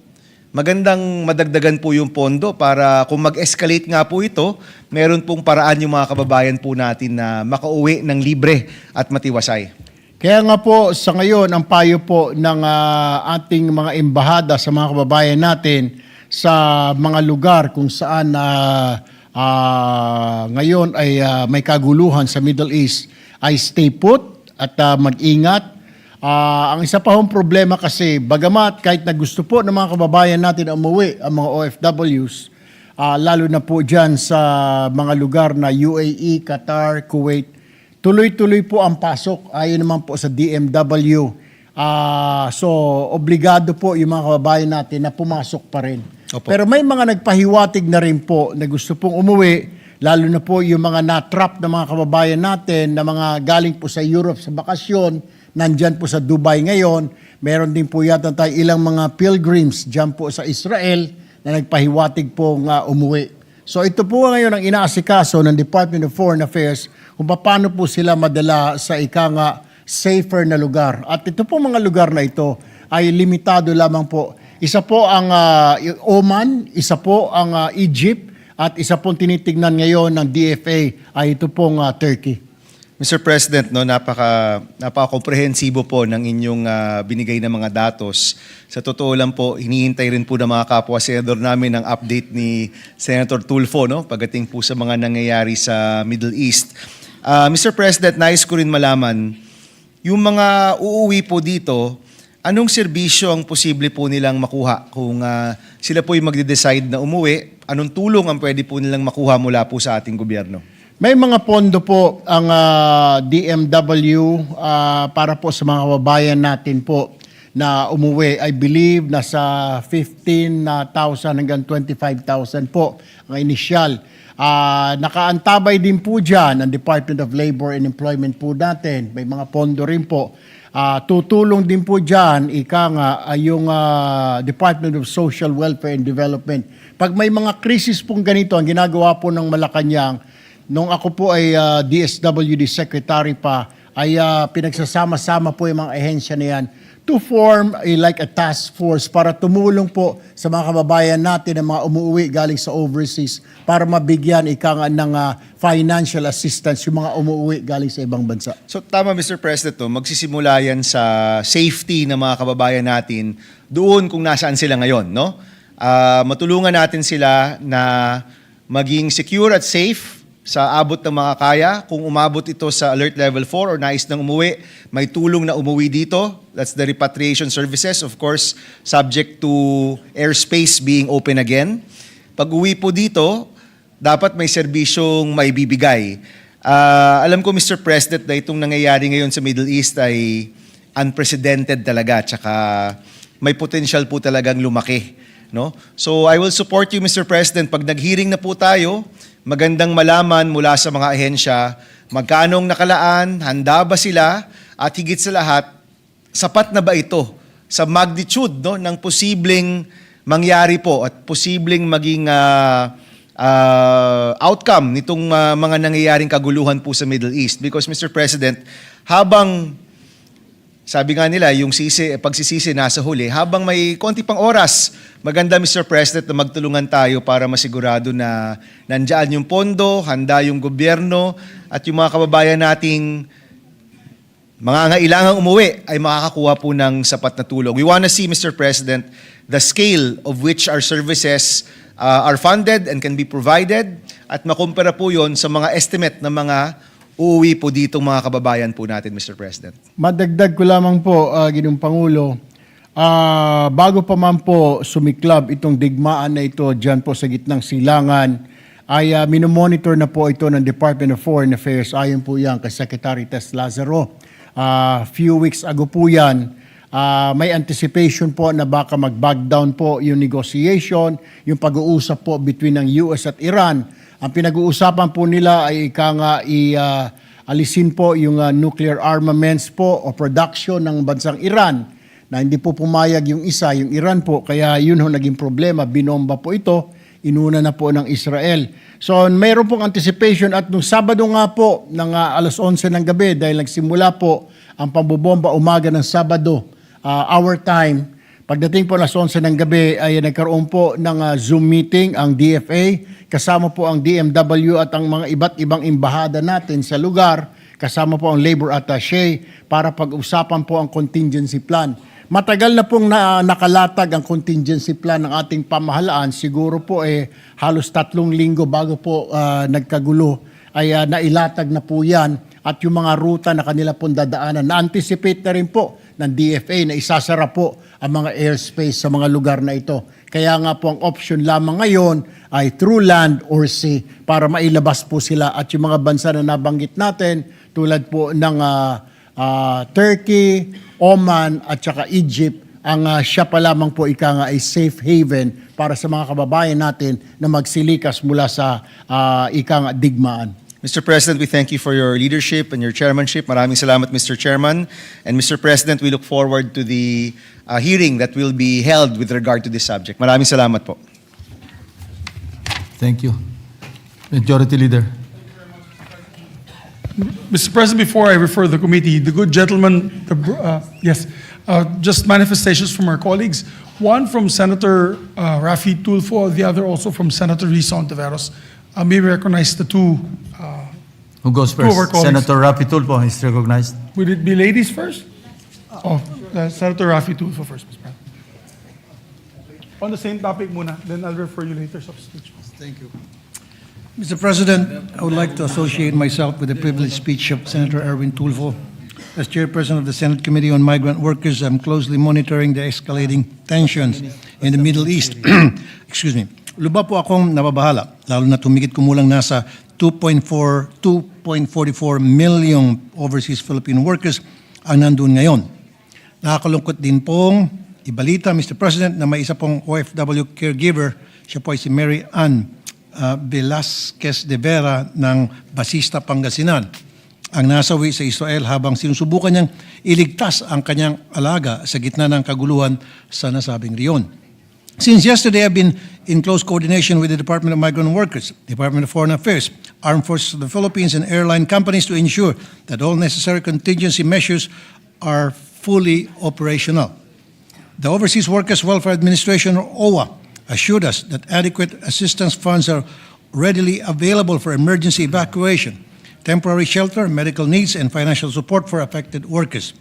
S11: magandang madagdagan po yung pondo para kung mag-escalate nga po ito, meron pong paraan yung mga kababayan po natin na makauwi ng libre at matiwasay.
S6: Kaya nga po sa ngayon, ang payo po ng ating mga embahada sa mga kababayan natin sa mga lugar kung saan ngayon ay may kaguluhan sa Middle East ay stay put at mag-ingat. Ang isa pa hong problema kasi, bagamat kahit na gusto po ng mga kababayan natin umuwi, ang mga OFWs, lalo na po dyan sa mga lugar na UAE, Qatar, Kuwait, tuloy-tuloy po ang pasok. Ayon naman po sa DMW. So, obligado po yung mga kababayan natin na pumasok pa rin.
S11: Opo.
S6: Pero may mga nagpahiwatig na rin po na gusto pong umuwi, lalo na po yung mga na-trap na mga kababayan natin na mga galing po sa Europe sa bakasyon, nandyan po sa Dubai ngayon. Meron din po yata tayo ilang mga pilgrims dyan po sa Israel na nagpahiwatig pong umuwi. So ito po ngayon ang inaasikaso ng Department of Foreign Affairs kung paano po sila madala sa safer na lugar. At ito po mga lugar na ito ay limitado lamang po. Isa po ang Oman, isa po ang Egypt, at isa pong tinitignan ngayon ng DFA ay ito pong Turkey.
S11: Mr. President, no, napaka-komprehensibo po ng inyong binigay na mga datos. Sa totoo lang po, hinihintay rin po ng mga kapwa senador namin ang update ni Senator Tulfo, no, pagdating po sa mga nangyayari sa Middle East. Mr. President, nais ko rin malaman, yung mga uuwi po dito, anong serbisyo ang posible po nilang makuha kung sila po yung magde-decide na umuwi? Anong tulong ang pwede po nilang makuha mula po sa ating gobyerno?
S6: May mga pondo po ang DMW para po sa mga kababayan natin po na umuwi. I believe nasa 15,000 hanggang 25,000 po ang initial. Nakaantabay din po dyan ang Department of Labor and Employment po natin. May mga pondo rin po. Tutulong din po dyan, yung Department of Social Welfare and Development. Pag may mga krisis pong ganito, ang ginagawa po ng Malacanang, nung ako po ay DSWD Secretary pa, ay pinagsasama-sama po yung mga ahensya na yan to form like a task force para tumulong po sa mga kababayan natin na mga umuwi galing sa overseas para mabigyan ng financial assistance yung mga umuwi galing sa ibang bansa.
S11: So tama, Mr. President, no, magsisimula yan sa safety ng mga kababayan natin doon kung nasaan sila ngayon. No? Matulungan natin sila na maging secure at safe sa abot ng mga kaya. Kung umabot ito sa alert level 4 or nais nang umuwi, may tulong na umuwi dito. That's the repatriation services, of course, subject to airspace being open again. Pag uwi po dito, dapat may serbisyong maibibigay. Alam ko, Mr. President, na itong nangyayari ngayon sa Middle East ay unprecedented talaga, tsaka may potential po talagang lumaki. No? So I will support you, Mr. President. Pag nag-hearing na po tayo, magandang malaman mula sa mga ahensya, magkanong nakalaan, handa ba sila, at higit sa lahat, sapat na ba ito sa magnitude, no, ng posibleng mangyari po at posibleng maging outcome nitong mga nangyayaring kaguluhan po sa Middle East. Because Mr. President, habang sabi nga nila, yung pagsisisi nasa huli. Habang may konti pang oras, maganda Mr. President na magtulungan tayo para masigurado na nandyan yung pondo, handa yung gobyerno, at yung mga kababayan nating mga angailangang umuwi ay makakakuha po ng sapat na tulong. We want to see, Mr. President, the scale of which our services are funded and can be provided, at makumpara po yon sa mga estimate ng mga uuwi po ditong mga kababayan po natin, Mr. President.
S6: Madagdag ko lamang po, Ginoong Pangulo, bago pa man po sumiklab itong digmaan na ito dyan po sa gitnang silangan, ay minomonitor na po ito ng Department of Foreign Affairs. Ayon po yan kay Secretary Tess Lazaro. Few weeks ago po yan, may anticipation po na baka mag-back down po yung negotiation, yung pag-uusap po between ng US at Iran. Ang pinag-uusapan po nila ay alisin po yung nuclear armaments po o production ng bansang Iran, na hindi po pumayag yung isa, yung Iran po. Kaya yun ho naging problema, binomba po ito, inuna na po ng Israel. So mayroon pong anticipation, at nung Sabado nga po ng alas 11 ng gabi, dahil nagsimula po ang pambobomba umaga ng Sabado, our time, pagdating po alas 11 ng gabi ay nagkaroon po ng Zoom meeting ang DFA, kasama po ang DMW at ang mga iba't ibang embahada natin sa lugar, kasama po ang labor attaché para pag-usapan po ang contingency plan. Matagal na pong nakalatag ang contingency plan ng ating pamahalaan, siguro po halos 3 linggo bago po nagkagulo ay nailatag na po yan, at yung mga ruta na kanila pong dadaanan, na-anticipate na rin po ng DFA na isasara po ang mga airspace sa mga lugar na ito. Kaya nga po ang option lamang ngayon ay through land or sea para mailabas po sila, at yung mga bansa na nabanggit natin tulad po ng Turkey, Oman at saka Egypt, ang siya pa lamang po nga ay safe haven para sa mga kababayan natin na magsilikas mula sa nga digmaan.
S11: Mr. President, we thank you for your leadership and your chairmanship. Maraming salamat, Mr. Chairman. And Mr. President, we look forward to the hearing that will be held with regard to this subject. Maraming salamat po.
S12: Thank you. Majority Leader.
S3: Mr. President, before I refer the committee, the good gentleman, just manifestations from our colleagues. One from Senator Rafi Tulfo, the other also from Senator Risa Ontiveros. May we recognize the two.
S12: Who goes
S3: Two of our
S12: first?
S3: colleagues.
S12: Senator Rapi Tulfo is recognized.
S3: Would it be ladies first? Senator Rafi Tulfo first, Mr. President. On the same topic muna, then I'll refer you later substitution.
S13: Thank you. Mr. President, I would like to associate myself with the privileged speech of Senator Erwin Tulfo. As chairperson of the Senate Committee on Migrant Workers, I'm closely monitoring the escalating tensions in the Middle East. Excuse me. Luba po akong nababahala, lalo na tumigit kumulang nasa 2.44 million overseas Filipino workers ang nandun ngayon. Nakakalungkot din pong ibalita, Mr. President, na may isa pong OFW caregiver, siya po ay si Mary Ann Velasquez de Vera ng Basista, Pangasinan, ang nasawi sa Israel habang sinusubukan niyang iligtas ang kanyang alaga sa gitna ng kaguluhan sa nasabing riyon. Since yesterday, I've been in close coordination with the Department of Migrant Workers, Department of Foreign Affairs, Armed Forces of the Philippines, and airline companies to ensure that all necessary contingency measures are fully operational. The Overseas Workers Welfare Administration, or OWA, assured us that adequate assistance funds are readily available for emergency evacuation, temporary shelter, medical needs, and financial support for affected workers.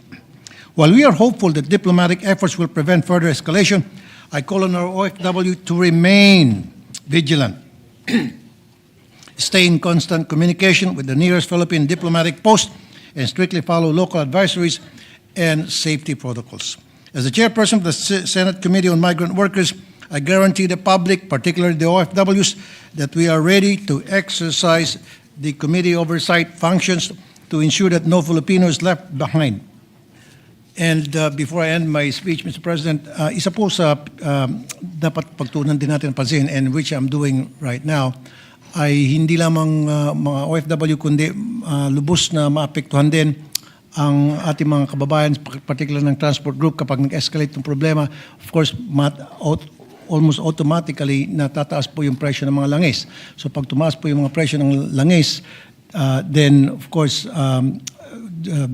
S13: While we are hopeful that diplomatic efforts will prevent further escalation, I call on our OFW to remain vigilant, stay in constant communication with the nearest Philippine diplomatic post, and strictly follow local advisories and safety protocols. As the chairperson of the Senate Committee on Migrant Workers, I guarantee the public, particularly the OFWs, that we are ready to exercise the committee oversight functions to ensure that no Filipino is left behind. And before I end my speech, Mr. President, isa po sa dapat pagtuunan din natin pansin, and which I'm doing right now, ay hindi lamang mga OFW, kundi lubos na maapektuhan din ang ating mga kababayan, particularly ng transport group, kapag nag-escalate ng problema. Of course, almost automatically natataas po yung presyo ng mga langis. So pag tumaas po yung mga presyo ng langis, then of course,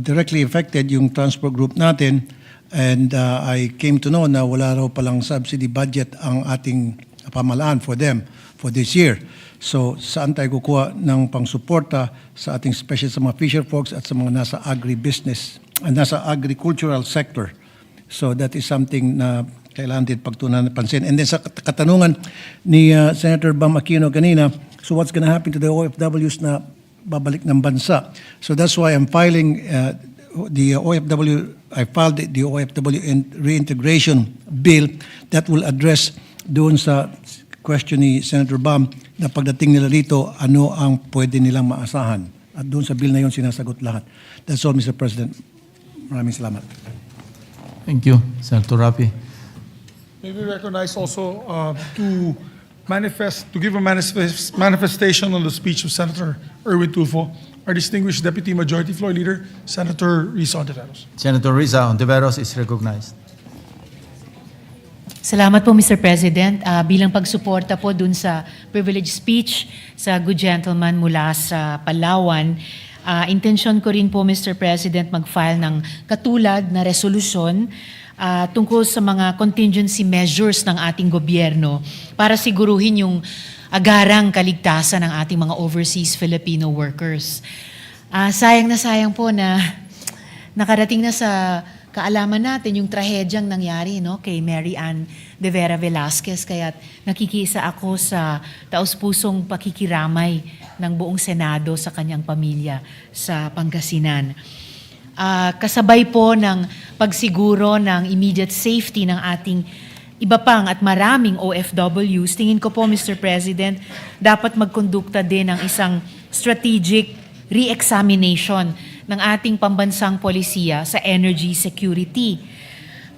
S13: directly affected yung transport group natin, and I came to know na wala raw palang subsidy budget ang ating pamahalaan for them for this year. So saan tayo kukuha ng pangsuporta sa ating special sa mga fisher folks at sa mga nasa agribusiness, nasa agricultural sector. So that is something na kailangan din pagtuunan ng pansin. And then sa katanungan ni Senator Bam Aquino kanina, so what's going to happen to the OFWs na babalik ng bansa? So that's why I'm filing I filed the OFW reintegration bill that will address doon sa question ni Senator Bam na pagdating nila dito, ano ang pwede nilang maasahan. At doon sa bill na yun, sinasagot lahat. That's all, Mr. President. Maraming salamat.
S12: Thank you, Senator Rapi.
S3: May we recognize also to give a manifestation on the speech of Senator Erwin Tulfo, our distinguished Deputy Majority Floor Leader, Senator Risa Ontiveros.
S12: Senator Risa Ontiveros is recognized.
S7: Salamat po, Mr. President. Bilang pagsuporta po dun sa privilege speech sa good gentleman mula sa Palawan, intensyon ko rin po, Mr. President, mag-file ng katulad na resolusyon tungkol sa mga contingency measures ng ating gobyerno para siguruhin yung agarang kaligtasan ng ating mga overseas Filipino workers. Sayang na sayang po na nakarating na sa kaalaman natin yung trahedyang nangyari kay Mary Ann de Vera Velasquez. Kaya nakikisa ako sa taus-pusong pakikiramay ng buong Senado sa kanyang pamilya sa Pangasinan. Kasabay po ng pagsiguro ng immediate safety ng ating iba pang at maraming OFWs, tingin ko po, Mr. President, dapat magkondukta din ng isang strategic re-examination ng ating pambansang polisiya sa energy security.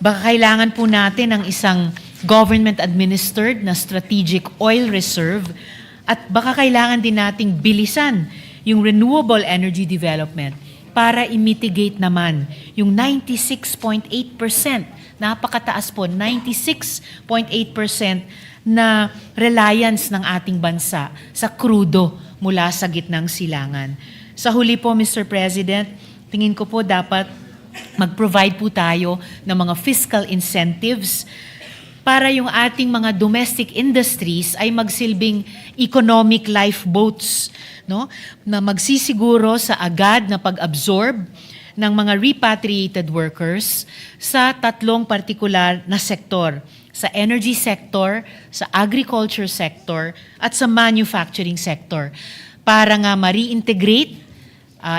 S7: Baka kailangan po natin ng isang government-administered na strategic oil reserve at baka kailangan din nating bilisan yung renewable energy development para i-mitigate naman yung 96.8%, napakataas po, 96.8% na reliance ng ating bansa sa krudo mula sa gitnang silangan. Sa huli po, Mr. President, tingin ko po dapat mag-provide po tayo ng mga fiscal incentives para yung ating mga domestic industries ay magsilbing economic lifeboats, na magsisiguro sa agad na pag-absorb ng mga repatriated workers sa tatlong partikular na sektor, sa energy sector, sa agriculture sector, at sa manufacturing sector, para nga ma-reintegrate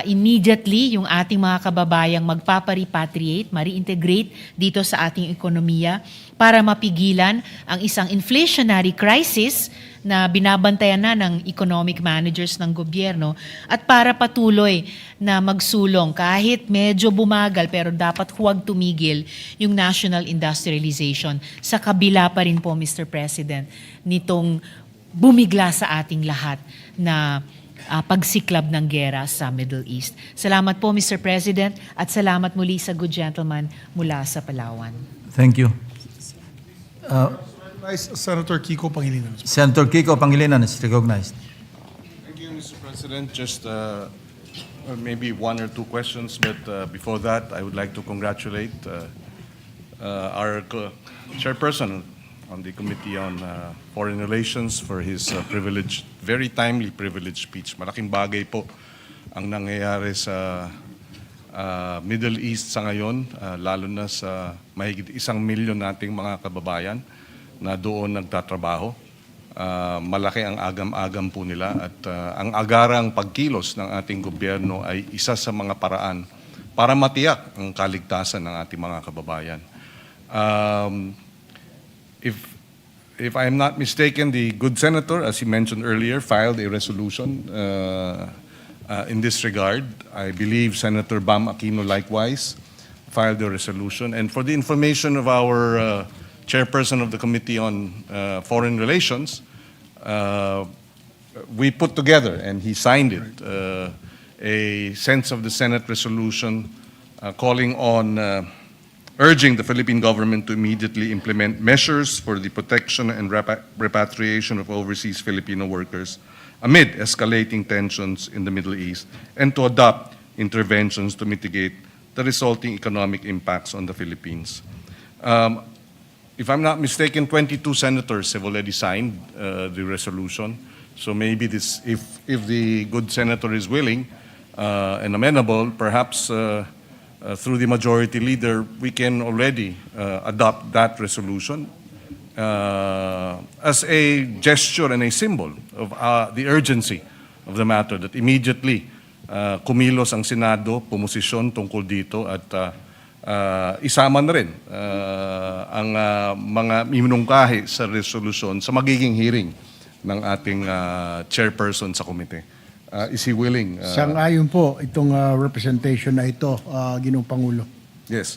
S7: immediately yung ating mga kababayang magpapa-repatriate, ma-reintegrate dito sa ating ekonomiya para mapigilan ang isang inflationary crisis na binabantayan na ng economic managers ng gobyerno at para patuloy na magsulong kahit medyo bumagal pero dapat huwag tumigil yung national industrialization sa kabila pa rin po, Mr. President, nitong bumigla sa ating lahat na pagsiklab ng gera sa Middle East. Salamat po, Mr. President, at salamat muli sa good gentleman mula sa Palawan.
S12: Thank you.
S3: Senator Kiko Pangilinan.
S12: Senator Kiko Pangilinan is recognized.
S14: Thank you, Mr. President. Just maybe one or two questions, but before that, I would like to congratulate our chairperson on the Committee on Foreign Relations for his very timely privileged speech. Malaking bagay po ang nangyayari sa Middle East sa ngayon, lalo na sa mahigit 1 milyon nating mga kababayan na doon nagtatrabaho. Malaki ang agam-agam po nila at ang agarang pagkilos ng ating gobyerno ay isa sa mga paraan para matiyak ang kaligtasan ng ating mga kababayan. If I'm not mistaken, the good senator, as he mentioned earlier, filed a resolution in this regard. I believe Senator Bam Aquino likewise filed a resolution. And for the information of our chairperson of the Committee on Foreign Relations, we put together, and he signed it, a sense of the Senate resolution calling on urging the Philippine government to immediately implement measures for the protection and repatriation of overseas Filipino workers amid escalating tensions in the Middle East, and to adopt interventions to mitigate the resulting economic impacts on the Philippines. If I'm not mistaken, 22 senators have already signed the resolution. So maybe this, if the good senator is willing and amenable, perhaps through the majority leader, we can already adopt that resolution as a gesture and a symbol of the urgency of the matter, that immediately kumilos ang Senado, pumosisyon tungkol dito at isama na rin ang mga minungkahi sa resolusyon sa magiging hearing ng ating chairperson sa komite. Is he willing?
S6: Sang-ayon po itong representation na ito, Ginoong Pangulo.
S14: Yes.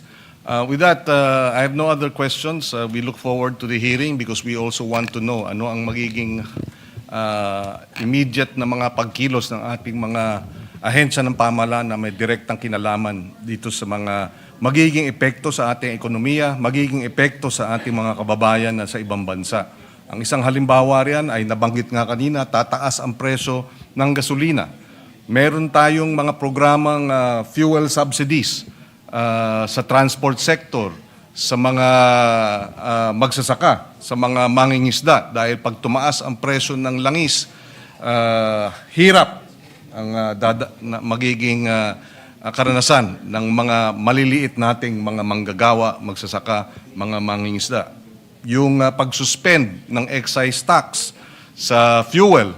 S14: With that, I have no other questions. We look forward to the hearing because we also want to know ano ang magiging immediate na mga pagkilos ng ating mga ahensya ng pamahalaan na may direktang kinalaman dito sa mga magiging epekto sa ating ekonomiya, magiging epekto sa ating mga kababayan na sa ibang bansa. Ang isang halimbawa riyan ay nabanggit nga kanina, tataas ang presyo ng gasolina. Meron tayong mga programang fuel subsidies sa transport sector, sa mga magsasaka, sa mga mangingisda. Dahil pag tumaas ang presyo ng langis, hirap ang magiging karanasan ng mga maliliit nating mga manggagawa, magsasaka, mga mangingisda. Yung pag-suspend ng excise tax sa fuel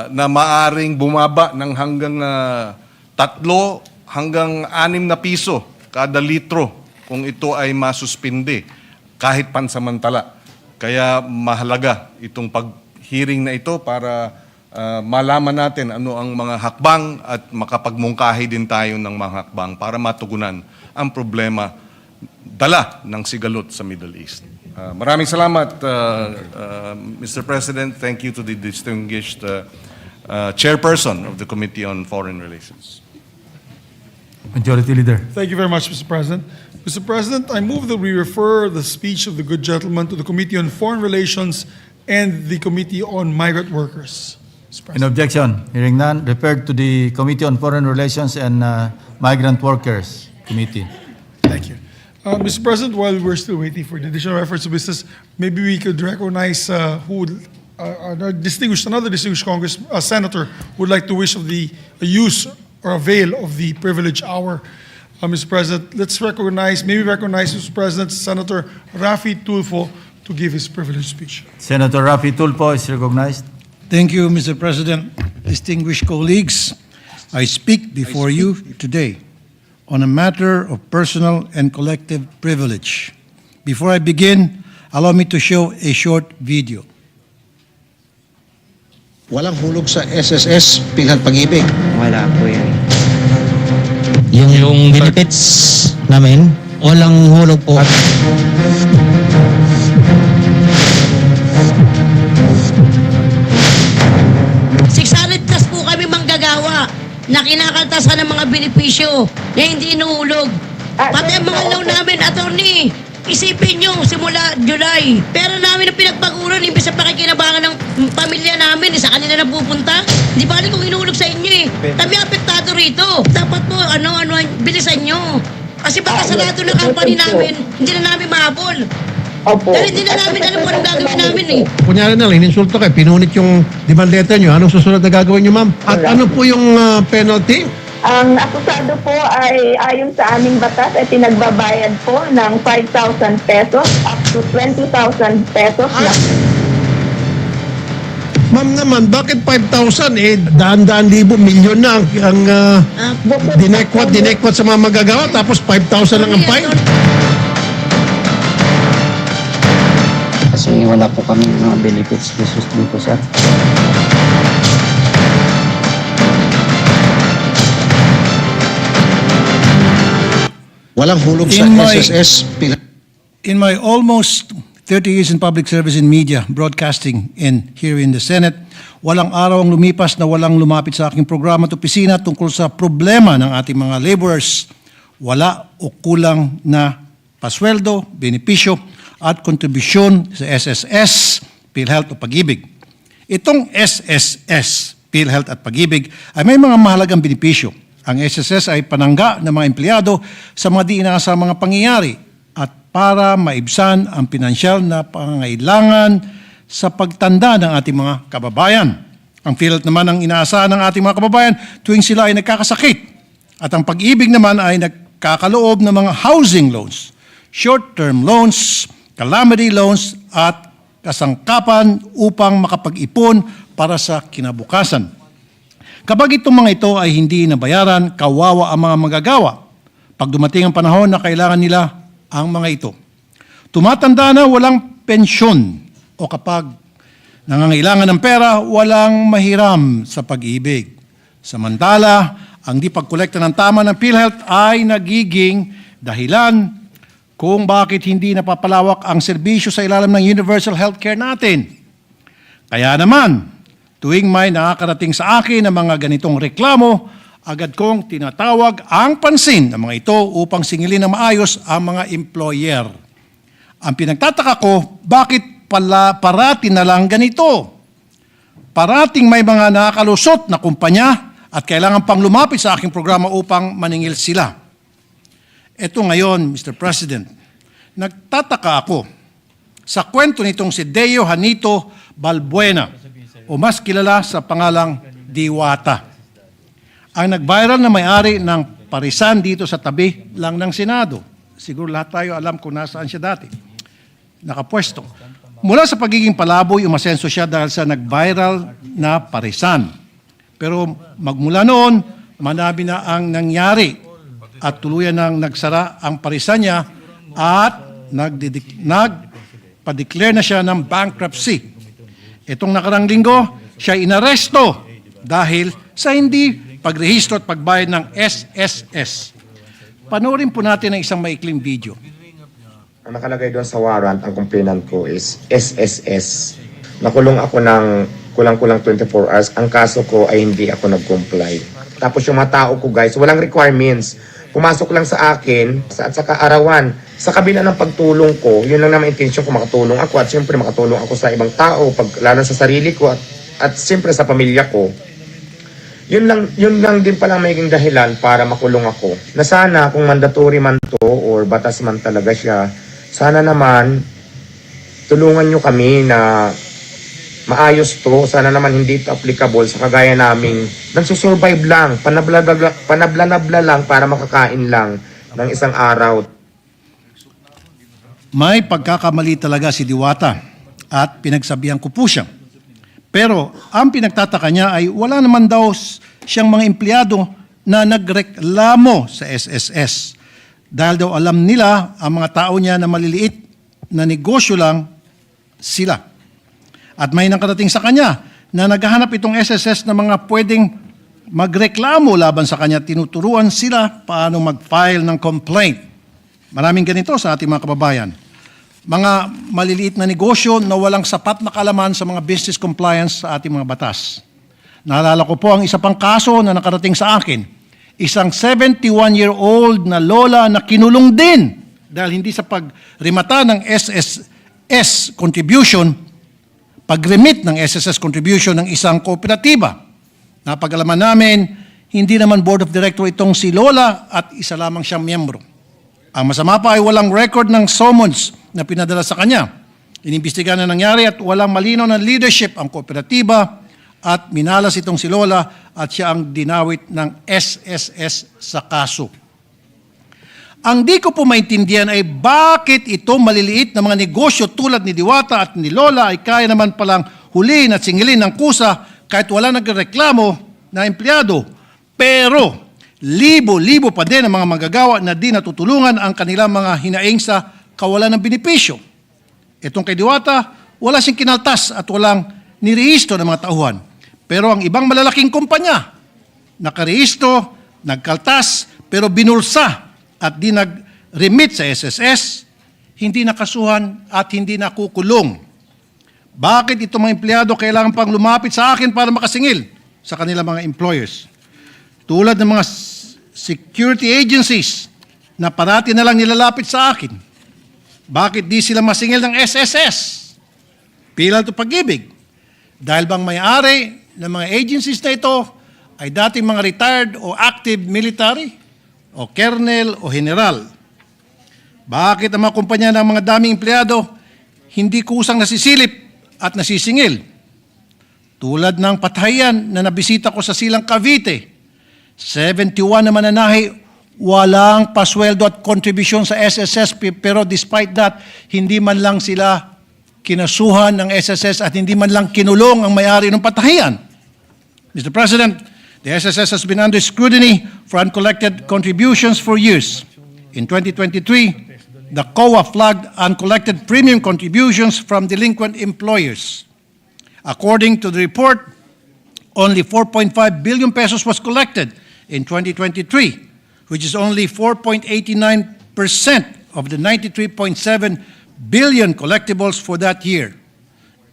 S14: na maaring bumaba ng hanggang 3 hanggang 6 na piso kada litro kung ito ay masuspinde kahit pansamantala. Kaya mahalaga itong pag-hearing na ito para malaman natin ano ang mga hakbang at makapagmungkahi din tayo ng mga hakbang para matugunan ang problema dala ng sigalot sa Middle East. Maraming salamat, Mr. President. Thank you to the distinguished chairperson of the Committee on Foreign Relations.
S12: Majority Leader.
S3: Thank you very much, Mr. President. Mr. President, I move that we refer the speech of the good gentleman to the Committee on Foreign Relations and the Committee on Migrant Workers.
S12: In objection, hearing none, referred to the Committee on Foreign Relations and Migrant Workers Committee.
S3: Thank you. Mr. President, while we're still waiting for the additional reference to business, maybe we could recognize another distinguished Congress senator who would like to wish of the use or avail of the privilege hour. Mr. President, let's recognize, Mr. President, Senator Rafi Tulfo to give his privileged speech.
S12: Senator Rafi Tulfo is recognized.
S13: Thank you, Mr. President. Distinguished colleagues, I speak before you today on a matter of personal and collective privilege. Before I begin, allow me to show a short video.
S15: Walang hulog sa SSS, Pilhan Pag-ibig.
S16: Wala po yan. Yung benefits namin, walang hulog po.
S17: 600 plus po kami manggagawa na kinakaltasan ng mga benepisyo na hindi inuulog. Pati ang mga loan namin, attorney, isipin nyo, simula July, pera namin na pinagpaguran, imbes na pakikinabangan ng pamilya namin, sa kanila na pupunta. Di bali kung inuulog sa inyo eh. Kami apektado rito. Dapat po, bilisan nyo. Kasi baka sa lahat ng company namin, hindi na namin mahabol. Dahil hindi na namin alam kung anong gagawin namin eh.
S15: Kunyari na lang, ininsulto kayo, pinunit yung demand letter nyo. Anong susunod na gagawin nyo, ma'am? At ano po yung penalty?
S18: Ang akusado po ay ayon sa aming batas ay pinagbabayad po ng 5,000 pesos up to 20,000 pesos.
S15: Ma'am naman, bakit 5,000? Daan-daan libo, milyon na ang dinekwat sa mga magagawa, tapos 5,000 lang ang fine?
S16: Kasi wala po kami mga benefits dito, sir.
S15: Walang hulog sa SSS.
S13: In my almost 30 years in public service in media, broadcasting, and here in the Senate, walang araw ang lumipas na walang lumapit sa aking programa at opisina tungkol sa problema ng ating mga laborers. Wala o kulang na pasweldo, benepisyo, at kontribusyon sa SSS, PhilHealth o Pag-ibig. Itong SSS, PhilHealth at Pag-ibig ay may mga mahalagang benepisyo Ang SSS ay panangga ng mga empleyado sa mga di inaasang mga pangyayari at para maibsan ang pinansyal na pangangailangan sa pagtanda ng ating mga kababayan. Ang PhilHealth naman ang inaasahan ng ating mga kababayan tuwing sila ay nagkakasakit. At ang pag-ibig naman ay nagkakaloob ng mga housing loans, short-term loans, calamity loans at kasangkapan upang makapag-ipon para sa kinabukasan. Kapag itong mga ito ay hindi nabayaran, kawawa ang mga manggagawa pag dumating ang panahon na kailangan nila ang mga ito. Tumatanda na walang pensyon o kapag nangangailangan ng pera, walang mahiram sa pag-ibig. Samantala, ang di pagkolekta ng tama ng PhilHealth ay nagiging dahilan kung bakit hindi napapalawak ang serbisyo sa ilalim ng universal healthcare natin. Kaya naman, tuwing may nakakarating sa akin ng mga ganitong reklamo, agad kong tinatawag ang pansin ng mga ito upang singilin ng maayos ang mga employer. Ang pinagtataka ko, bakit parati na lang ganito? Parating may mga nakakalusot na kumpanya at kailangan pang lumapit sa aking programa upang maningil sila. Ito ngayon, Mr. President, nagtataka ako sa kwento nitong si Deo Hanito Balbuena, o mas kilala sa pangalang Diwata. Ang nag-viral na may-ari ng parisan dito sa tabi lang ng Senado. Siguro lahat tayo alam kung nasaan siya dati. Nakapwesto. Mula sa pagiging palaboy, umasenso siya dahil sa nag-viral na parisan. Pero magmula noon, marami na ang nangyari at tuluyan nang nagsara ang parisan niya at nagpa-declare na siya ng bankruptcy. Itong nakarang linggo, siya inaresto dahil sa hindi pagrehistro at pagbayad ng SSS. Panoorin po natin ang isang maikling video.
S19: Ang nakalagay doon sa warrant, ang complainant ko is SSS. Nakulong ako ng kulang-kulang 24 hours. Ang kaso ko ay hindi ako nag-comply. Tapos yung mga tao ko guys, walang requirements. Pumasok lang sa akin at sa kaarawan. Sa kabila ng pagtulong ko, yun lang naman intensyon ko makatulong ako at siyempre makatulong ako sa ibang tao, lalo sa sarili ko at siyempre sa pamilya ko. Yun lang din pala magiging dahilan para makulong ako. Na sana kung mandatory man to or batas man talaga siya, sana naman tulungan nyo kami na maayos to. Sana naman hindi ito applicable sa kagaya naming nagsusurvive lang, panabla-nabla lang para makakain lang ng isang araw.
S13: May pagkakamali talaga si Diwata at pinagsabihan ko po siya. Pero ang pinagtataka niya ay wala naman daw siyang mga empleyado na nagreklamo sa SSS. Dahil daw alam nila ang mga tao niya na maliliit na negosyo lang sila. At may nakarating sa kanya na naghahanap itong SSS na mga pwedeng magreklamo laban sa kanya. Tinuturuan sila paano mag-file ng complaint. Maraming ganito sa ating mga kababayan. Mga maliliit na negosyo na walang sapat na kalaman sa mga business compliance sa ating mga batas. Naalala ko po ang isa pang kaso na nakarating sa akin. Isang 71-year-old na lola na kinulong din dahil hindi sa pagrimata ng SSS contribution, pag-remit ng SSS contribution ng isang kooperatiba. Napag-alaman namin, hindi naman board of director itong si lola at isa lamang siyang miyembro. Ang masama pa ay walang record ng summons na pinadala sa kanya. Inimbestigahan na nangyari at walang malinaw na leadership ang kooperatiba at minalas itong si Lola at siya ang dinawit ng SSS sa kaso. Ang di ko po maintindihan ay bakit ito maliliit na mga negosyo tulad ni Diwata at ni Lola ay kaya naman palang huliin at singilin ng kusa kahit wala nagreklamo na empleyado. Pero libo-libo pa din ang mga manggagawa na di natutulungan ang kanilang mga hinaing sa kawalan ng benepisyo. Itong kay Diwata, wala siyang kinaltas at walang nirehistro ng mga tauhan. Pero ang ibang malalaking kumpanya, nakarehistro, nagkaltas, pero binulsa at di nag-remit sa SSS, hindi nakasuhan at hindi nakukulong. Bakit itong mga empleyado kailangan pang lumapit sa akin para makasingil sa kanilang mga employers? Tulad ng mga security agencies na parati na lang nilalapit sa akin. Bakit di sila masingil ng SSS? Pilal to pag-ibig. Dahil bang may-ari ng mga agencies na ito ay dating mga retired o active military o colonel o general. Bakit ang mga kumpanya ng mga daming empleyado hindi kusang nasisilip at nasisingil? Tulad ng patayan na nabisita ko sa Silang Cavite, 71 na mananahi, walang pasweldo at kontribusyon sa SSS, pero despite that, hindi man lang sila kinasuhan ng SSS at hindi man lang kinulong ang may-ari ng patayan. Mr. President, the SSS has been under scrutiny for uncollected contributions for years. In 2023, the COA flagged uncollected premium contributions from delinquent employers. According to the report, only 4.5 billion pesos was collected in 2023, which is only 4.89% of the 93.7 billion collectibles for that year.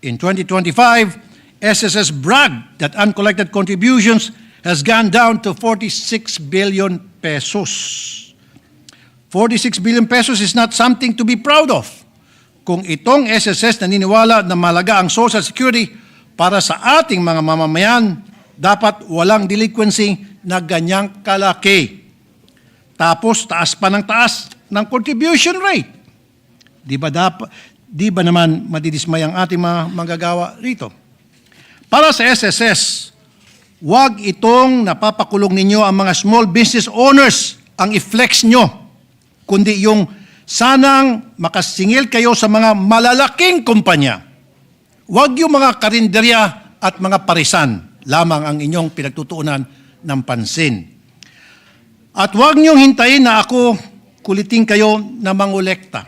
S13: In 2025, SSS bragged that uncollected contributions has gone down to 46 billion pesos. 46 billion pesos is not something to be proud of. Kung itong SSS naniniwala na malaga ang Social Security para sa ating mga mamamayan, dapat walang delinquency na ganyang kalaki. Tapos taas pa ng taas ng contribution rate. Di ba naman madidismay ang ating mga manggagawa rito? Para sa SSS, wag itong napapakulong ninyo ang mga small business owners ang i-flex nyo, kundi yung sanang makasingil kayo sa mga malalaking kumpanya. Wag yung mga karinderya at mga parisan lamang ang inyong pinagtutuunan ng pansin. At wag niyong hintayin na ako kulitin kayo na mangolekta.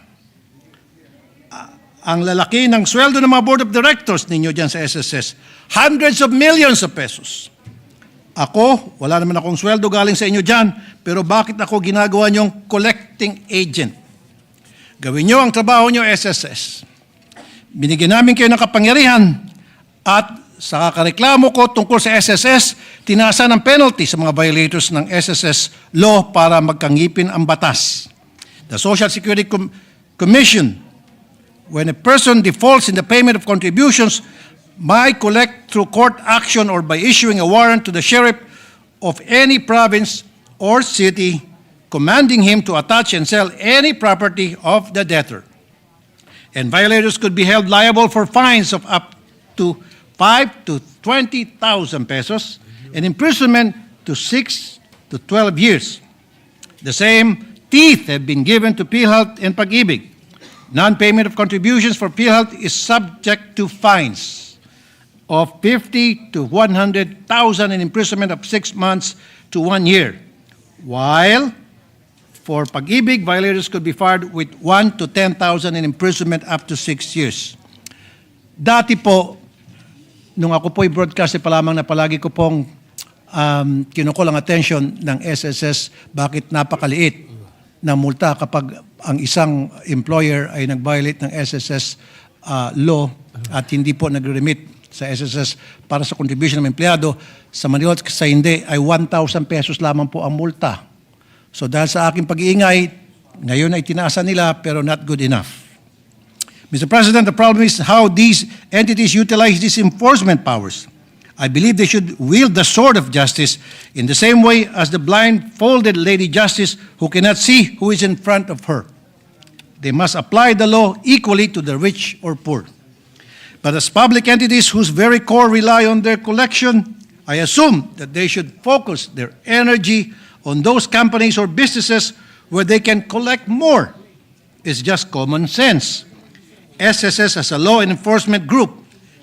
S13: Ang lalaki ng sweldo ng mga board of directors ninyo dyan sa SSS, hundreds of millions of pesos. Ako, wala naman akong sweldo galing sa inyo dyan, pero bakit ako ginagawa niyong collecting agent? Gawin niyo ang trabaho niyo, SSS. Binigyan namin kayo ng kapangyarihan at sa kakareklamo ko tungkol sa SSS, tinaasan ng penalty sa mga violators ng SSS law para magkangipin ang batas. The Social Security Commission, when a person defaults in the payment of contributions, may collect through court action or by issuing a warrant to the sheriff of any province or city, commanding him to attach and sell any property of the debtor. And violators could be held liable for fines of up to 5 to 20,000 pesos and imprisonment to 6 to 12 years. The same teeth have been given to PhilHealth and Pag-ibig. Non-payment of contributions for PhilHealth is subject to fines of 50 to 100,000 and imprisonment of 6 months to 1 year. While for Pag-ibig, violators could be fined with 1 to 10,000 and imprisonment up to 6 years. Dati po, nung ako po'y broadcaster pa lamang na palagi ko pong kinukul ang attention ng SSS, bakit napakaliit na multa kapag ang isang employer ay nag-violate ng SSS law at hindi po nagre-remit sa SSS para sa contribution ng empleyado. Sa Manila, sa hindi, ay 1,000 pesos lamang po ang multa. So dahil sa aking pag-iingay, ngayon ay tinaasan nila pero not good enough. Mr. President, the problem is how these entities utilize these enforcement powers. I believe they should wield the sword of justice in the same way as the blindfolded Lady Justice who cannot see who is in front of her. They must apply the law equally to the rich or poor. But as public entities whose very core rely on their collection, I assume that they should focus their energy on those companies or businesses where they can collect more. It's just common sense. SSS as a law enforcement group,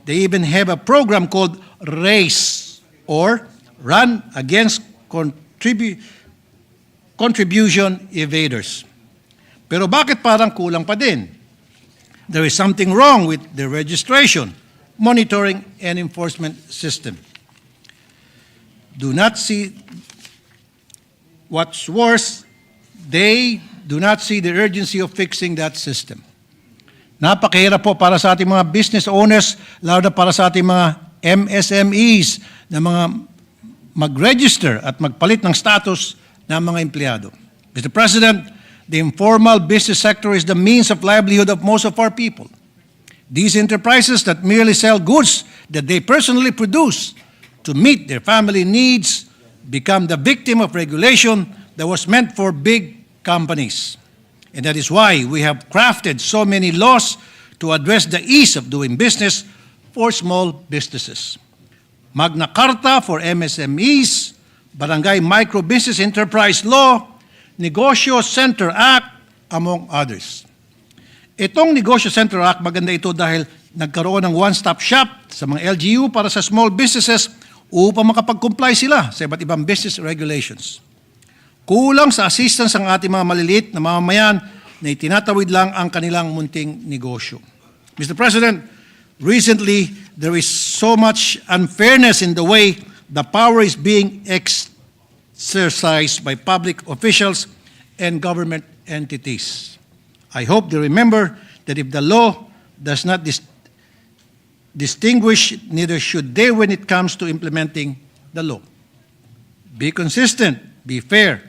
S13: they even have a program called RACE, or Run Against Contribution Evaders. Pero bakit parang kulang pa din? There is something wrong with the registration, monitoring, and enforcement system. Do not see what's worse, they do not see the urgency of fixing that system. Napakahirap po para sa ating mga business owners, lalo na para sa ating mga MSMEs na mga mag-register at magpalit ng status ng mga empleyado. Mr. President, the informal business sector is the means of livelihood of most of our people. These enterprises that merely sell goods that they personally produce to meet their family needs
S6: become the victim of regulation that was meant for big companies. And that is why we have crafted so many laws to address the ease of doing business for small businesses. Magna Carta for MSMEs, Barangay Micro Business Enterprise Law, Negosyo Center Act, among others. Itong Negosyo Center Act, maganda ito dahil nagkaroon ng one-stop shop sa mga LGU para sa small businesses upang makapag-comply sila sa iba't ibang business regulations. Kulang sa assistance ang ating mga maliliit na mamamayan na itinatawid lang ang kanilang munting negosyo. Mr. President, recently there is so much unfairness in the way the power is being exercised by public officials and government entities. I hope they remember that if the law does not distinguish, neither should they when it comes to implementing the law. Be consistent, be fair.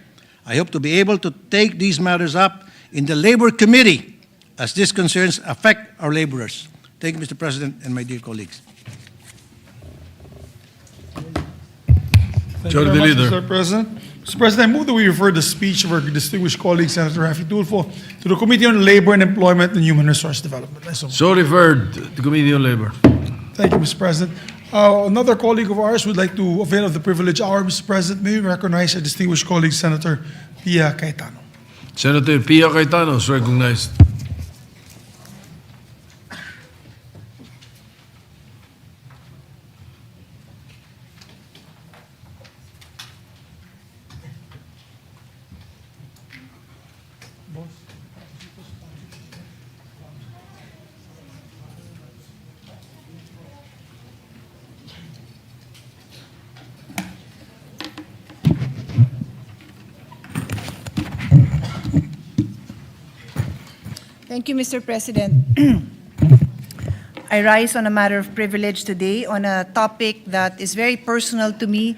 S6: I hope to be able to take these matters up in the Labor Committee as these concerns affect our laborers. Thank you, Mr. President, and my dear colleagues.
S3: Thank you very much, Mr. President. Mr. President, I move that we refer the speech of our distinguished colleague, Senator Raffy Tulfo, to the Committee on Labor and Employment and Human Resource Development.
S1: So referred to Committee on Labor.
S3: Thank you, Mr. President. Another colleague of ours would like to avail of the privilege hour, Mr. President. May we recognize our distinguished colleague, Senator Pia Cayetano.
S1: Senator Pia Cayetano is recognized.
S8: Thank you, Mr. President. I rise on a matter of privilege today on a topic that is very personal to me,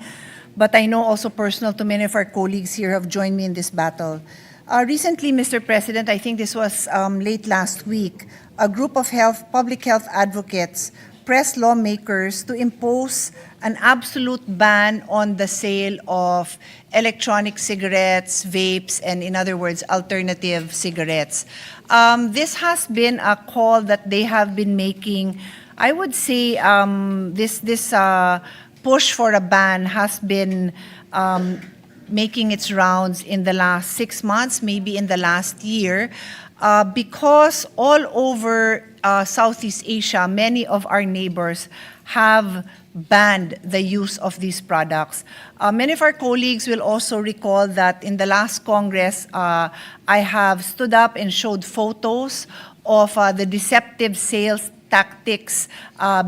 S8: but I know also personal to many of our colleagues here who have joined me in this battle. Recently, Mr. President, I think this was late last week, a group of public health advocates pressed lawmakers to impose an absolute ban on the sale of electronic cigarettes, vapes, and in other words, alternative cigarettes. This has been a call that they have been making. I would say this push for a ban has been making its rounds in the last 6 months, maybe in the last year, because all over Southeast Asia, many of our neighbors have banned the use of these products. Many of our colleagues will also recall that in the last Congress, I have stood up and showed photos of the deceptive sales tactics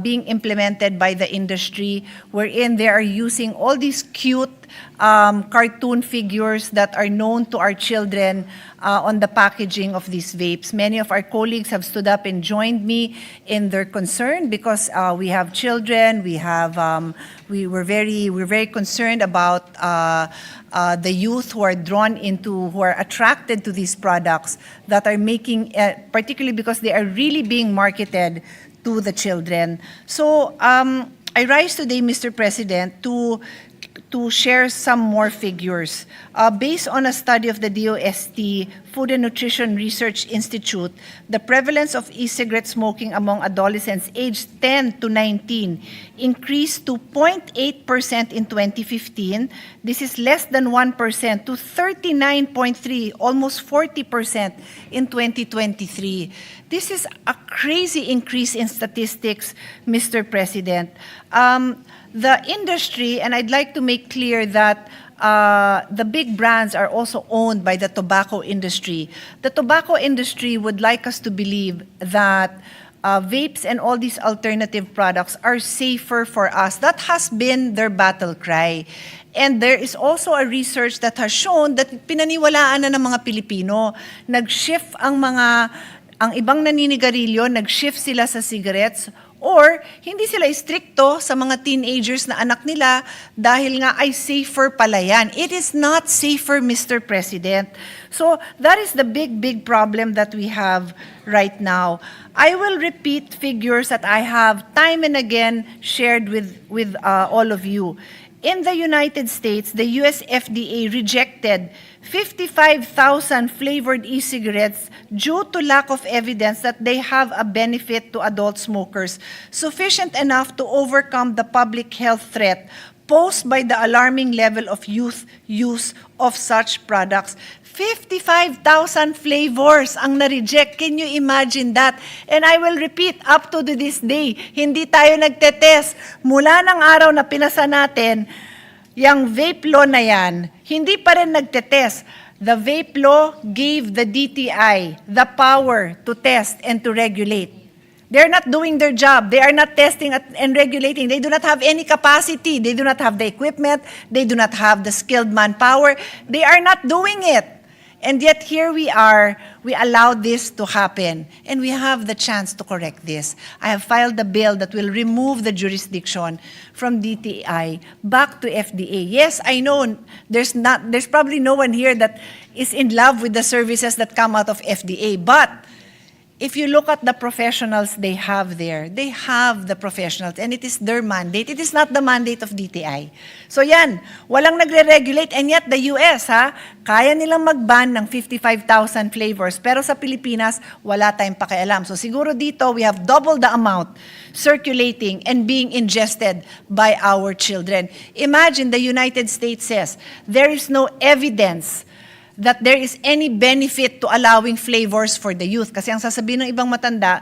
S8: being implemented by the industry, wherein they are using all these cute cartoon figures that are known to our children on the packaging of these vapes. Many of our colleagues have stood up and joined me in their concern because we have children. We're very concerned about the youth who are attracted to these products that are making, particularly because they are really being marketed to the children. So I rise today, Mr. President, to share some more figures. Based on a study of the DOST Food and Nutrition Research Institute, the prevalence of e-cigarette smoking among adolescents aged 10 to 19 increased to 0.8% in 2015. This is less than 1% to 39.3%, almost 40% in 2023. This is a crazy increase in statistics, Mr. President. The industry, and I'd like to make clear that the big brands are also owned by the tobacco industry. The tobacco industry would like us to believe that vapes and all these alternative products are safer for us. That has been their battle cry. And there is also a research that has shown that pinaniwalaan na ng mga Pilipino. Nag-shift ang ibang naninigarilyo, nag-shift sila sa cigarettes, or hindi sila istrikto sa mga teenagers na anak nila dahil nga ay safer pala yan. It is not safer, Mr. President. So that is the big problem that we have right now. I will repeat figures that I have time and again shared with all of you. In the United States, the US FDA rejected 55,000 flavored e-cigarettes due to lack of evidence that they have a benefit to adult smokers, sufficient enough to overcome the public health threat posed by the alarming level of youth use of such products. 55,000 flavors ang na-reject. Can you imagine that? And I will repeat, up to this day, hindi tayo nagtetest. Mula ng araw na pinasa natin, yung vape law na yan, hindi pa rin nagtetest. The vape law gave the DTI the power to test and to regulate. They're not doing their job. They are not testing and regulating. They do not have any capacity. They do not have the equipment. They do not have the skilled manpower. They are not doing it. And yet here we are, we allow this to happen, and we have the chance to correct this. I have filed a bill that will remove the jurisdiction from DTI back to FDA. Yes, I know there's probably no one here that is in love with the services that come out of FDA, but if you look at the professionals they have there, they have the professionals, and it is their mandate. It is not the mandate of DTI. So yan, walang nagre-regulate, and yet the US, kaya nilang mag-ban ng 55,000 flavors, pero sa Pilipinas, wala tayong pakialam. So siguro dito, we have double the amount circulating and being ingested by our children. Imagine the United States says, there is no evidence that there is any benefit to allowing flavors for the youth. Kasi ang sasabihin ng ibang matanda,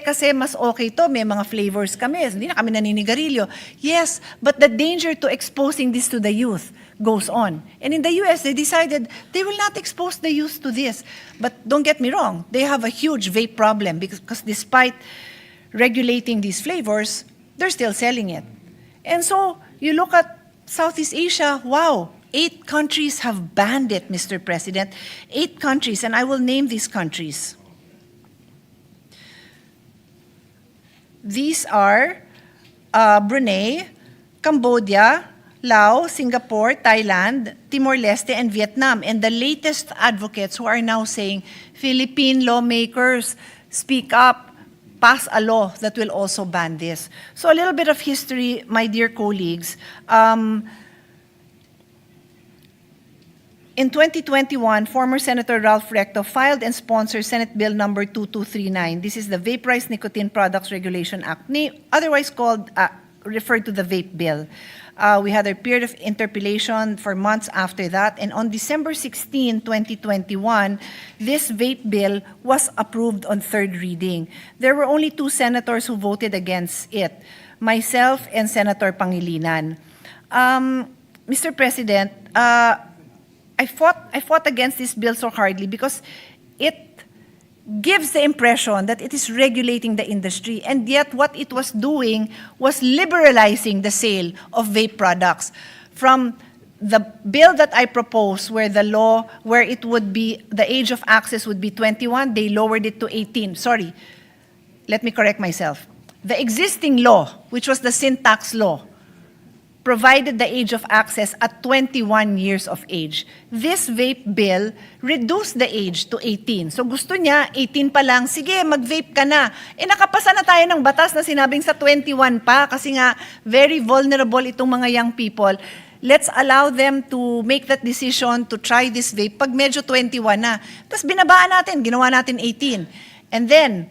S8: kasi mas okay to, may mga flavors kami, hindi na kami naninigarilyo. Yes, but the danger to exposing this to the youth goes on. And in the US, they decided they will not expose the youth to this. But don't get me wrong, they have a huge vape problem because despite regulating these flavors, they're still selling it. And so, you look at Southeast Asia, wow, 8 countries have banned it, Mr. President. 8 countries, and I will name these countries. These are Brunei, Cambodia, Laos, Singapore, Thailand, Timor-Leste, and Vietnam. And the latest advocates who are now saying, Philippine lawmakers, speak up, pass a law that will also ban this. So a little bit of history, my dear colleagues. In 2021, former Senator Ralph Recto filed and sponsored Senate Bill number 2239. This is the Vaporized Nicotine Products Regulation Act, otherwise called, referred to the Vape Bill. We had a period of interpellation for months after that, and on December 16, 2021, this Vape Bill was approved on third reading. There were only 2 senators who voted against it, myself and Senator Pangilinan. Mr. President, I fought against this bill so hardly because it gives the impression that it is regulating the industry, and yet what it was doing was liberalizing the sale of vape products. From the bill that I proposed, where it would be, the age of access would be 21, they lowered it to 18. Sorry, let me correct myself. The existing law, which was the sin tax law, provided the age of access at 21 years of age. This vape bill reduced the age to 18. So gusto niya, 18 pa lang, sige, mag-vape ka na. Nakapasa na tayo ng batas na sinabing sa 21 pa kasi nga very vulnerable itong mga young people. Let's allow them to make that decision to try this vape pag medyo 21 na. Tapos binabaan natin, ginawa natin 18. And then,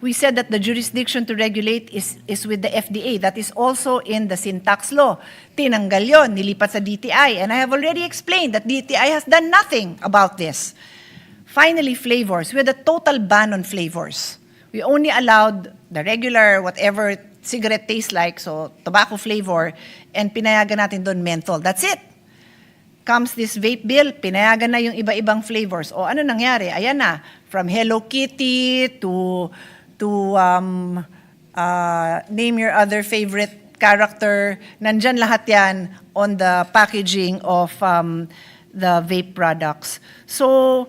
S8: we said that the jurisdiction to regulate is with the FDA. That is also in the sin tax law. Tinanggal yon, nilipat sa DTI. And I have already explained that DTI has done nothing about this. Finally, flavors. We had a total ban on flavors. We only allowed the regular, whatever cigarette tastes like, so tobacco flavor, and pinayagan natin doon menthol. That's it. Comes this vape bill, pinayagan na yung iba-ibang flavors. O ano nangyari? Ayan na, from Hello Kitty to name your other favorite character, nandyan lahat yan on the packaging of the vape products. So,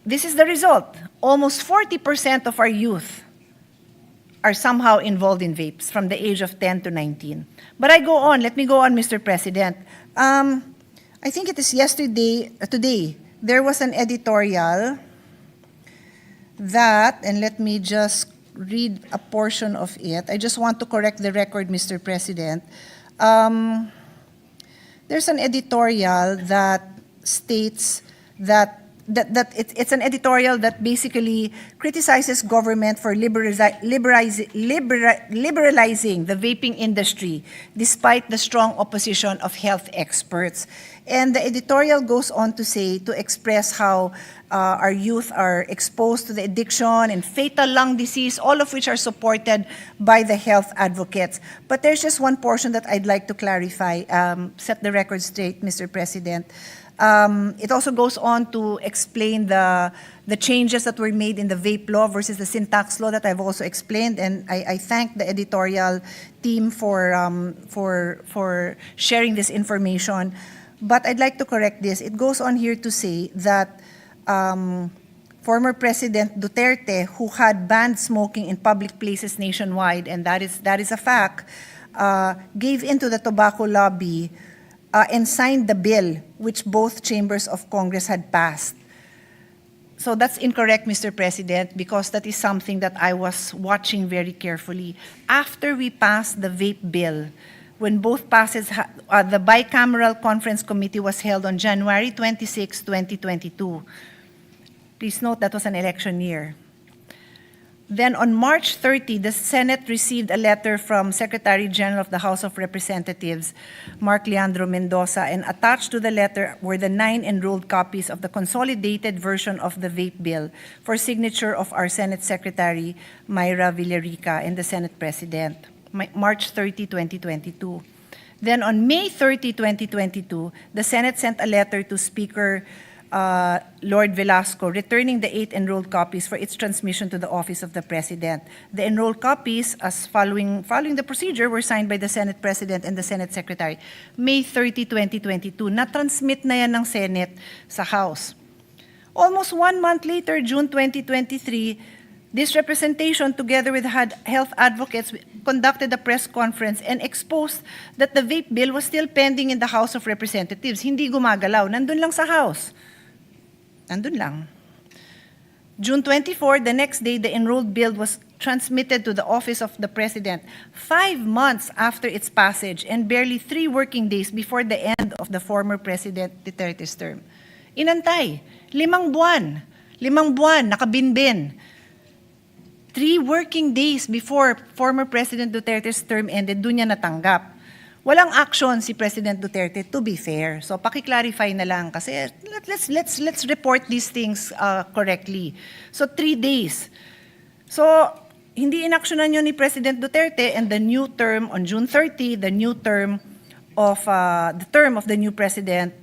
S8: this is the result. Almost 40% of our youth are somehow involved in vapes from the age of 10 to 19. But let me go on, Mr. President. I think it is today, there was an editorial that, and let me just read a portion of it. I just want to correct the record, Mr. President. There's an editorial that states that it's an editorial that basically criticizes government for liberalizing the vaping industry despite the strong opposition of health experts. And the editorial goes on to say, to express how our youth are exposed to the addiction and fatal lung disease, all of which are supported by the health advocates. But there's just one portion that I'd like to clarify, set the record straight, Mr. President. It also goes on to explain the changes that were made in the vape law versus the syntax law that I've also explained, and I thank the editorial team for sharing this information. But I'd like to correct this. It goes on here to say that former President Duterte, who had banned smoking in public places nationwide, and that is a fact, gave in to the tobacco lobby and signed the bill which both chambers of Congress had passed. So that's incorrect, Mr. President, because that is something that I was watching very carefully. After we passed the vape bill, when both passes, the bicameral conference committee was held on January 26, 2022. Please note that was an election year. Then on March 30, the Senate received a letter from Secretary General of the House of Representatives, Mark Leandro Mendoza, and attached to the letter were the 9 enrolled copies of the consolidated version of the vape bill for signature of our Senate Secretary, Myra Villarica, and the Senate President, March 30, 2022. Then on May 30, 2022, the Senate sent a letter to Speaker Lord Velasco, returning the 8 enrolled copies for its transmission to the Office of the President. The enrolled copies, as following the procedure, were signed by the Senate President and the Senate Secretary. May 30, 2022, na-transmit na yan ng Senate sa House. Almost 1 month later, June 2023, this representation, together with health advocates, conducted a press conference and exposed that the vape bill was still pending in the House of Representatives. Hindi gumagalaw, nandun lang sa House. Nandun lang. June 24, the next day, the enrolled bill was transmitted to the Office of the President 5 months after its passage and barely 3 working days before the end of the former President Duterte's term. Inantay, 5 buwan, nakabinbin. 3 working days before former President Duterte's term ended, doon niya natanggap. Walang action si President Duterte, to be fair. So paki-clarify na lang kasi let's report these things correctly. So 3 days. So hindi inaksyonan yun ni President Duterte, and the new term on June 30, the term of the new president,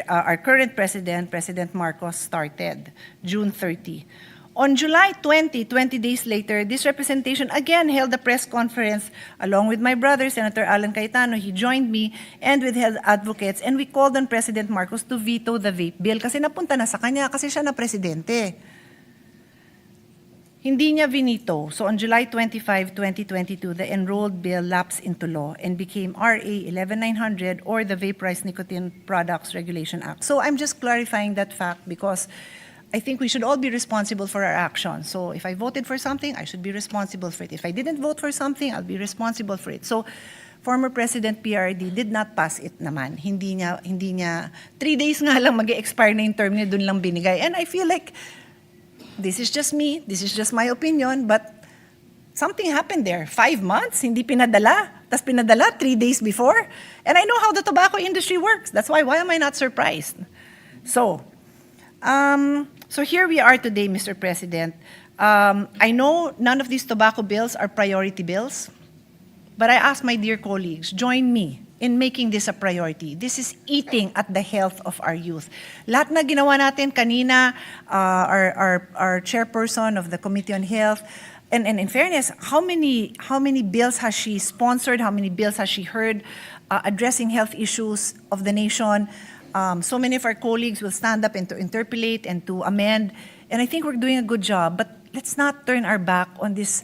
S8: our current president, President Marcos, started June 30. On July 20, 20 days later, this representation again held a press conference along with my brother, Senator Alan Cayetano. He joined me and with health advocates, and we called on President Marcos to veto the vape bill kasi napunta na sa kanya kasi siya na presidente. Hindi niya vinito. So on July 25, 2022, the enrolled bill lapsed into law and became RA 11900, or the Vaporized Nicotine Products Regulation Act. So I'm just clarifying that fact because I think we should all be responsible for our actions. So if I voted for something, I should be responsible for it. If I didn't vote for something, I'll be responsible for it. So former President PRD did not pass it naman. Hindi niya 3 days nga lang mag-expire na yung term niya, dun lang binigay. And I feel like this is just me, this is just my opinion, but something happened there. 5 months, hindi pinadala. Tas pinadala 3 days before. And I know how the tobacco industry works. That's why am I not surprised? So here we are today, Mr. President. I know none of these tobacco bills are priority bills, but I ask my dear colleagues, join me in making this a priority. This is eating at the health of our youth. Lahat na ginawa natin kanina, our chairperson of the Committee on Health, and in fairness, how many bills has she sponsored? How many bills has she heard addressing health issues of the nation? So many of our colleagues will stand up and to interpolate and to amend, and I think we're doing a good job, but let's not turn our back on this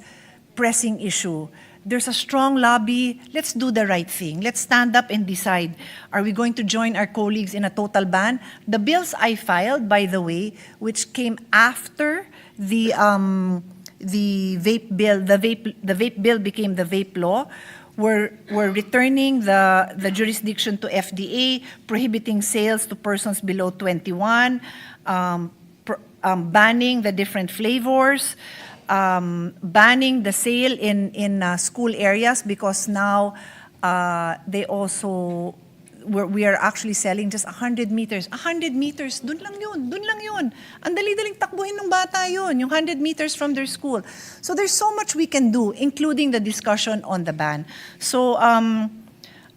S8: pressing issue. There's a strong lobby. Let's do the right thing. Let's stand up and decide. Are we going to join our colleagues in a total ban? The bills I filed, by the way, which came after the vape bill, the vape bill became the vape law, we're returning the jurisdiction to FDA, prohibiting sales to persons below 21, banning the different flavors, banning the sale in school areas because now they also we are actually selling just 100 meters. 100 meters, dun lang yun. Ang dali-daling takbuhin ng bata yun, yung 100 meters from their school. So there's so much we can do, including the discussion on the ban. So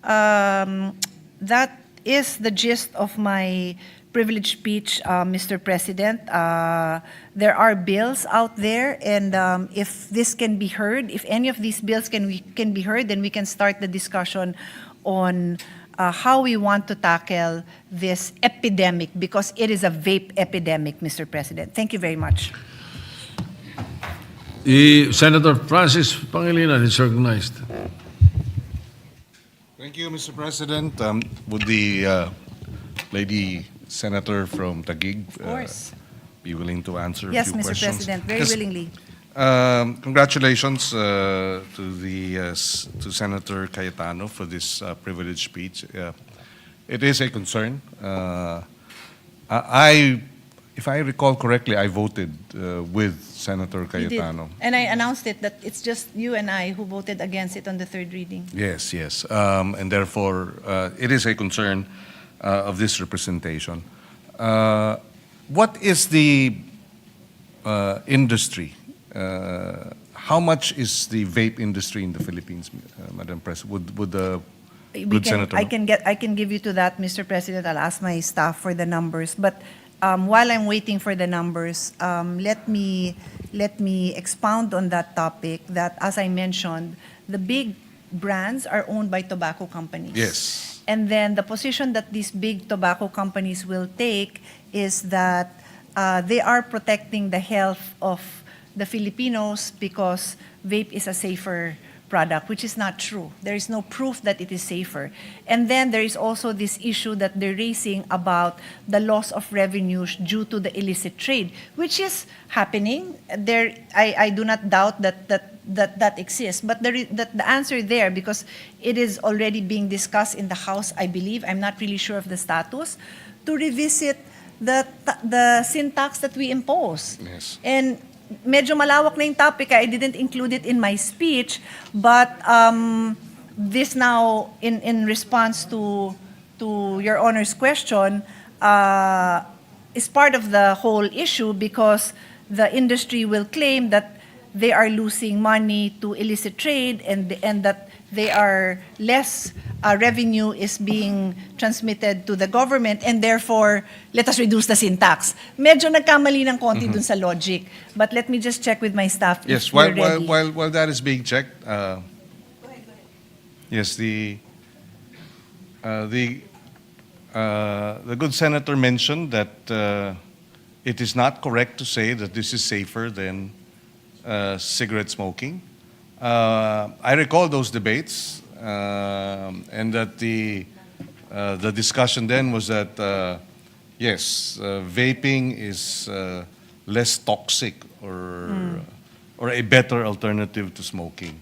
S8: that is the gist of my privileged speech, Mr. President. There are bills out there, and if this can be heard, if any of these bills can be heard, then we can start the discussion on how we want to tackle this epidemic, because it is a vape epidemic, Mr. President. Thank you very much.
S1: Senator Francis Pangilinan is recognized.
S14: Thank you, Mr. President. Would the lady senator from Taguig be willing to answer
S8: Yes,
S14: a few
S8: Mr.
S14: questions?
S8: President, very
S14: Yes.
S8: willingly.
S14: Congratulations to Senator Cayetano for this privileged speech. It is a concern. If I recall correctly, I voted with Senator
S8: You did.
S14: Cayetano.
S8: And I announced it that it's just you and I who voted against it on the third reading.
S14: Yes, yes. And therefore, it is a concern of this representation. What is the industry? How much is the vape industry in the Philippines, Madam President? Would the good senator
S8: I
S14: know?
S8: can give you to that, Mr. President. I'll ask my staff for the numbers. But while I'm waiting for the numbers, let me expound on that topic. That, as I mentioned, the big brands are owned by tobacco companies.
S14: Yes.
S8: And then the position that these big tobacco companies will take is that they are protecting the health of the Filipinos because vape is a safer product, which is not true. There is no proof that it is safer. And then there is also this issue that they're raising about the loss of revenues due to the illicit trade, which is happening. I do not doubt that exists. But the answer there, because it is already being discussed in the House, I believe, I'm not really sure of the status, to revisit the sin tax that we impose.
S14: Yes.
S8: And medyo malawak na yung topic. I didn't include it in my speech, but this now, in response to Your Honor's question, is part of the whole issue because the industry will claim that they are losing money to illicit trade and that they are less revenue is being transmitted to the government, and therefore, let us reduce the sin tax. Medyo nagkamali ng konti dun sa logic. But let me just check with my staff
S14: Yes,
S8: if we're ready.
S14: while that is being checked, yes, the good senator mentioned that it is not correct to say that this is safer than cigarette smoking. I recall those debates, and that the discussion then was that yes, vaping is less toxic or a better alternative to smoking.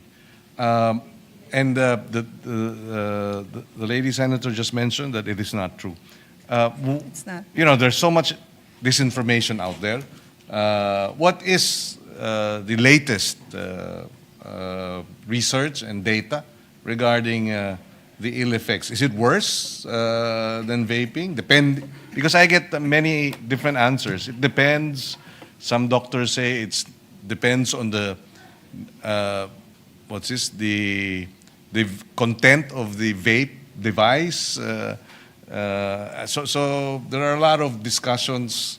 S14: And the lady senator just mentioned that it is not true.
S8: It's not.
S14: You know, there's so much disinformation out there. What is the latest research and data regarding the ill effects? Is it worse than vaping? Because I get many different answers. It depends. Some doctors say it depends on the the content of the vape device. So there are a lot of discussions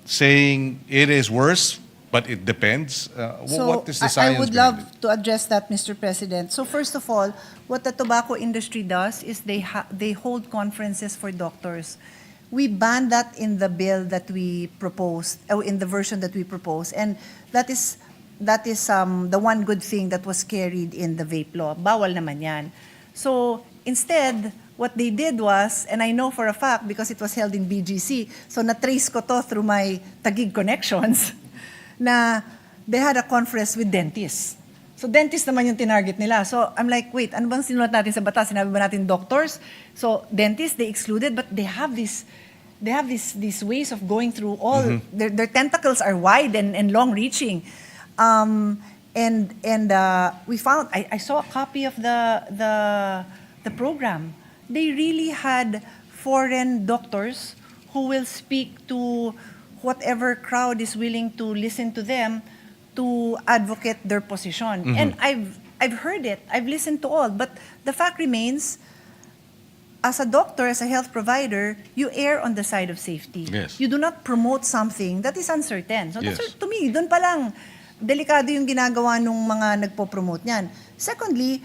S14: saying it is worse, but it depends. What is the science
S8: I would
S14: behind
S8: love to address that, Mr. President. So first of all, what the tobacco industry does is they hold conferences for doctors. We banned that in the bill that we proposed, in the version that we proposed, and that is the one good thing that was carried in the vape law. Bawal naman yan. So instead, what they did was, and I know for a fact because it was held in BGC, so na-trace ko to through my Taguig connections, na they had a conference with dentists. So dentist naman yung tinarget nila. So I'm like, wait, ano bang sinulat natin sa batas? Sinabi ba natin doctors? So dentists, they excluded, but they have these ways of going through all, their tentacles are wide and long-reaching. We found, I saw a copy of the program. They really had foreign doctors who will speak to whatever crowd is willing to listen to them to advocate their position. And I've heard it. I've listened to all. But the fact remains, as a doctor, as a health provider, you err on the side of safety.
S1: Yes.
S8: You do not promote something that is uncertain. So
S1: Yes.
S8: that's, to me, doon pa lang, delikado yung ginagawa nung mga nagpo-promote niyan. Secondly,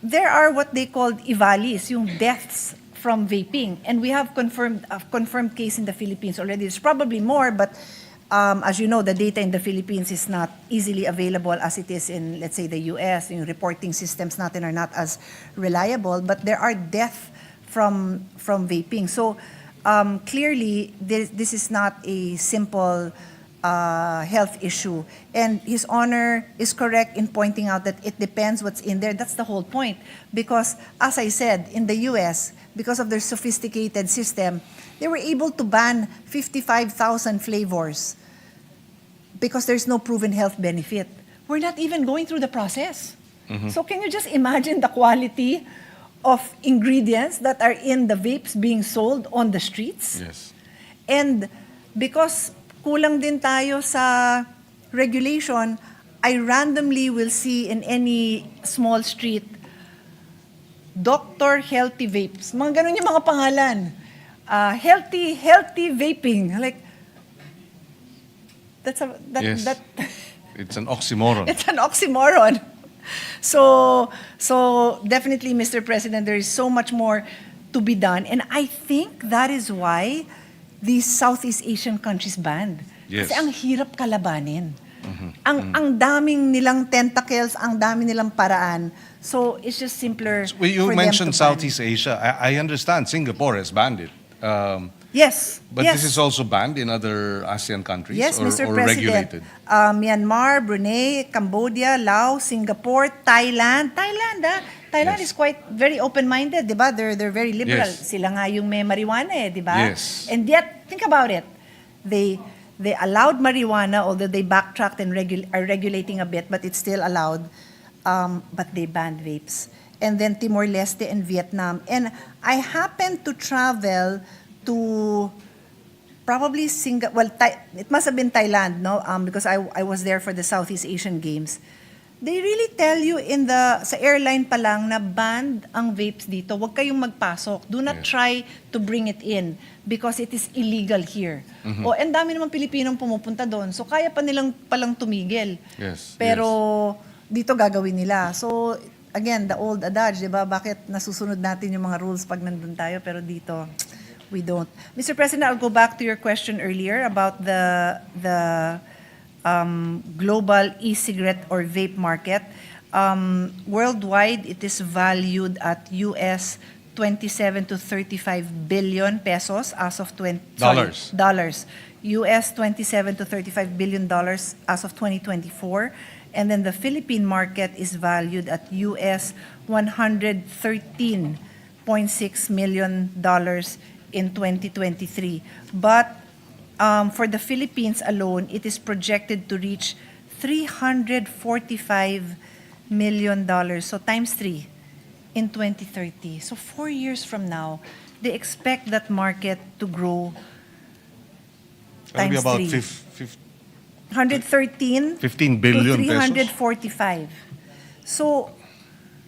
S8: there are what they called evalis, yung deaths from vaping. And we have a confirmed case in the Philippines already. There's probably more, but as you know, the data in the Philippines is not easily available as it is in, let's say, the US. Yung reporting systems natin are not as reliable, but there are deaths from vaping. So clearly, this is not a simple health issue. And His Honor is correct in pointing out that it depends what's in there. That's the whole point. Because, as I said, in the US, because of their sophisticated system, they were able to ban 55,000 flavors because there's no proven health benefit. We're not even going through the process. So can you just imagine the quality of ingredients that are in the vapes being sold on the streets?
S1: Yes.
S8: And because kulang din tayo sa regulation, I randomly will see in any small street, Dr. Healthy Vapes. Mga ganun yung mga pangalan. Healthy vaping. Like,
S1: Yes. It's an oxymoron.
S8: It's an oxymoron. So definitely, Mr. President, there is so much more to be done. And I think that is why these Southeast Asian countries banned.
S1: Yes.
S8: Kasi ang hirap kalabanin. Ang daming nilang tentacles, ang daming nilang paraan. So it's just simpler
S14: Well, you
S8: for them
S14: mentioned
S8: to ban.
S14: Southeast Asia. I understand Singapore has banned it.
S8: Yes.
S14: But
S8: yes.
S14: this is also banned in other ASEAN countries
S8: Yes,
S14: or,
S8: Mr.
S14: or
S8: President.
S14: regulated?
S8: Myanmar, Brunei, Cambodia, Laos, Singapore, Thailand. Thailand
S14: Yes.
S8: is quite very open-minded, di ba? They're very liberal.
S14: Yes.
S8: Sila nga yung may marijuana di ba?
S14: Yes.
S8: And yet, think about it. They allowed marijuana, although they backtracked and are regulating a bit, but it's still allowed. But they banned vapes. And then Timor-Leste and Vietnam. And I happened to travel to probably Singapore. Well, it must have been Thailand, no? Because I was there for the Southeast Asian Games. They really tell you sa airline pa lang na banned ang vapes dito. Huwag kayong magpasok. Do not try to bring it in because it is illegal here. O, and dami naman Pilipinong pumupunta doon. So, kaya pa nilang palang tumigil.
S1: Yes.
S8: Pero, dito gagawin nila. So, again, the old adage, di ba? Bakit nasusunod natin yung mga rules pag nandun tayo, pero dito, we don't. Mr. President, I'll go back to your question earlier about the global e-cigarette or vape market. Worldwide, it is valued at US 27 to 35 billion pesos as of dollars. US 27 to 35 billion dollars as of 2024. And then the Philippine market is valued at US 113.6 million dollars in 2023. But for the Philippines alone, it is projected to reach $345 million. So times 3 in 2030. So 4 years from now, they expect that market to grow
S14: That'll be
S8: times
S14: about
S8: 3. 113
S14: 15 billion
S8: to
S14: pesos.
S8: 345. So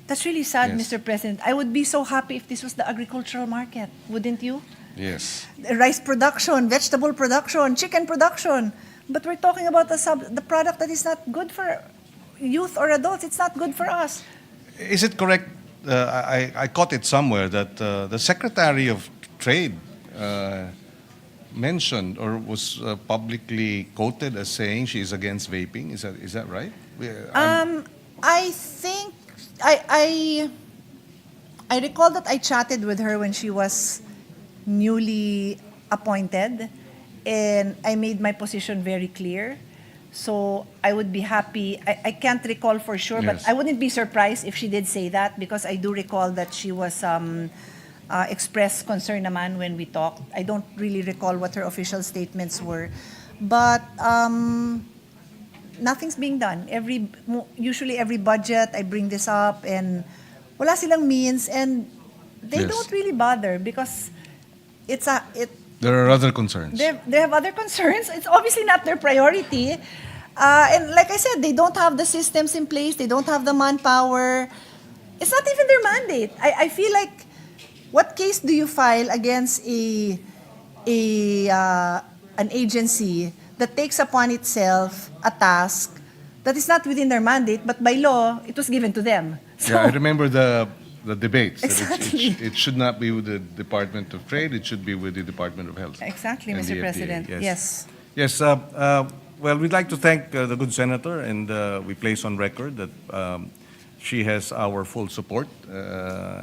S8: that's really sad,
S14: Yes.
S8: Mr. President. I would be so happy if this was the agricultural market, wouldn't you?
S14: Yes.
S8: Rice production, vegetable production, chicken production. But we're talking about the product that is not good for youth or adults. It's not good for us.
S14: Is it correct? I caught it somewhere that the Secretary of Trade mentioned or was publicly quoted as saying she is against vaping. Is that right?
S8: I think I recall that I chatted with her when she was newly appointed, and I made my position very clear. So I would be happy. I can't recall for sure, but
S14: Yes.
S8: I wouldn't be surprised if she did say that, because I do recall that she was expressed concern naman when we talked. I don't really recall what her official statements were, but nothing's being done. Usually every budget I bring this up, and wala silang means, and they
S14: Yes.
S8: don't really bother because
S14: There are other concerns.
S8: they have other concerns. It's obviously not their priority. And like I said, they don't have the systems in place. They don't have the manpower. It's not even their mandate. I feel like, what case do you file against an agency that takes upon itself a task that is not within their mandate, but by law, it was given to them?
S14: Yeah, I remember the debates. that
S8: Exactly.
S14: it should not be with the Department of Trade, it should be with the Department of Health.
S8: Exactly,
S14: and
S8: Mr.
S14: the FDA.
S8: President. Yes.
S14: Yes, well, we'd like to thank the good senator, and we place on record that she has our full support,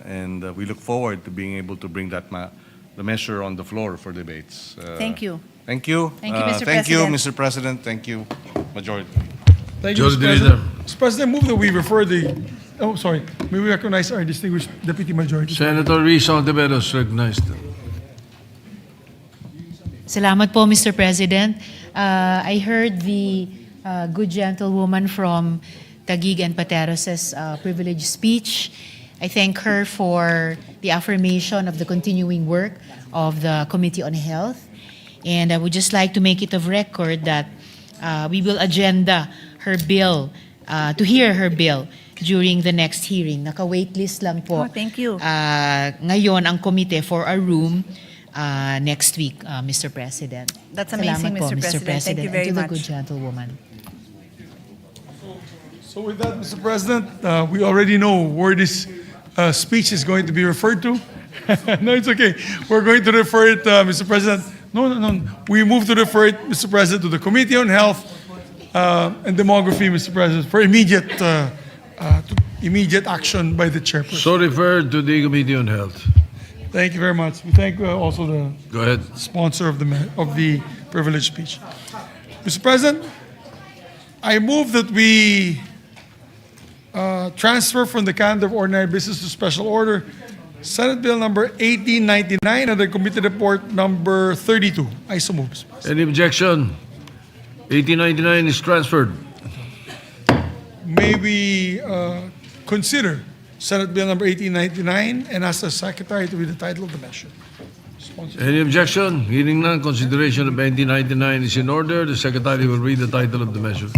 S14: and we look forward to being able to bring the measure on the floor for debates.
S8: Thank you.
S14: Thank you.
S8: Thank you, Mr.
S14: Thank you,
S8: President.
S14: Mr. President. Thank you, Majority.
S3: Thank you, Mr.
S1: Majority
S3: President.
S1: Leader.
S3: Mr. President, move that we refer may we recognize our distinguished Deputy Majority.
S1: Senator Risa Ontiveros recognized.
S7: Salamat po, Mr. President. I heard the good gentlewoman from Taguig and Pateros's privileged speech. I thank her for the affirmation of the continuing work of the Committee on Health. And I would just like to make it of record that we will agenda her bill, to hear her bill during the next hearing. Naka-waitlist lang po.
S8: Oh, thank you.
S7: Ngayon ang komite for a room next week, Mr. President.
S8: That's amazing,
S7: Salamat po,
S8: Mr. President. Thank you very
S7: and to
S8: much.
S7: the good gentlewoman.
S3: So with that, Mr. President, we already know where this speech is going to be referred to. No, it's okay. We're going to refer it, Mr. President. No. We move to refer it, Mr. President, to the Committee on Health and Demography, Mr. President, for immediate action by the chairperson.
S1: So referred to the Committee on Health.
S3: Thank you very much. We thank also the
S1: Go ahead.
S3: sponsor of the privileged speech. Mr. President, I move that we transfer from the calendar of ordinary business to special order Senate Bill number 1899 and the committee report number 32. I so move, Mr. President.
S1: Any objection? 1899 is transferred.
S3: May we consider Senate Bill number 1899 and ask the Secretary to read the title of the measure. Sponsor.
S1: Any objection? Hearing none, consideration of 1899 is in order. The Secretary will read the title of the measure.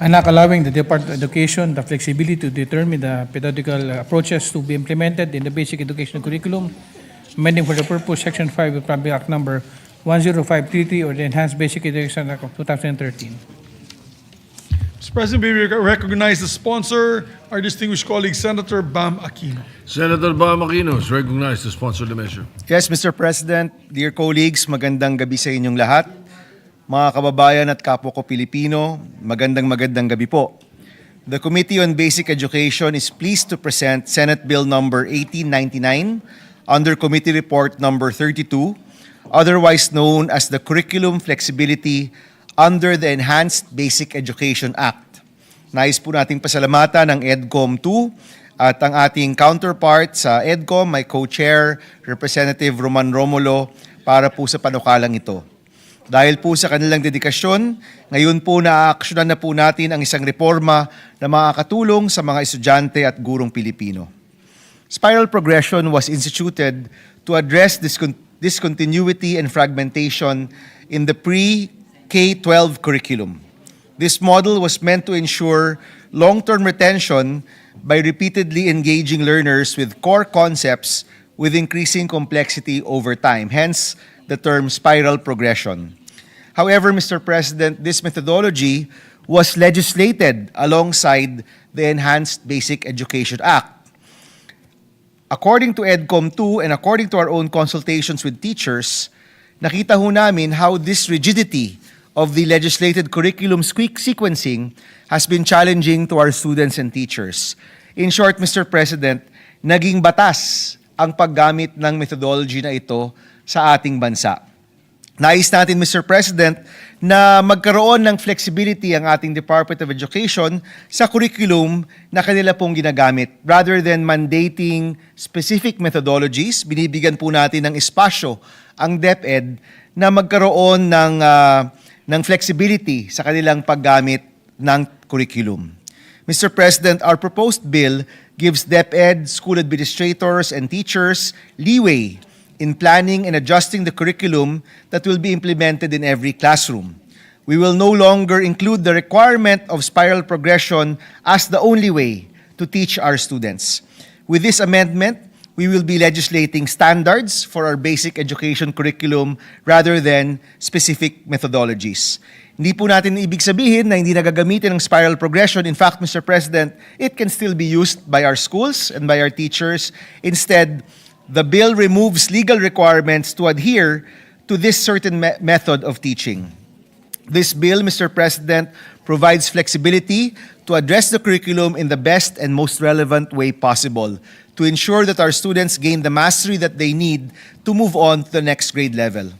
S2: An act allowing the Department of Education the flexibility to determine the pedagogical approaches to be implemented in the basic educational curriculum, amending for the purpose Section 5 of Public Act Number 10533 or the Enhanced Basic Education Act of 2013.
S3: Mr. President, may we recognize the sponsor, our distinguished colleague, Senator Bam Aquino.
S1: Senator Bam Aquino is recognized to sponsor the measure.
S11: Yes, Mr. President, dear colleagues, magandang gabi sa inyong lahat. Mga kababayan at kapwa ko Pilipino, magandang gabi po. The Committee on Basic Education is pleased to present Senate Bill number 1899 under Committee Report number 32, otherwise known as the Curriculum Flexibility under the Enhanced Basic Education Act. Nais po nating pasalamatan ang EDCOM 2 at ang ating counterpart sa EDCOM, my co-chair, Representative Roman Romulo, para po sa panukalang ito. Dahil po sa kanilang dedikasyon, ngayon po naaaksyonan na po natin ang isang reforma na makakatulong sa mga estudyante at gurong Pilipino. Spiral progression was instituted to address discontinuity and fragmentation in the pre-K-12 curriculum. This model was meant to ensure long-term retention by repeatedly engaging learners with core concepts with increasing complexity over time, hence the term spiral progression. However, Mr. President, this methodology was legislated alongside the Enhanced Basic Education Act. According to EDCOM 2 and according to our own consultations with teachers, nakita ho namin how this rigidity of the legislated curriculum sequencing has been challenging to our students and teachers. In short, Mr. President, naging batas ang paggamit ng methodology na ito sa ating bansa. Nais natin, Mr. President, na magkaroon ng flexibility ang ating Department of Education sa curriculum na kanila pong ginagamit. Rather than mandating specific methodologies, binibigyan po natin ng espasyo ang DepEd na magkaroon ng flexibility sa kanilang paggamit ng curriculum. Mr. President, our proposed bill gives DepEd, school administrators, and teachers leeway in planning and adjusting the curriculum that will be implemented in every classroom. We will no longer include the requirement of spiral progression as the only way to teach our students. With this amendment, we will be legislating standards for our basic education curriculum rather than specific methodologies. Hindi po natin ibig sabihin na hindi nagagamitin ng spiral progression. In fact, Mr. President, it can still be used by our schools and by our teachers. Instead, the bill removes legal requirements to adhere to this certain method of teaching. This bill, Mr. President, provides flexibility to address the curriculum in the best and most relevant way possible to ensure that our students gain the mastery that they need to move on to the next grade level.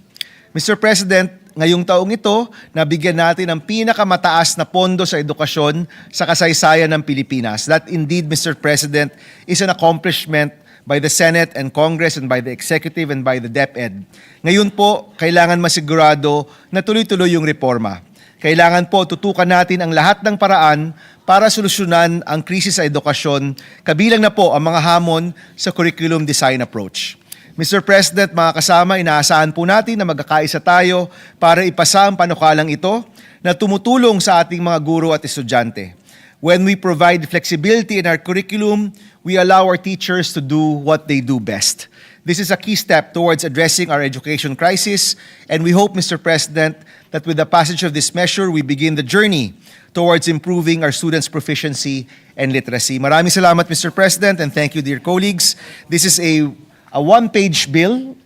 S11: Mr. President, ngayong taong ito, nabigyan natin ng pinakamataas na pondo sa edukasyon sa kasaysayan ng Pilipinas. That indeed, Mr. President, is an accomplishment by the Senate and Congress and by the Executive and by the DepEd. Ngayon po, kailangan masigurado na tuloy-tuloy yung reforma. Kailangan po tutukan natin ang lahat ng paraan para solusyonan ang krisis sa edukasyon, kabilang na po ang mga hamon sa curriculum design approach. Mr. President, mga kasama, inaasahan po natin na magkakaisa tayo para ipasa ang panukalang ito na tumutulong sa ating mga guro at estudyante. When we provide flexibility in our curriculum, we allow our teachers to do what they do best. This is a key step towards addressing our education crisis, and we hope, Mr. President, that with the passage of this measure, we begin the journey towards improving our students' proficiency and literacy. Maraming salamat, Mr. President, and thank you, dear colleagues. This is a one-page bill.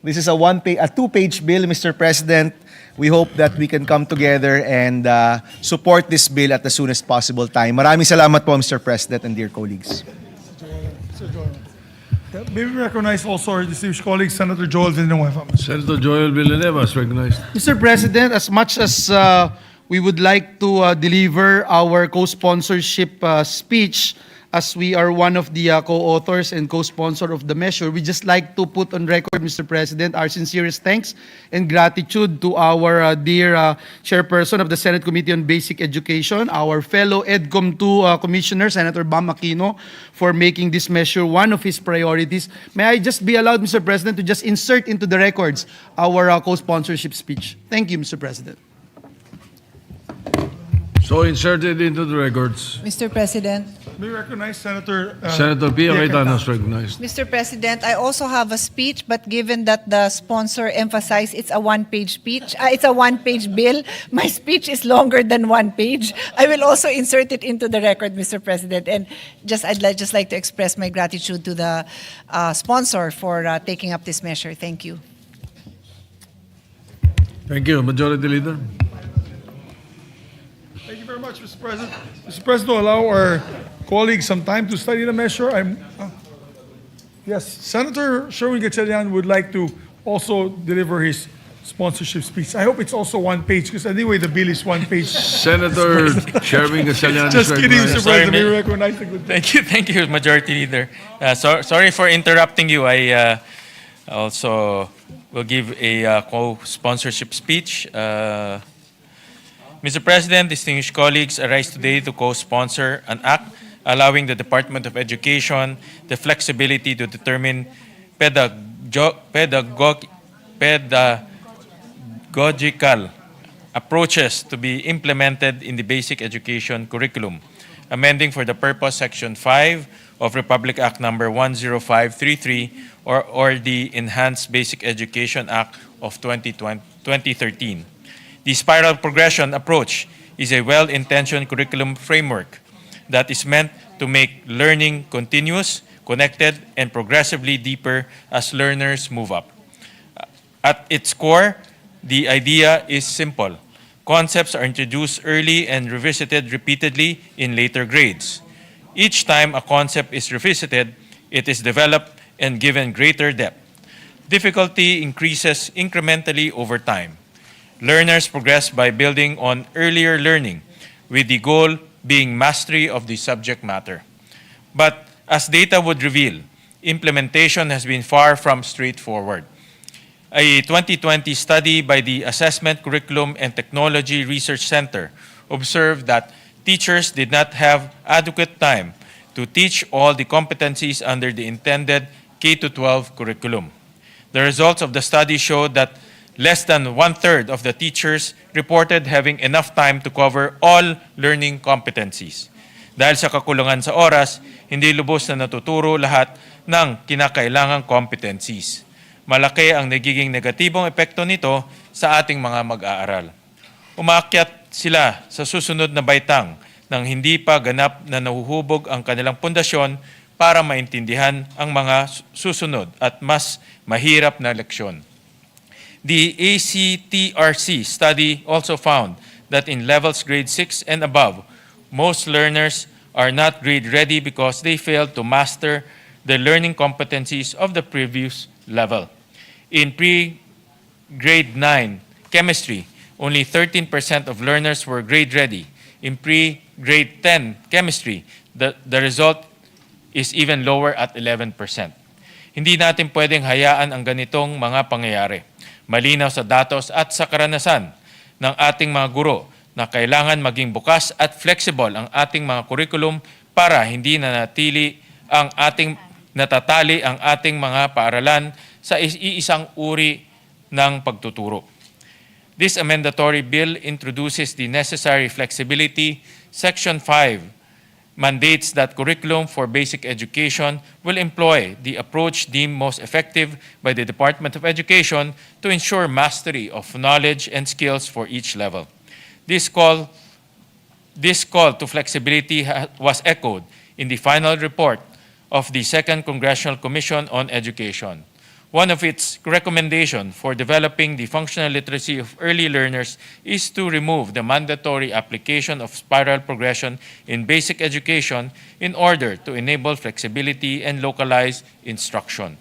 S11: This is a two-page bill, Mr. President. We hope that we can come together and support this bill at the soonest possible time. Maraming salamat po, Mr. President and dear colleagues.
S3: May we recognize also our distinguished colleague, Senator Joel Villanueva.
S1: Senator Joel Villanueva is recognized.
S4: Mr. President, as much as we would like to deliver our co-sponsorship speech, as we are one of the co-authors and co-sponsor of the measure, we just like to put on record, Mr. President, our sincerest thanks and gratitude to our dear chairperson of the Senate Committee on Basic Education, our fellow EDCOM 2 Commissioner, Senator Bam Aquino, for making this measure one of his priorities. May I just be allowed, Mr. President, to just insert into the records our co-sponsorship speech. Thank you, Mr. President.
S1: So inserted into the records.
S8: Mr. President.
S3: May we recognize Senator...
S1: Senator Pia Cayetano is recognized.
S8: Mr. President, I also have a speech, but given that the sponsor emphasized it's a one-page speech, it's a one-page bill, my speech is longer than one page. I will also insert it into the record, Mr. President. And I'd just like to express my gratitude to the sponsor for taking up this measure. Thank you.
S1: Thank you. Majority Leader.
S3: Thank you very much, Mr. President. Mr. President, allow our colleagues some time to study the measure. Yes, Senator Sherwin Gatchalian would like to also deliver his sponsorship speech. I hope it's also one page, because anyway, the bill is one page.
S1: Senator Sherwin Gatchalian is
S3: Just kidding, Mr.
S1: recognized.
S3: President. May we recognize the good.
S20: Thank you, Majority Leader. Sorry for interrupting you. I also will give a co-sponsorship speech. Mr. President, distinguished colleagues, I rise today to co-sponsor an act allowing the Department of Education the flexibility to determine pedagogical approaches to be implemented in the basic education curriculum, amending for the purpose Section 5 of Republic Act Number 10533 or the Enhanced Basic Education Act of 2013. The spiral progression approach is a well-intentioned curriculum framework that is meant to make learning continuous, connected, and progressively deeper as learners move up. At its core, the idea is simple. Concepts are introduced early and revisited repeatedly in later grades. Each time a concept is revisited, it is developed and given greater depth. Difficulty increases incrementally over time. Learners progress by building on earlier learning, with the goal being mastery of the subject matter. But as data would reveal, implementation has been far from straightforward. A 2020 study by the Assessment, Curriculum, and Technology Research Center observed that teachers did not have adequate time to teach all the competencies under the intended K-12 curriculum. The results of the study showed that less than one-third of the teachers reported having enough time to cover all learning competencies. Dahil sa kakulangan sa oras, hindi lubos na natuturo lahat ng kinakailangang competencies. Malaki ang nagiging negatibong epekto nito sa ating mga mag-aaral. Umaakyat sila sa susunod na baitang nang hindi pa ganap na nahuhubog ang kanilang pundasyon para maintindihan ang mga susunod at mas mahirap na leksyon. The ACTRC study also found that in levels grade 6 and above, most learners are not grade ready because they failed to master the learning competencies of the previous level. In pre-grade 9 chemistry, only 13% of learners were grade ready. In pre-grade 10 chemistry, the result is even lower at 11%. Hindi natin pwedeng hayaan ang ganitong mga pangyayari. Malinaw sa datos at sa karanasan ng ating mga guro na kailangan maging bukas at flexible ang ating mga curriculum para hindi natatali ang ating mga paaralan sa iisang uri ng pagtuturo. This amendatory bill introduces the necessary flexibility. Section 5 mandates that curriculum for basic education will employ the approach deemed most effective by the Department of Education to ensure mastery of knowledge and skills for each level. This call to flexibility was echoed in the final report of the Second Congressional Commission on Education. One of its recommendations for developing the functional literacy of early learners is to remove the mandatory application of spiral progression in basic education in order to enable flexibility and localized instruction.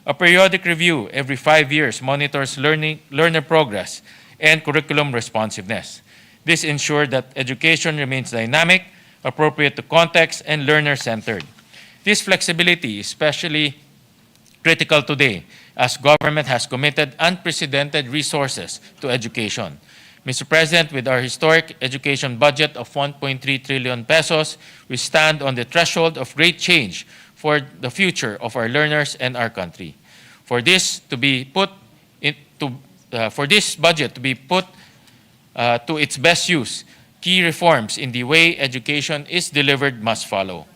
S20: A periodic review every 5 years monitors learner progress and curriculum responsiveness. This ensures that education remains dynamic, appropriate to context, and learner-centered. This flexibility is especially critical today as government has committed unprecedented resources to education. Mr. President, with our historic education budget of 1.3 trillion pesos, we stand on the threshold of great change for the future of our learners and our country. For this budget to be put to its best use, key reforms in the way education is delivered must follow.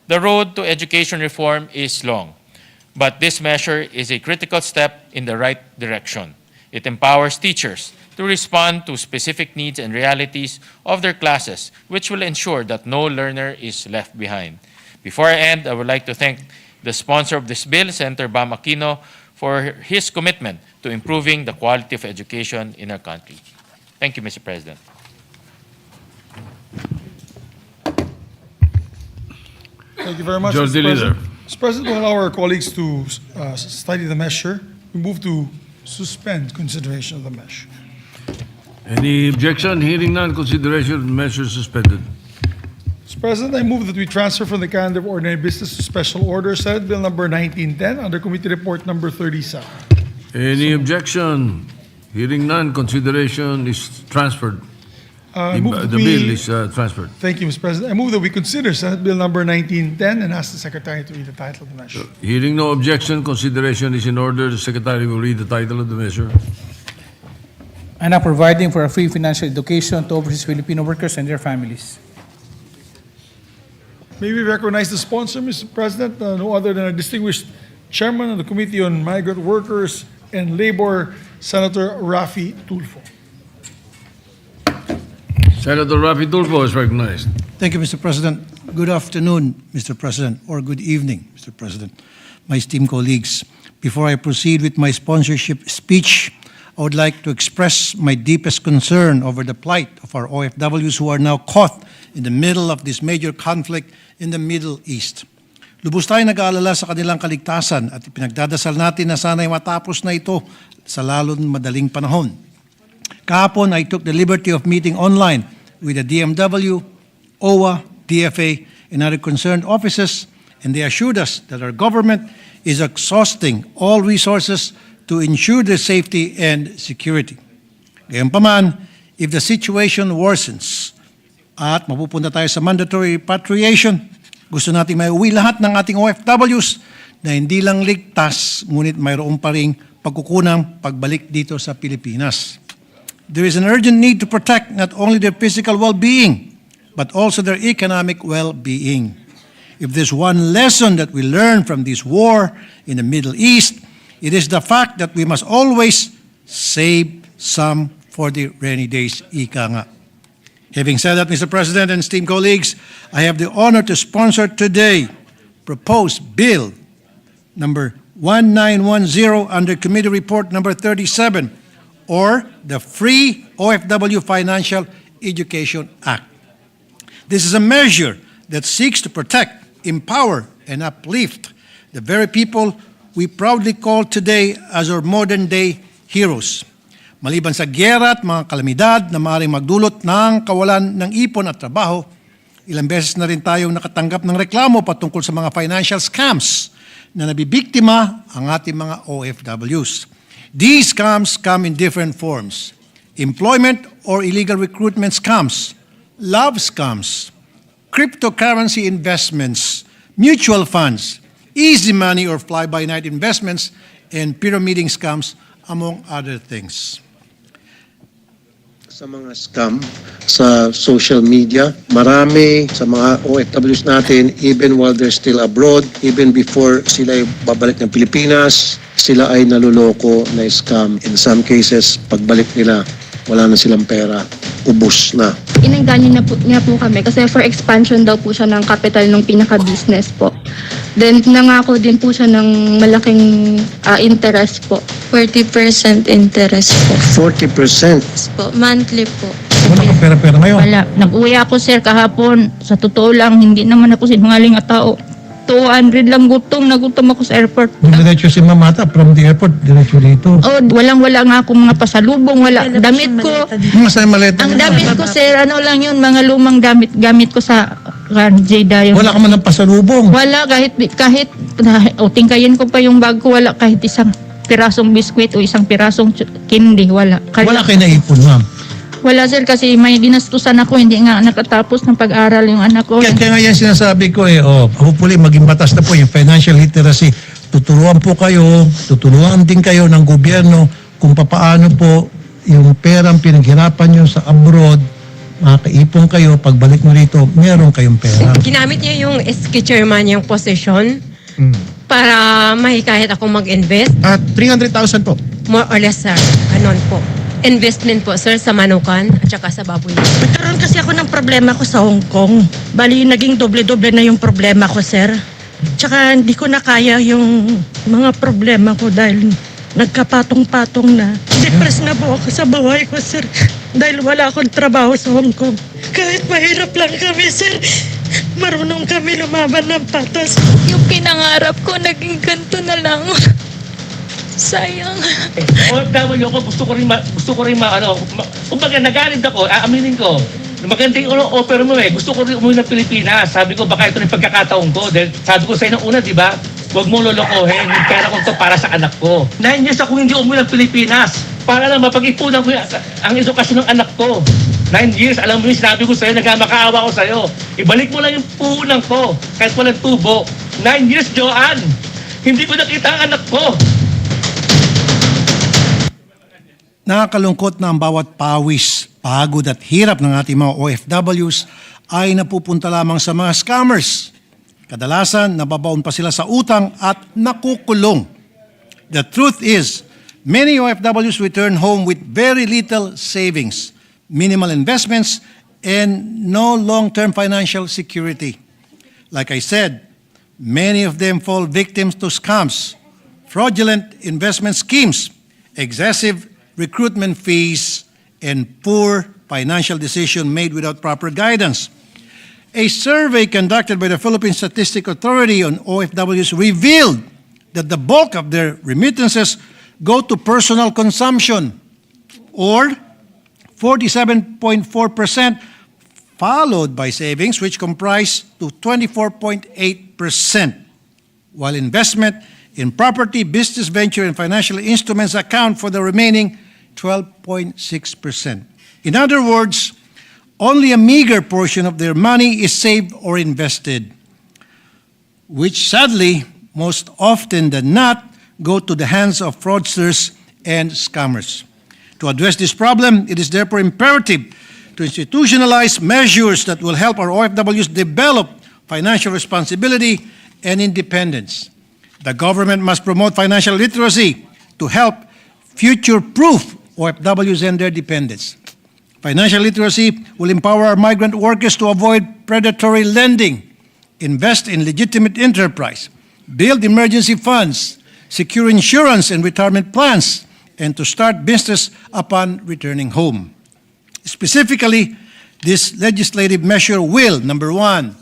S20: The road to education reform is long, but this measure is a critical step in the right direction. It empowers teachers to respond to specific needs and realities of their classes, which will ensure that no learner is left behind. Before I end, I would like to thank the sponsor of this bill, Senator Bam Aquino, for his commitment to improving the quality of education in our country. Thank you, Mr. President.
S3: Thank you very much,
S1: Majority
S3: Mr. President.
S1: Leader.
S3: Mr. President, we'll allow our colleagues to study the measure. We move to suspend consideration of the measure.
S1: Any objection? Hearing none, consideration of the measure suspended.
S3: Mr. President, I move that we transfer from the calendar of ordinary business to special order Senate Bill number 1910 under Committee Report number 37.
S1: Any objection? Hearing none, consideration is transferred.
S3: I move that
S1: The
S3: we-
S1: bill is transferred.
S3: Thank you, Mr. President. I move that we consider Senate Bill number 1910 and ask the Secretary to read the title of the measure.
S1: Hearing no objection, consideration is in order. The Secretary will read the title of the measure.
S2: And now providing for a free financial education to overseas Filipino workers and their families.
S3: May we recognize the sponsor, Mr. President, no other than our distinguished Chairman of the Committee on Migrant Workers and Labor, Senator Raffy Tulfo.
S1: Senator Raffy Tulfo is recognized.
S13: Thank you, Mr. President. Good afternoon, Mr. President, or good evening, Mr. President, my esteemed colleagues. Before I proceed with my sponsorship speech, I would like to express my deepest concern over the plight of our OFWs who are now caught in the middle of this major conflict in the Middle East. Lubos tayo nag-aalala sa kanilang kaligtasan at ipinagdadasal natin na sana'y matapos na ito sa lalong madaling panahon. Kahapon, I took the liberty of meeting online with the DMW, OWA, DFA, and other concerned offices, and they assured us that our government is exhausting all resources to ensure their safety and security. Gayunpaman, if the situation worsens at mapupunta tayo sa mandatory repatriation, gusto natin may uwi lahat ng ating OFWs na hindi lang ligtas, ngunit mayroon pa ring pagkukunang pagbalik dito sa Pilipinas. There is an urgent need to protect not only their physical well-being, but also their economic well-being. If there's one lesson that we learn from this war in the Middle East, it is the fact that we must always save some for the rainy days, ika nga. Having said that, Mr. President and esteemed colleagues, I have the honor to sponsor today proposed bill number 1910 under Committee Report number 37, or the Free OFW Financial Education Act. This is a measure that seeks to protect, empower, and uplift the very people we proudly call today as our modern-day heroes. Maliban sa giyera at mga kalamidad na maaaring magdulot ng kawalan ng ipon at trabaho, ilang beses na rin tayong nakatanggap ng reklamo patungkol sa mga financial scams na nabibiktima ang ating mga OFWs. These scams come in different forms: employment or illegal recruitment scams, love scams, cryptocurrency investments, mutual funds, easy money or fly-by-night investments, and pyramiding scams, among other things.
S15: Sa mga scam sa social media, marami sa mga OFWs natin, even while they're still abroad, even before sila ay babalik ng Pilipinas, sila ay naluloko na scam. In some cases, pagbalik nila, wala na silang pera, ubos na.
S21: Inangganyo niya po kami kasi for expansion daw po siya ng capital ng pinaka-business po. Then nangako din po siya ng malaking interest po. 40% interest po.
S15: 40%?
S21: Po, monthly po.
S15: Wala kang pera-pera ngayon?
S21: Wala. Nag-uwi ako sir kahapon. Sa totoo lang, hindi naman ako sinungaling at tao. 200 lang gutom, nagutom ako sa airport.
S15: Diretso si Mamata from the airport, diretso dito.
S21: Oh, walang-wala nga ako mga pasalubong, wala. Damit ko.
S15: Masaya maleta.
S21: Ang damit ko sir, ano lang yun, mga lumang gamit ko sa Jada.
S15: Wala ka man ng pasalubong.
S21: Wala, kahit tingkayin ko pa yung bag ko, wala kahit isang pirasong biskwit o isang pirasong candy, wala.
S15: Wala kayo naipon, ma'am.
S21: Wala sir, kasi may ginastusan ako, hindi nga nakatapos ng pag-aral yung anak ko.
S15: Kaya nga yan sinasabi ko hopefully maging batas na po yung financial literacy. Tuturuan po kayo, tutulungan din kayo ng gobyerno kung papaano po yung perang pinaghirapan nyo sa abroad, makaipon kayo, pagbalik mo rito, meron kayong pera.
S22: Ginamit niya yung SK chairman yung position para mahikayat ako mag-invest.
S15: At 300,000 po?
S22: More or less, sir. Ganon po. Investment po, sir, sa manukan at saka sa baboy.
S23: Nagkaroon kasi ako ng problema ko sa Hong Kong. Bali, naging doble-doble na yung problema ko, sir. Tsaka hindi ko na kaya yung mga problema ko dahil nagkapatong-patong na. Depressed na po ako sa buhay ko, sir. Dahil wala akong trabaho sa Hong Kong. Kahit mahirap lang kami, sir. Marunong kami lumaban ng patas.
S21: Yung pinangarap ko, naging ganito na lang. Sayang.
S24: OFW ako, gusto ko rin kumbaga nagalit ako, aaminin ko. Maganda yung offer mo gusto ko rin umuwi ng Pilipinas. Sabi ko, baka ito yung pagkakataon ko. Dahil sabi ko sa'yo nung una, di ba? Huwag mo lolokohin. Yung pera ko to para sa anak ko. 9 years ako hindi umuwi ng Pilipinas. Para lang mapag-ipunan ko ang edukasyon ng anak ko. 9 years, alam mo yung sinabi ko sa'yo, nagkamakaawa ko sa'yo. Ibalik mo lang yung puhunan ko, kahit walang tubo. 9 years, Joanne. Hindi ko nakita ang anak ko.
S13: Nakakalungkot na ang bawat pawis, pagod at hirap ng ating mga OFWs ay napupunta lamang sa mga scammers. Kadalasan, nababaon pa sila sa utang at nakukulong. The truth is, many OFWs return home with very little savings, minimal investments, and no long-term financial security. Like I said, many of them fall victims to scams, fraudulent investment schemes, excessive recruitment fees, and poor financial decision made without proper guidance. A survey conducted by the Philippine Statistics Authority on OFWs revealed that the bulk of their remittances go to personal consumption, or 47.4%, followed by savings, which comprise to 24.8%, while investment in property, business venture, and financial instruments account for the remaining 12.6%. In other words, only a meager portion of their money is saved or invested, which sadly, most often than not, go to the hands of fraudsters and scammers. To address this problem, it is therefore imperative to institutionalize measures that will help our OFWs develop financial responsibility and independence. The government must promote financial literacy to help future-proof OFWs and their dependents. Financial literacy will empower our migrant workers to avoid predatory lending, invest in legitimate enterprise, build emergency funds, secure insurance and retirement plans, and to start business upon returning home. Specifically, this legislative measure will, number one,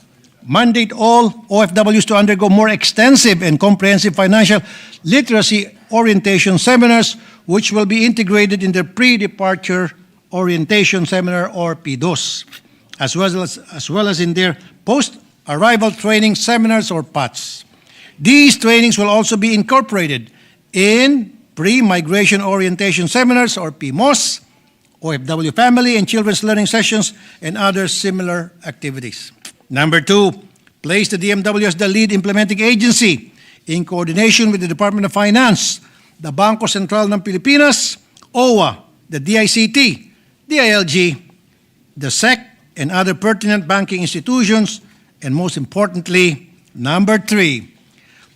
S13: mandate all OFWs to undergo more extensive and comprehensive financial literacy orientation seminars, which will be integrated in their pre-departure orientation seminar, or PDOS, as well as in their post-arrival training seminars, or PATS. These trainings will also be incorporated in pre-migration orientation seminars, or PMOS, OFW family and children's learning sessions, and other similar activities. Number two, place the DMW as the lead implementing agency in coordination with the Department of Finance, the Bangko Sentral ng Pilipinas, OWA, the DICT, DILG, the SEC, and other pertinent banking institutions, and most importantly, number three,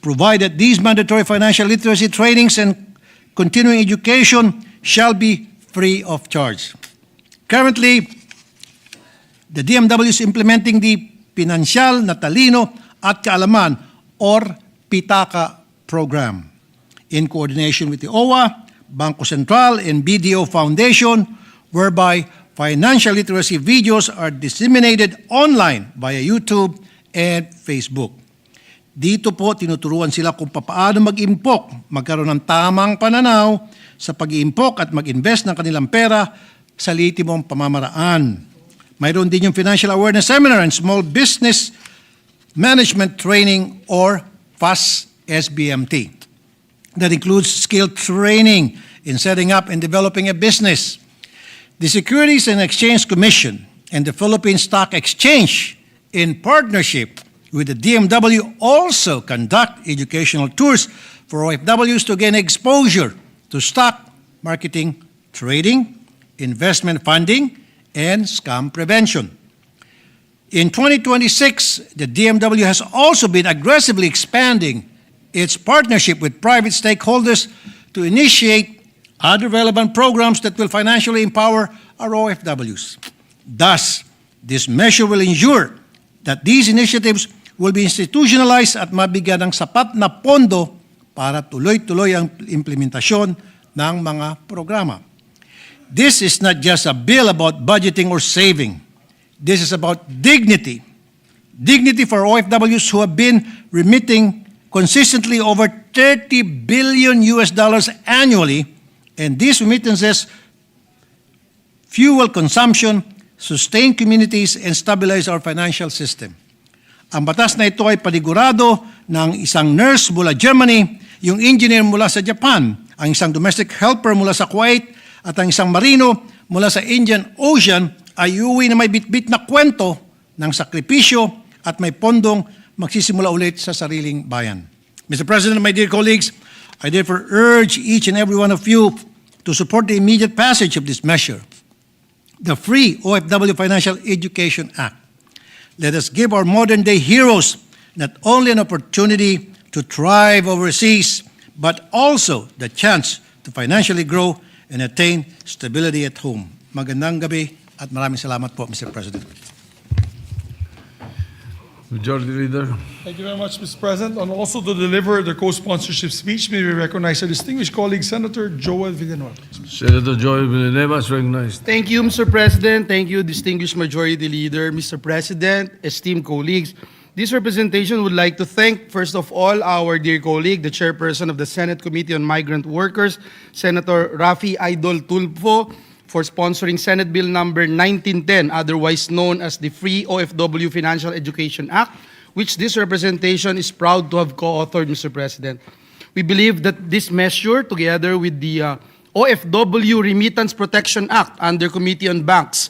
S13: provide that these mandatory financial literacy trainings and continuing education shall be free of charge. Currently, the DMW is implementing the Pinansyal na Talino at Kaalaman, or PITAKA program, in coordination with the OWA, Bangko Sentral, and BDO Foundation, whereby financial literacy videos are disseminated online via YouTube and Facebook. Dito po, tinuturuan sila kung paano mag-impok, magkaroon ng tamang pananaw sa pag-iimpok at mag-invest ng kanilang pera sa litimong pamamaraan. Mayroon din yung Financial Awareness Seminar and Small Business Management Training, or FAST SBMT. That includes skill training in setting up and developing a business. The Securities and Exchange Commission and the Philippine Stock Exchange, in partnership with the DMW, also conduct educational tours for OFWs to gain exposure to stock marketing, trading, investment funding, and scam prevention. In 2026, the DMW has also been aggressively expanding its partnership with private stakeholders to initiate other relevant programs that will financially empower our OFWs. Thus, this measure will ensure that these initiatives will be institutionalized at mabigyan ng sapat na pondo para tuloy-tuloy ang implementasyon ng mga programa. This is not just a bill about budgeting or saving. This is about dignity. Dignity for OFWs who have been remitting consistently over $30 billion annually, and these remittances fuel consumption, sustain communities, and stabilize our financial system. Ang batas na ito ay panigurado ng isang nurse mula Germany, yung engineer mula sa Japan, ang isang domestic helper mula sa Kuwait, at ang isang marino mula sa Indian Ocean ay uuwi na may bitbit na kwento ng sakripisyo at may pondong magsisimula ulit sa sariling bayan. Mr. President, my dear colleagues, I therefore urge each and every one of you to support the immediate passage of this measure, the Free OFW Financial Education Act. Let us give our modern-day heroes not only an opportunity to thrive overseas, but also the chance to financially grow and attain stability at home. Magandang gabi at maraming salamat po, Mr. President.
S1: Majority Leader.
S3: Thank you very much, Mr. President. And also to deliver the co-sponsorship speech, may we recognize our distinguished colleague, Senator Joel Villanueva.
S1: Senator Joy Villanueva is recognized.
S4: Thank you, Mr. President. Thank you, distinguished Majority Leader. Mr. President, esteemed colleagues, this representation would like to thank, first of all, our dear colleague, the chairperson of the Senate Committee on Migrant Workers, Senator Rafi Idol Tulfo, for sponsoring Senate Bill number 1910, otherwise known as the Free OFW Financial Education Act, which this representation is proud to have co-authored, Mr. President. We believe that this measure, together with the OFW Remittance Protection Act under Committee on Banks,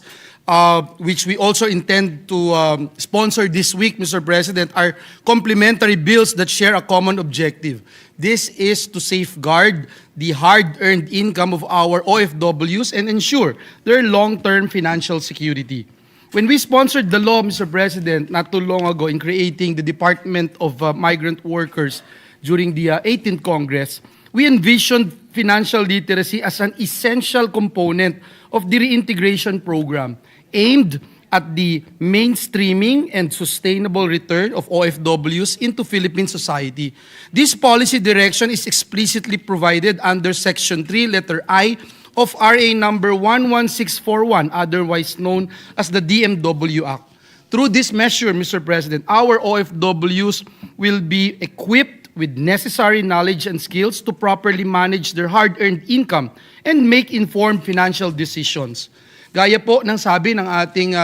S4: which we also intend to sponsor this week, Mr. President, are complementary bills that share a common objective. This is to safeguard the hard-earned income of our OFWs and ensure their long-term financial security. When we sponsored the law, Mr. President, not too long ago in creating the Department of Migrant Workers during the 18th Congress, we envisioned financial literacy as an essential component of the reintegration program aimed at the mainstreaming and sustainable return of OFWs into Philippine society. This policy direction is explicitly provided under Section 3, letter I of RA number 11641, otherwise known as the DMW Act. Through this measure, Mr. President, our OFWs will be equipped with necessary knowledge and skills to properly manage their hard-earned income and make informed financial decisions. Gaya po ng sabi ng ating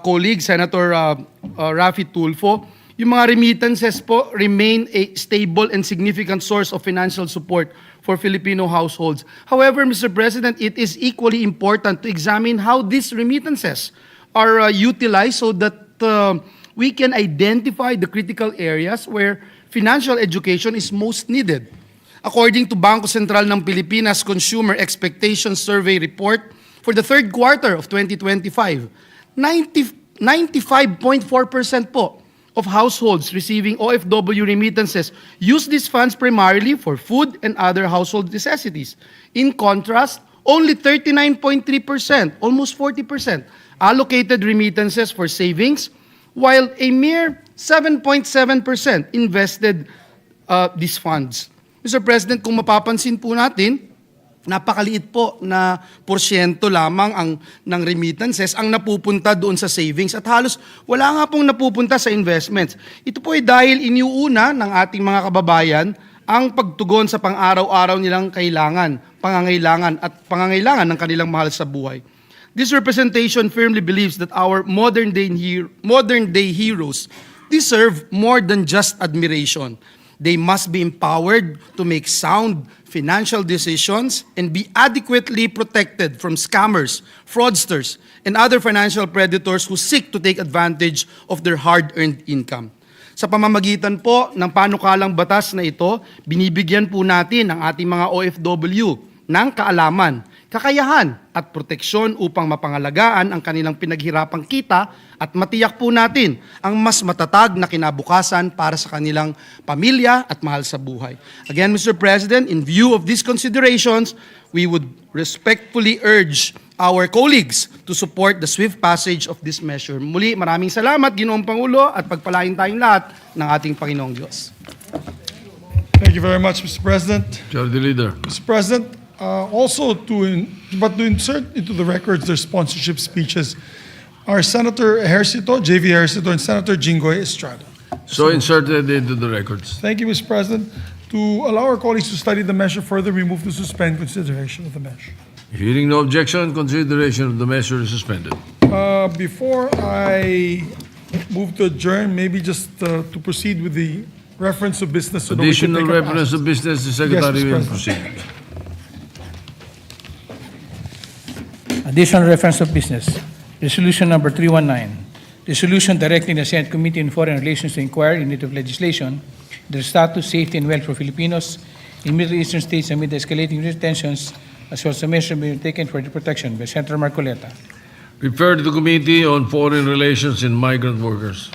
S4: colleague, Senator Rafi Tulfo, yung mga remittances po remain a stable and significant source of financial support for Filipino households. However, Mr. President, it is equally important to examine how these remittances are utilized so that we can identify the critical areas where financial education is most needed. According to Bangko Sentral ng Pilipinas Consumer Expectations Survey Report, for the third quarter of 2025, 95.4% po of households receiving OFW remittances use these funds primarily for food and other household necessities. In contrast, only 39.3%, almost 40%, allocated remittances for savings, while a mere 7.7% invested these funds. Mr. President, kung mapapansin po natin, napakaliit po na porsyento lamang ng remittances ang napupunta doon sa savings at halos wala nga pong napupunta sa investments. Ito po ay dahil iniuuna ng ating mga kababayan ang pagtugon sa pang-araw-araw nilang pangangailangan ng kanilang mahal sa buhay. This representation firmly believes that our modern-day heroes deserve more than just admiration. They must be empowered to make sound financial decisions and be adequately protected from scammers, fraudsters, and other financial predators who seek to take advantage of their hard-earned income. Sa pamamagitan po ng panukalang batas na ito, binibigyan po natin ang ating mga OFW ng kaalaman, kakayahan at proteksyon upang mapangalagaan ang kanilang pinaghirapang kita at matiyak po natin ang mas matatag na kinabukasan para sa kanilang pamilya at mahal sa buhay. Again, Mr. President, in view of these considerations, we would respectfully urge our colleagues to support the swift passage of this measure. Muli, maraming salamat, Ginoong Pangulo, at pagpalain tayong lahat ng ating Panginoong Diyos.
S3: Thank you very much, Mr. President.
S1: Majority Leader.
S3: Mr. President, also to insert into the records their sponsorship speeches are Senator Ejercito, J.V. Ejercito, and Senator Jinggoy Estrada.
S1: So inserted into the records.
S3: Thank you, Mr. President. To allow our colleagues to study the measure further, we move to suspend consideration of the measure.
S1: Hearing no objection, consideration of the measure is suspended.
S3: Before I move to adjourn, maybe just to proceed with the reference of business. So
S1: Additional reference of business, the Secretary will proceed.
S2: Additional reference of business. Resolution number 319. Resolution directing the Senate Committee on Foreign Relations to inquire in need of legislation the status, safety, and wealth for Filipinos in Middle Eastern states amid the escalating tensions, as well as measures being taken for the protection by Senator Marcoleta.
S1: Referred to the Committee on Foreign Relations and Migrant Workers.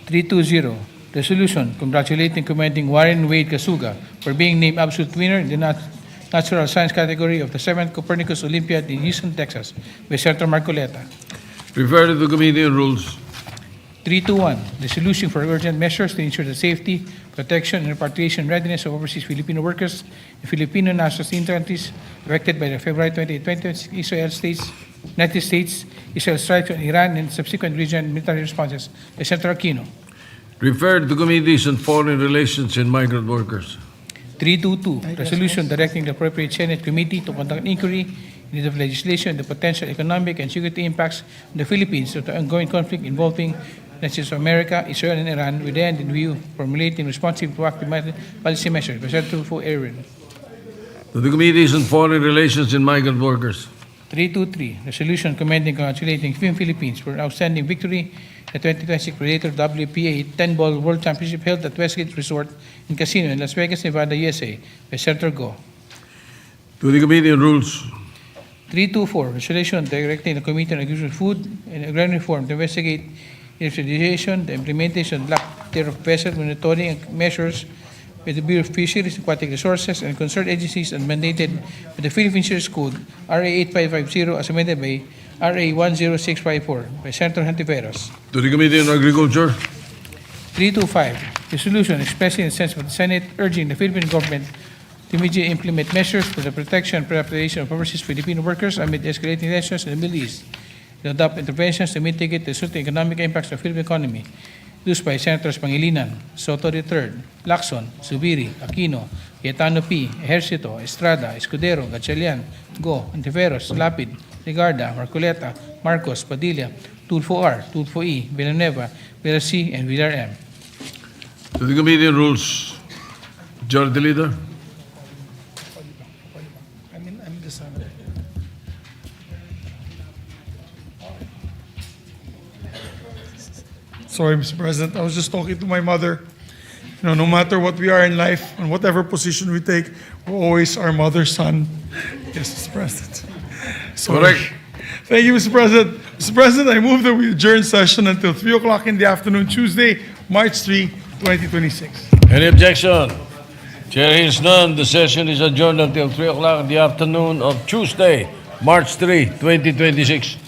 S2: 320. Resolution congratulating and commending Warren Wade Kasuga for being named absolute winner in the Natural Science category of the 7th Copernicus Olympiad in Houston, Texas by Senator Marcoleta.
S1: Referred to the Committee on Rules.
S2: 321, resolution for urgent measures to ensure the safety, protection, and repatriation readiness of overseas Filipino workers and Filipino nationals in countries affected by the February 28, 2026 United States, Israel strikes on Iran and subsequent regional military responses by Senator Aquino.
S1: Referred to Committees on Foreign Relations and Migrant Workers.
S2: 322, resolution directing the appropriate Senate committee to conduct an inquiry in need of legislation on the potential economic and security impacts on the Philippines of the ongoing conflict involving the United States of America, Israel, and Iran, with the end in view of formulating responsive proactive policy measures by Senator Fu Aaron.
S1: To the Committees on Foreign Relations and Migrant Workers.
S2: 323, resolution commending and congratulating Film Philippines for an outstanding victory at the 2026 Predator WPA 10-ball World Championship held at Westgate Resort and Casino in Las Vegas, Nevada, USA by Senator Go.
S1: To the Committee on Rules.
S2: 324, resolution directing the Committee on Agricultural, Food, and Agrarian Reform to investigate the utilization, the implementation of lack thereof vessel monitoring measures with the Bureau of Fisheries, Aquatic Resources, and concerned agencies and mandated by the Philippine Fisheries Code, RA 8550, as amended by RA 10654 by Senator Hontiveros.
S1: To the Committee on Agriculture.
S2: 325, resolution expressing the sense of the Senate urging the Philippine government to immediately implement measures for the protection and preparation of overseas Filipino workers amid escalating tensions in the Middle East, to adopt interventions to mitigate the resulting economic impacts of the Philippine economy, introduced by Senators Pangilinan, Soto III, Lacson, Zubiri, Aquino, Cayetano P., Ejercito, Estrada, Escudero, Gatchalian, Go, Antiveros, Lapid, Ligarda, Marcoleta, Marcos, Padilla, Tulfo R, Tulfo E, Villanueva, Villar C, and Villar M.
S1: To the Committee on Rules. Majority Leader.
S3: Sorry, Mr. President. I was just talking to my mother. You know, no matter what we are in life and whatever position we take, we're always our mother's son. Yes, Mr. President. Sorry.
S1: Correct.
S3: Thank you, Mr. President. Mr. President, I move that we adjourn session until 3 o'clock in the afternoon, Tuesday, March 3, 2026.
S1: Any objection? Chair hears none. The session is adjourned until 3 o'clock in the afternoon of Tuesday, March 3, 2026.